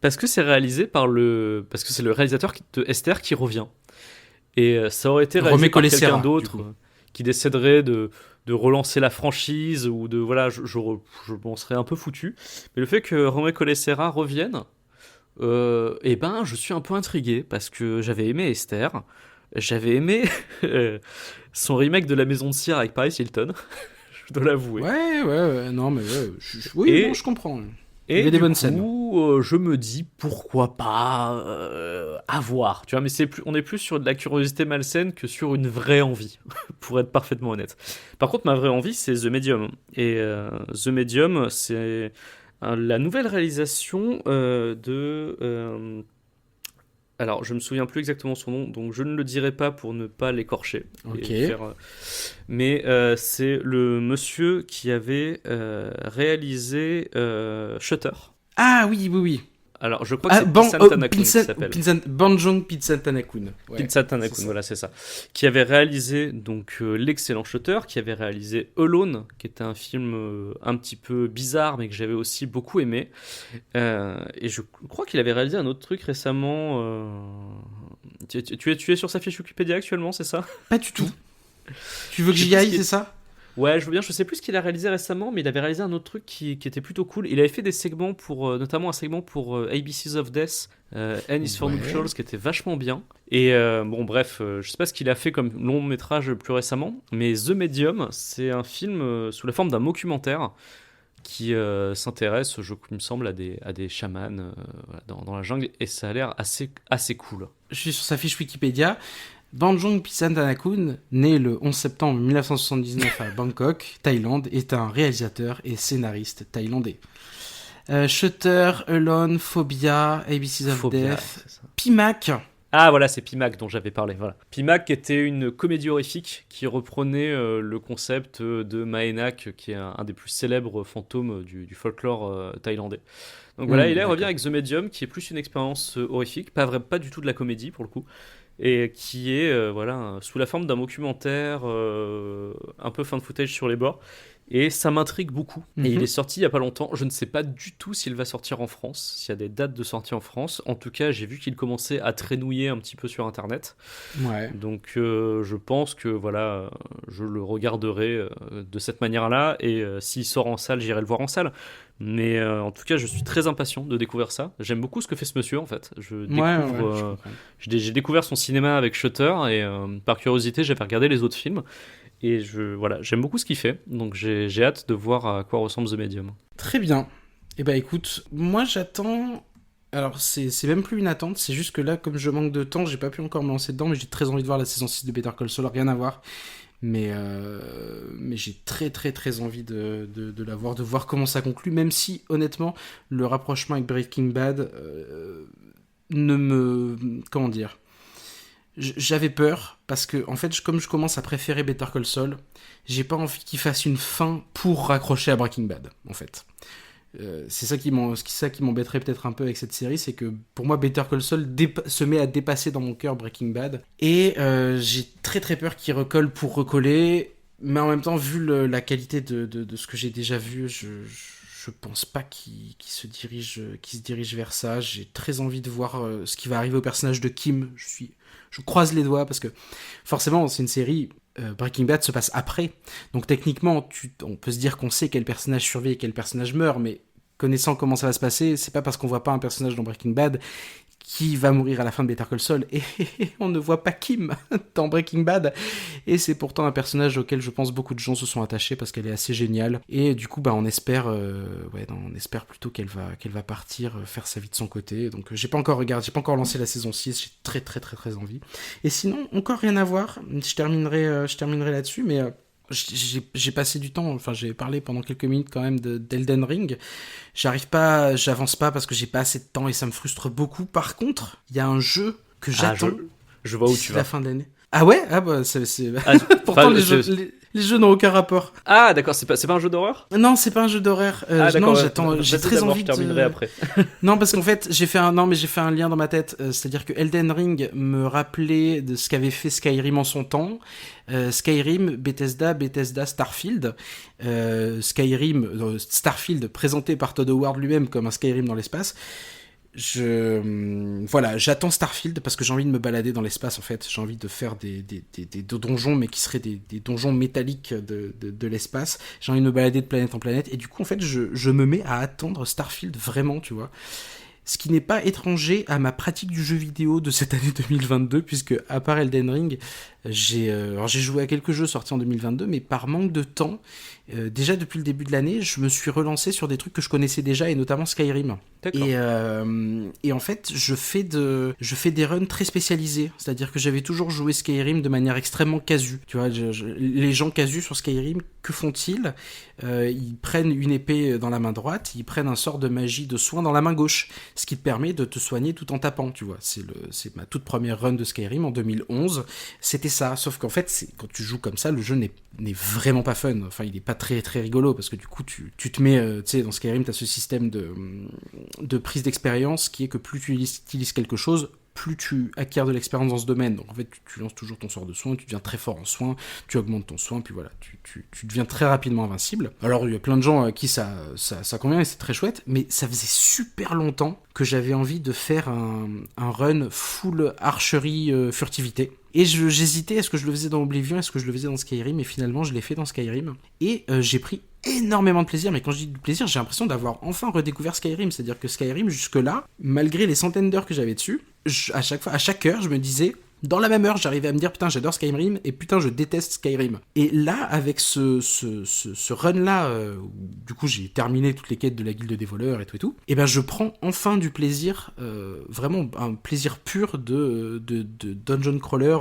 Parce que c'est réalisé parce que c'est le réalisateur de Esther qui revient. Et ça aurait été réalisé Romy par Coles-Serra, quelqu'un du d'autre coup. qui déciderait de relancer la franchise ou de voilà, je m'en serais un peu foutu. Mais le fait que Romy Coles-Serra revienne, eh ben, je suis un peu intrigué parce que j'avais aimé Esther, j'avais aimé son remake de La Maison de Cire avec Paris Hilton, je dois l'avouer. Ouais, non, mais ouais, oui, Et- non, je comprends. Il Et y avait des du bonnes coup, scènes. je me dis pourquoi pas à voir. Tu vois, mais on est plus sur de la curiosité malsaine que sur une vraie envie, pour être parfaitement honnête. Par contre, ma vraie envie, c'est The Medium. Et The Medium, c'est la nouvelle réalisation alors, je me souviens plus exactement son nom, donc je ne le dirai pas pour ne pas l'écorcher. Ok. Mais c'est le monsieur qui avait réalisé Shutter. Ah oui. Alors, je crois que Ah, c'est bon, Pinsent Tanakun qui s'appelle. Banjong Pinsent Tanakun. Ouais, Pinsent Tanakun, c'est ça. voilà, c'est ça. Qui avait réalisé donc l'excellent Shutter, qui avait réalisé Alone, qui était un film un petit peu bizarre, mais que j'avais aussi beaucoup aimé. Et je crois qu'il avait réalisé un autre truc récemment. Tu es sur sa fiche Wikipédia actuellement, c'est ça? Pas du tout. Tu veux que Je sais j'y plus aille, ce qui est- c'est ça? Ouais, je veux bien. Je sais plus ce qu'il a réalisé récemment, mais il avait réalisé un autre truc qui était plutôt cool. Il avait fait des segments notamment un segment pour ABCs of Death, N is for Ouais. Nuptials, qui était vachement bien. Et bon, bref, je sais pas ce qu'il a fait comme long métrage plus récemment, mais The Medium, c'est un film sous la forme d'un documentaire qui s'intéresse, il me semble, à des chamans voilà, dans la jungle, et ça a l'air assez cool. Je suis sur sa fiche Wikipédia. Banjong Pinsent Tanakun, né le 11 septembre 1979 à Bangkok, Thaïlande, est un réalisateur et scénariste thaïlandais. Shutter, Alone, Phobia, ABCs of Phobia, Death, c'est ça. Pimac. Ah voilà, c'est Pimac dont j'avais parlé. Voilà. Pimac était une comédie horrifique qui reprenait le concept de Maenak, qui est un des plus célèbres fantômes du folklore thaïlandais. Donc voilà, il d'accord. revient avec The Medium, qui est plus une expérience horrifique, pas du tout de la comédie pour le coup, et qui est voilà sous la forme d'un documentaire un peu found footage sur les bords. Et ça m'intrigue beaucoup. Et il est sorti il y a pas longtemps. Je ne sais pas du tout s'il va sortir en France, s'il y a des dates de sortie en France. En tout cas, j'ai vu qu'il commençait à traînouiller un petit peu sur Internet. Ouais. Donc, je pense que voilà, je le regarderai de cette manière-là. Et s'il sort en salle, j'irai le voir en salle. Mais en tout cas, je suis très impatient de découvrir ça. J'aime beaucoup ce que fait ce monsieur en fait. Je découvre, je comprends. j'ai découvert son cinéma avec Shutter et par curiosité, j'avais regardé les autres films. Et voilà, j'aime beaucoup ce qu'il fait. Donc j'ai hâte de voir à quoi ressemble The Medium. Très bien. Eh ben écoute, moi j'attends... Alors c'est même plus une attente, c'est juste que là, comme je manque de temps, j'ai pas pu encore me lancer dedans, mais j'ai très envie de voir la saison 6 de Better Call Saul, rien à voir. Mais j'ai très très très envie de la voir, de voir comment ça conclut, même si honnêtement le rapprochement avec Breaking Bad ne me... Comment dire, j'avais peur, parce que en fait comme je commence à préférer Better Call Saul, j'ai pas envie qu'il fasse une fin pour raccrocher à Breaking Bad, en fait. C'est ça qui m'embêterait peut-être un peu avec cette série, c'est que pour moi Better Call Saul se met à dépasser dans mon cœur Breaking Bad, et j'ai très très peur qu'il recolle pour recoller, mais en même temps vu la qualité de ce que j'ai déjà vu, je pense pas qu'il se dirige vers ça. J'ai très envie de voir ce qui va arriver au personnage de Kim. Je croise les doigts parce que forcément c'est une série. Breaking Bad se passe après, donc techniquement on peut se dire qu'on sait quel personnage survit et quel personnage meurt, mais connaissant comment ça va se passer, c'est pas parce qu'on voit pas un personnage dans Breaking Bad qui va mourir à la fin de Better Call Saul, et on ne voit pas Kim dans Breaking Bad, et c'est pourtant un personnage auquel je pense beaucoup de gens se sont attachés parce qu'elle est assez géniale, et du coup on espère plutôt qu'elle va partir faire sa vie de son côté. Donc j'ai pas encore lancé la saison 6, j'ai très très très très envie. Et sinon, encore rien à voir, je terminerai là-dessus, mais j'ai passé du temps, enfin j'ai parlé pendant quelques minutes quand même d'Elden Ring. J'avance pas parce que j'ai pas assez de temps et ça me frustre beaucoup. Par contre, il y a un jeu que j'attends. Je vois où tu vas. La fin de l'année. Ah ouais? Ah bah c'est... Pourtant les jeux n'ont aucun rapport. Ah d'accord, c'est pas un jeu d'horreur? Non, c'est pas un jeu d'horreur. Non, j'ai très envie de... Je terminerai après. Non, parce qu'en fait, j'ai fait un lien dans ma tête. C'est-à-dire que Elden Ring me rappelait de ce qu'avait fait Skyrim en son temps. Skyrim, Bethesda, Starfield. Starfield présenté par Todd Howard lui-même comme un Skyrim dans l'espace. J'attends Starfield parce que j'ai envie de me balader dans l'espace en fait. J'ai envie de faire des donjons, mais qui seraient des donjons métalliques de l'espace. J'ai envie de me balader de planète en planète, et du coup en fait je me mets à attendre Starfield vraiment, tu vois. Ce qui n'est pas étranger à ma pratique du jeu vidéo de cette année 2022, puisque à part Elden Ring, j'ai joué à quelques jeux sortis en 2022, mais par manque de temps, déjà depuis le début de l'année, je me suis relancé sur des trucs que je connaissais déjà, et notamment Skyrim. D'accord. Et en fait, je fais des runs très spécialisés, c'est-à-dire que j'avais toujours joué Skyrim de manière extrêmement casu. Tu vois, les gens casus sur Skyrim, que font-ils ? Ils prennent une épée dans la main droite, ils prennent un sort de magie de soin dans la main gauche, ce qui te permet de te soigner tout en tapant, tu vois. C'est ma toute première run de Skyrim en 2011, c'était ça, sauf qu'en fait, quand tu joues comme ça, le jeu n'est vraiment pas fun, enfin il est pas très très rigolo, parce que du coup tu te mets, tu sais, dans Skyrim t'as ce système de prise d'expérience qui est que plus tu utilises quelque chose, plus tu acquiers de l'expérience dans ce domaine. Donc en fait, tu lances toujours ton sort de soin, tu deviens très fort en soin, tu augmentes ton soin, puis voilà, tu deviens très rapidement invincible. Alors il y a plein de gens à qui ça convient et c'est très chouette, mais ça faisait super longtemps que j'avais envie de faire un run full archerie furtivité. Et j'hésitais, est-ce que je le faisais dans Oblivion, est-ce que je le faisais dans Skyrim, et finalement je l'ai fait dans Skyrim. Et j'ai pris énormément de plaisir, mais quand je dis du plaisir, j'ai l'impression d'avoir enfin redécouvert Skyrim. C'est-à-dire que Skyrim, jusque-là, malgré les centaines d'heures que j'avais dessus, à chaque heure, je me disais, dans la même heure, j'arrivais à me dire, putain, j'adore Skyrim, et putain, je déteste Skyrim. Et là, avec ce run-là, du coup, j'ai terminé toutes les quêtes de la guilde des voleurs et tout, et ben, je prends enfin du plaisir, vraiment un plaisir pur de dungeon crawler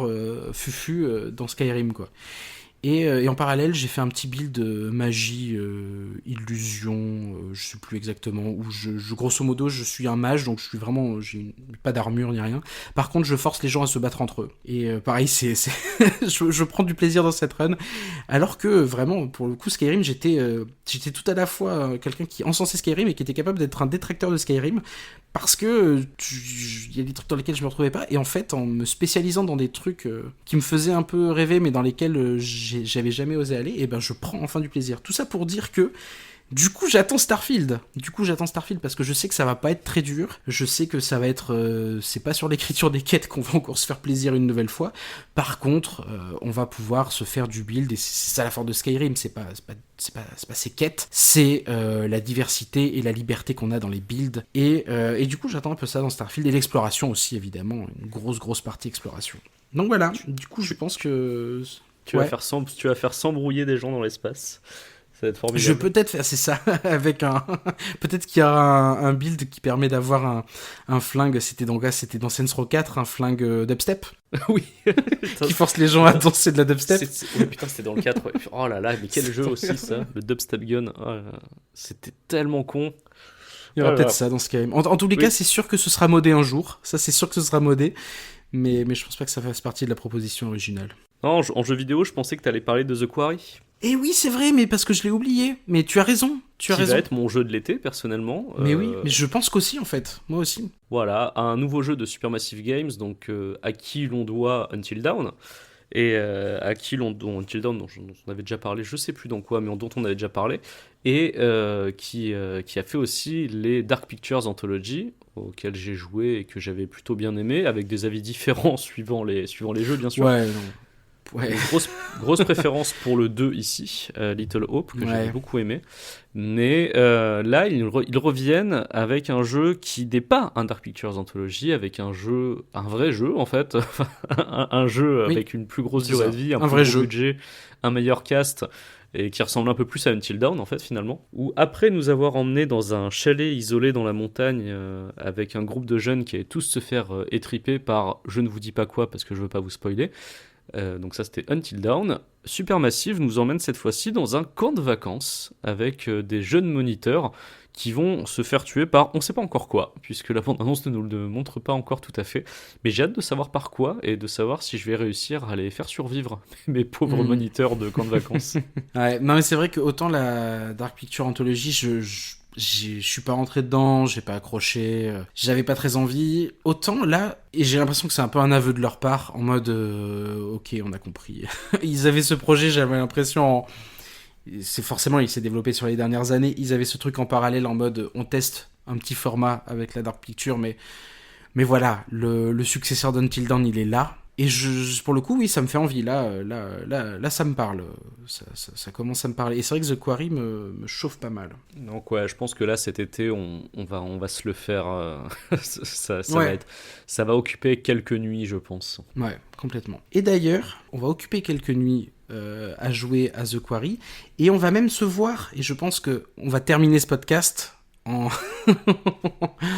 fufu dans Skyrim, quoi. Et en parallèle, j'ai fait un petit build magie, illusion, je sais plus exactement, où grosso modo, je suis un mage, donc j'ai pas d'armure ni rien. Par contre, je force les gens à se battre entre eux. Et pareil, je prends du plaisir dans cette run. Alors que vraiment, pour le coup, Skyrim, j'étais tout à la fois quelqu'un qui encensait Skyrim et qui était capable d'être un détracteur de Skyrim, parce que il y a des trucs dans lesquels je me retrouvais pas, et en fait, en me spécialisant dans des trucs qui me faisaient un peu rêver, mais dans lesquels j'avais jamais osé aller, et ben je prends enfin du plaisir. Tout ça pour dire que Du coup, j'attends Starfield. Parce que je sais que ça va pas être très dur. Je sais que ça va être... c'est pas sur l'écriture des quêtes qu'on va encore se faire plaisir une nouvelle fois. Par contre, on va pouvoir se faire du build. Et c'est ça la force de Skyrim. C'est pas ses quêtes. C'est la diversité et la liberté qu'on a dans les builds. Et du coup, j'attends un peu ça dans Starfield. Et l'exploration aussi, évidemment. Une grosse partie exploration. Donc voilà. Du coup, je pense que... Tu vas faire s'embrouiller des gens dans l'espace. Ça va être formidable. Je peux peut-être faire, c'est ça, avec un... Peut-être qu'il y aura un build qui permet d'avoir un flingue, c'était dans Saints Row 4, un flingue dubstep. Oui. Qui force les gens à danser de la dubstep. Ouais, putain, c'était dans le 4. Ouais. Oh là là, mais quel jeu aussi, ça. Le dubstep gun. Oh là là. C'était tellement con. Il y aura peut-être ça dans Skyrim. En tous les cas, c'est sûr que ce sera modé un jour. Ça, c'est sûr que ce sera modé. Mais je pense pas que ça fasse partie de la proposition originale. Non, en jeu vidéo, je pensais que t'allais parler de The Quarry. Et oui, c'est vrai, mais parce que je l'ai oublié. Mais tu as raison. Qui va être mon jeu de l'été, personnellement. Mais oui, mais je pense qu'aussi, en fait. Moi aussi. Voilà, un nouveau jeu de Supermassive Games, donc à qui l'on doit Until Dawn. Et à qui l'on doit Until Dawn, dont on avait déjà parlé, je sais plus dans quoi, mais dont on avait déjà parlé. Et qui a fait aussi les Dark Pictures Anthology, auxquels j'ai joué et que j'avais plutôt bien aimé, avec des avis différents suivant les jeux, bien sûr. Ouais, non. Ouais. Grosse préférence pour le 2 ici, Little Hope, que j'avais beaucoup aimé. Mais là, ils reviennent avec un jeu qui n'est pas un Dark Pictures Anthology, avec un vrai jeu en fait, un jeu avec une plus grosse durée de vie, un plus gros budget, un meilleur cast, et qui ressemble un peu plus à Until Dawn en fait finalement. Où après nous avoir emmenés dans un chalet isolé dans la montagne avec un groupe de jeunes qui allaient tous se faire étriper par je ne vous dis pas quoi parce que je veux pas vous spoiler. Donc ça c'était Until Dawn. Supermassive nous emmène cette fois-ci dans un camp de vacances avec des jeunes moniteurs qui vont se faire tuer par on sait pas encore quoi, puisque la bande-annonce ne nous le montre pas encore tout à fait, mais j'ai hâte de savoir par quoi et de savoir si je vais réussir à les faire survivre, mes pauvres moniteurs de camp de vacances. Ouais, non mais c'est vrai que autant la Dark Picture Anthology, je suis pas rentré dedans, j'ai pas accroché, j'avais pas très envie. Autant là, et j'ai l'impression que c'est un peu un aveu de leur part, en mode ok, on a compris. Ils avaient ce projet, j'avais l'impression, c'est forcément, il s'est développé sur les dernières années, ils avaient ce truc en parallèle en mode on teste un petit format avec la Dark Picture, mais voilà, le successeur d'Until Dawn, il est là. Et pour le coup, oui, ça me fait envie. Là, ça me parle. Ça commence à me parler. Et c'est vrai que The Quarry me chauffe pas mal. Donc ouais, je pense que là, cet été, on va se le faire. Ça va occuper quelques nuits, je pense. Ouais, complètement. Et d'ailleurs, on va occuper quelques nuits à jouer à The Quarry. Et on va même se voir. Et je pense qu'on va terminer ce podcast en...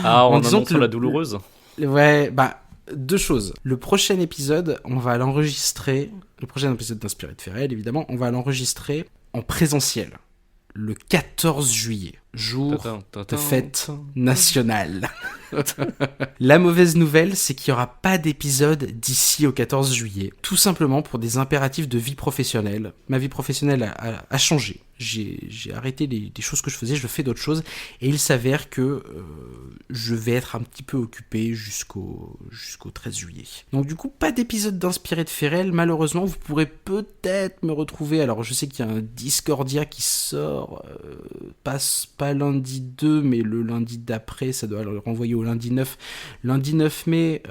en annonçant la douloureuse. Ouais, bah... Deux choses. Le prochain épisode, on va l'enregistrer. Le prochain épisode d'Inspiré de Ferrel, évidemment, on va l'enregistrer en présentiel. Le 14 juillet. Jour de fête nationale. La mauvaise nouvelle, c'est qu'il n'y aura pas d'épisode d'ici au 14 juillet. Tout simplement pour des impératifs de vie professionnelle. Ma vie professionnelle a changé. J'ai arrêté des choses que je faisais, je fais d'autres choses. Et il s'avère que je vais être un petit peu occupé jusqu'au 13 juillet. Donc du coup, pas d'épisode d'Inspiré de Ferrel. Malheureusement, vous pourrez peut-être me retrouver. Alors je sais qu'il y a un Discordia qui sort, pas lundi 2, mais le lundi d'après, ça doit le renvoyer au lundi 9. Lundi 9 mai,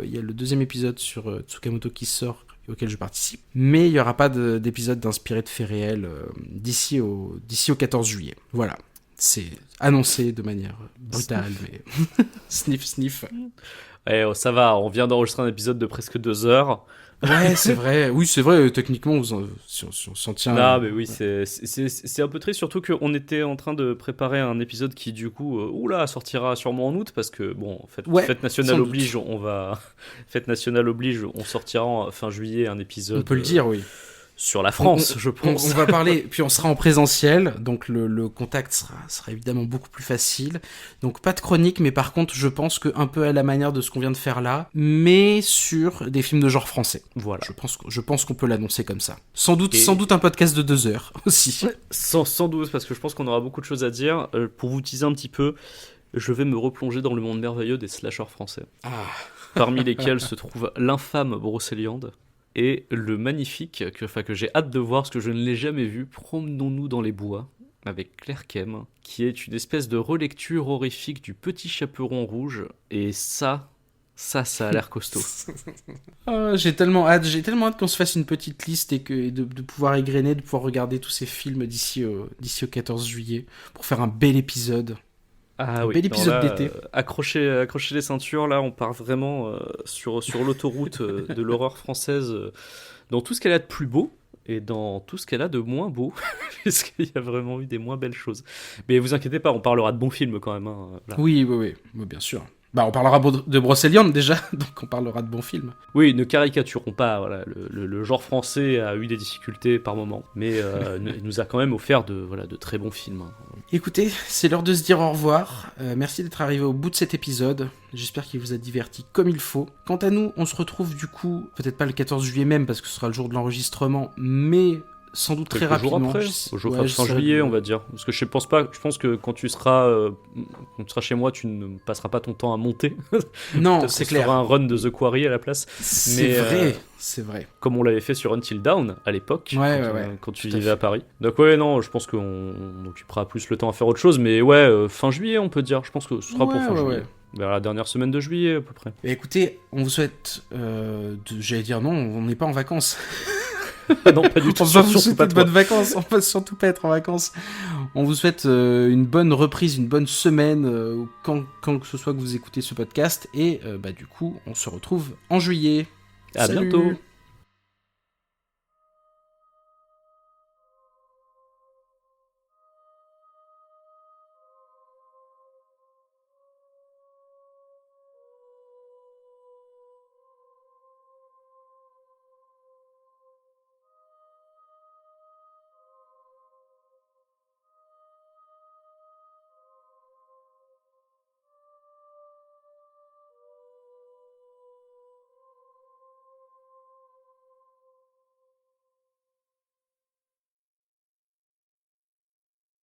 il y a le deuxième épisode sur Tsukamoto qui sort, auquel je participe. Mais il n'y aura pas d'épisode d'Inspiré de faits réels d'ici au 14 juillet. Voilà. C'est annoncé de manière brutale, mais sniff. Ça va, on vient d'enregistrer un épisode de presque 2 heures. Ouais, c'est vrai. Oui, c'est vrai. Techniquement, si on s'en tient. Non, mais oui, c'est un peu triste, surtout qu'on était en train de préparer un épisode qui, du coup, sortira sûrement en août, parce que bon, fête nationale oblige, fête nationale oblige, on sortira fin juillet un épisode. On peut le dire, oui. Sur la France, je pense. On va parler, puis on sera en présentiel, donc le contact sera évidemment beaucoup plus facile. Donc pas de chronique, mais par contre, je pense qu'un peu à la manière de ce qu'on vient de faire là, mais sur des films de genre français. Voilà. Je pense qu'on peut l'annoncer comme ça. Sans doute un podcast de 2 heures aussi. Sans doute, parce que je pense qu'on aura beaucoup de choses à dire. Pour vous teaser un petit peu, je vais me replonger dans le monde merveilleux des slashers français. Parmi lesquels se trouve l'infâme Brocéliande. Et le magnifique, que j'ai hâte de voir, parce que je ne l'ai jamais vu, Promenons-nous dans les bois, avec Claire Kem, qui est une espèce de relecture horrifique du Petit Chaperon Rouge, et ça a l'air costaud. J'ai tellement hâte qu'on se fasse une petite liste et de pouvoir égrener, de pouvoir regarder tous ces films d'ici au 14 juillet pour faire un bel épisode. Ah oui, bel épisode d'été. Accrochez les ceintures, là on part vraiment sur l'autoroute de l'horreur française, dans tout ce qu'elle a de plus beau et dans tout ce qu'elle a de moins beau, puisqu'il y a vraiment eu des moins belles choses. Mais vous inquiétez pas, on parlera de bons films quand même. Hein, là. Oui, bien sûr. Bah, on parlera de Brocéliande déjà, donc on parlera de bons films. Oui, ne caricaturons pas, voilà, le genre français a eu des difficultés par moments, mais il nous a quand même offert de très bons films. Hein. Écoutez, c'est l'heure de se dire au revoir. Merci d'être arrivé au bout de cet épisode. J'espère qu'il vous a diverti comme il faut. Quant à nous, on se retrouve du coup, peut-être pas le 14 juillet même, parce que ce sera le jour de l'enregistrement, mais sans doute très rapidement. Au jour après, fin juillet, on va dire. Parce que je pense que quand tu seras chez moi, tu ne passeras pas ton temps à monter. Non, c'est clair. Tu feras un run de The Quarry à la place. C'est vrai. Comme on l'avait fait sur Until Dawn à l'époque, quand tu vivais à Paris. Donc non, je pense qu'on occupera plus le temps à faire autre chose. Mais fin juillet, on peut dire. Je pense que ce sera pour fin juillet. Vers la dernière semaine de juillet, à peu près. Et écoutez, on vous souhaite... j'allais dire non, on n'est pas en vacances. Non, pas du tout. On va vous souhaiter de bonnes vacances. On va surtout pas être en vacances. On vous souhaite une bonne reprise, une bonne semaine, quand que ce soit que vous écoutez ce podcast. Et du coup, on se retrouve en juillet. À bientôt.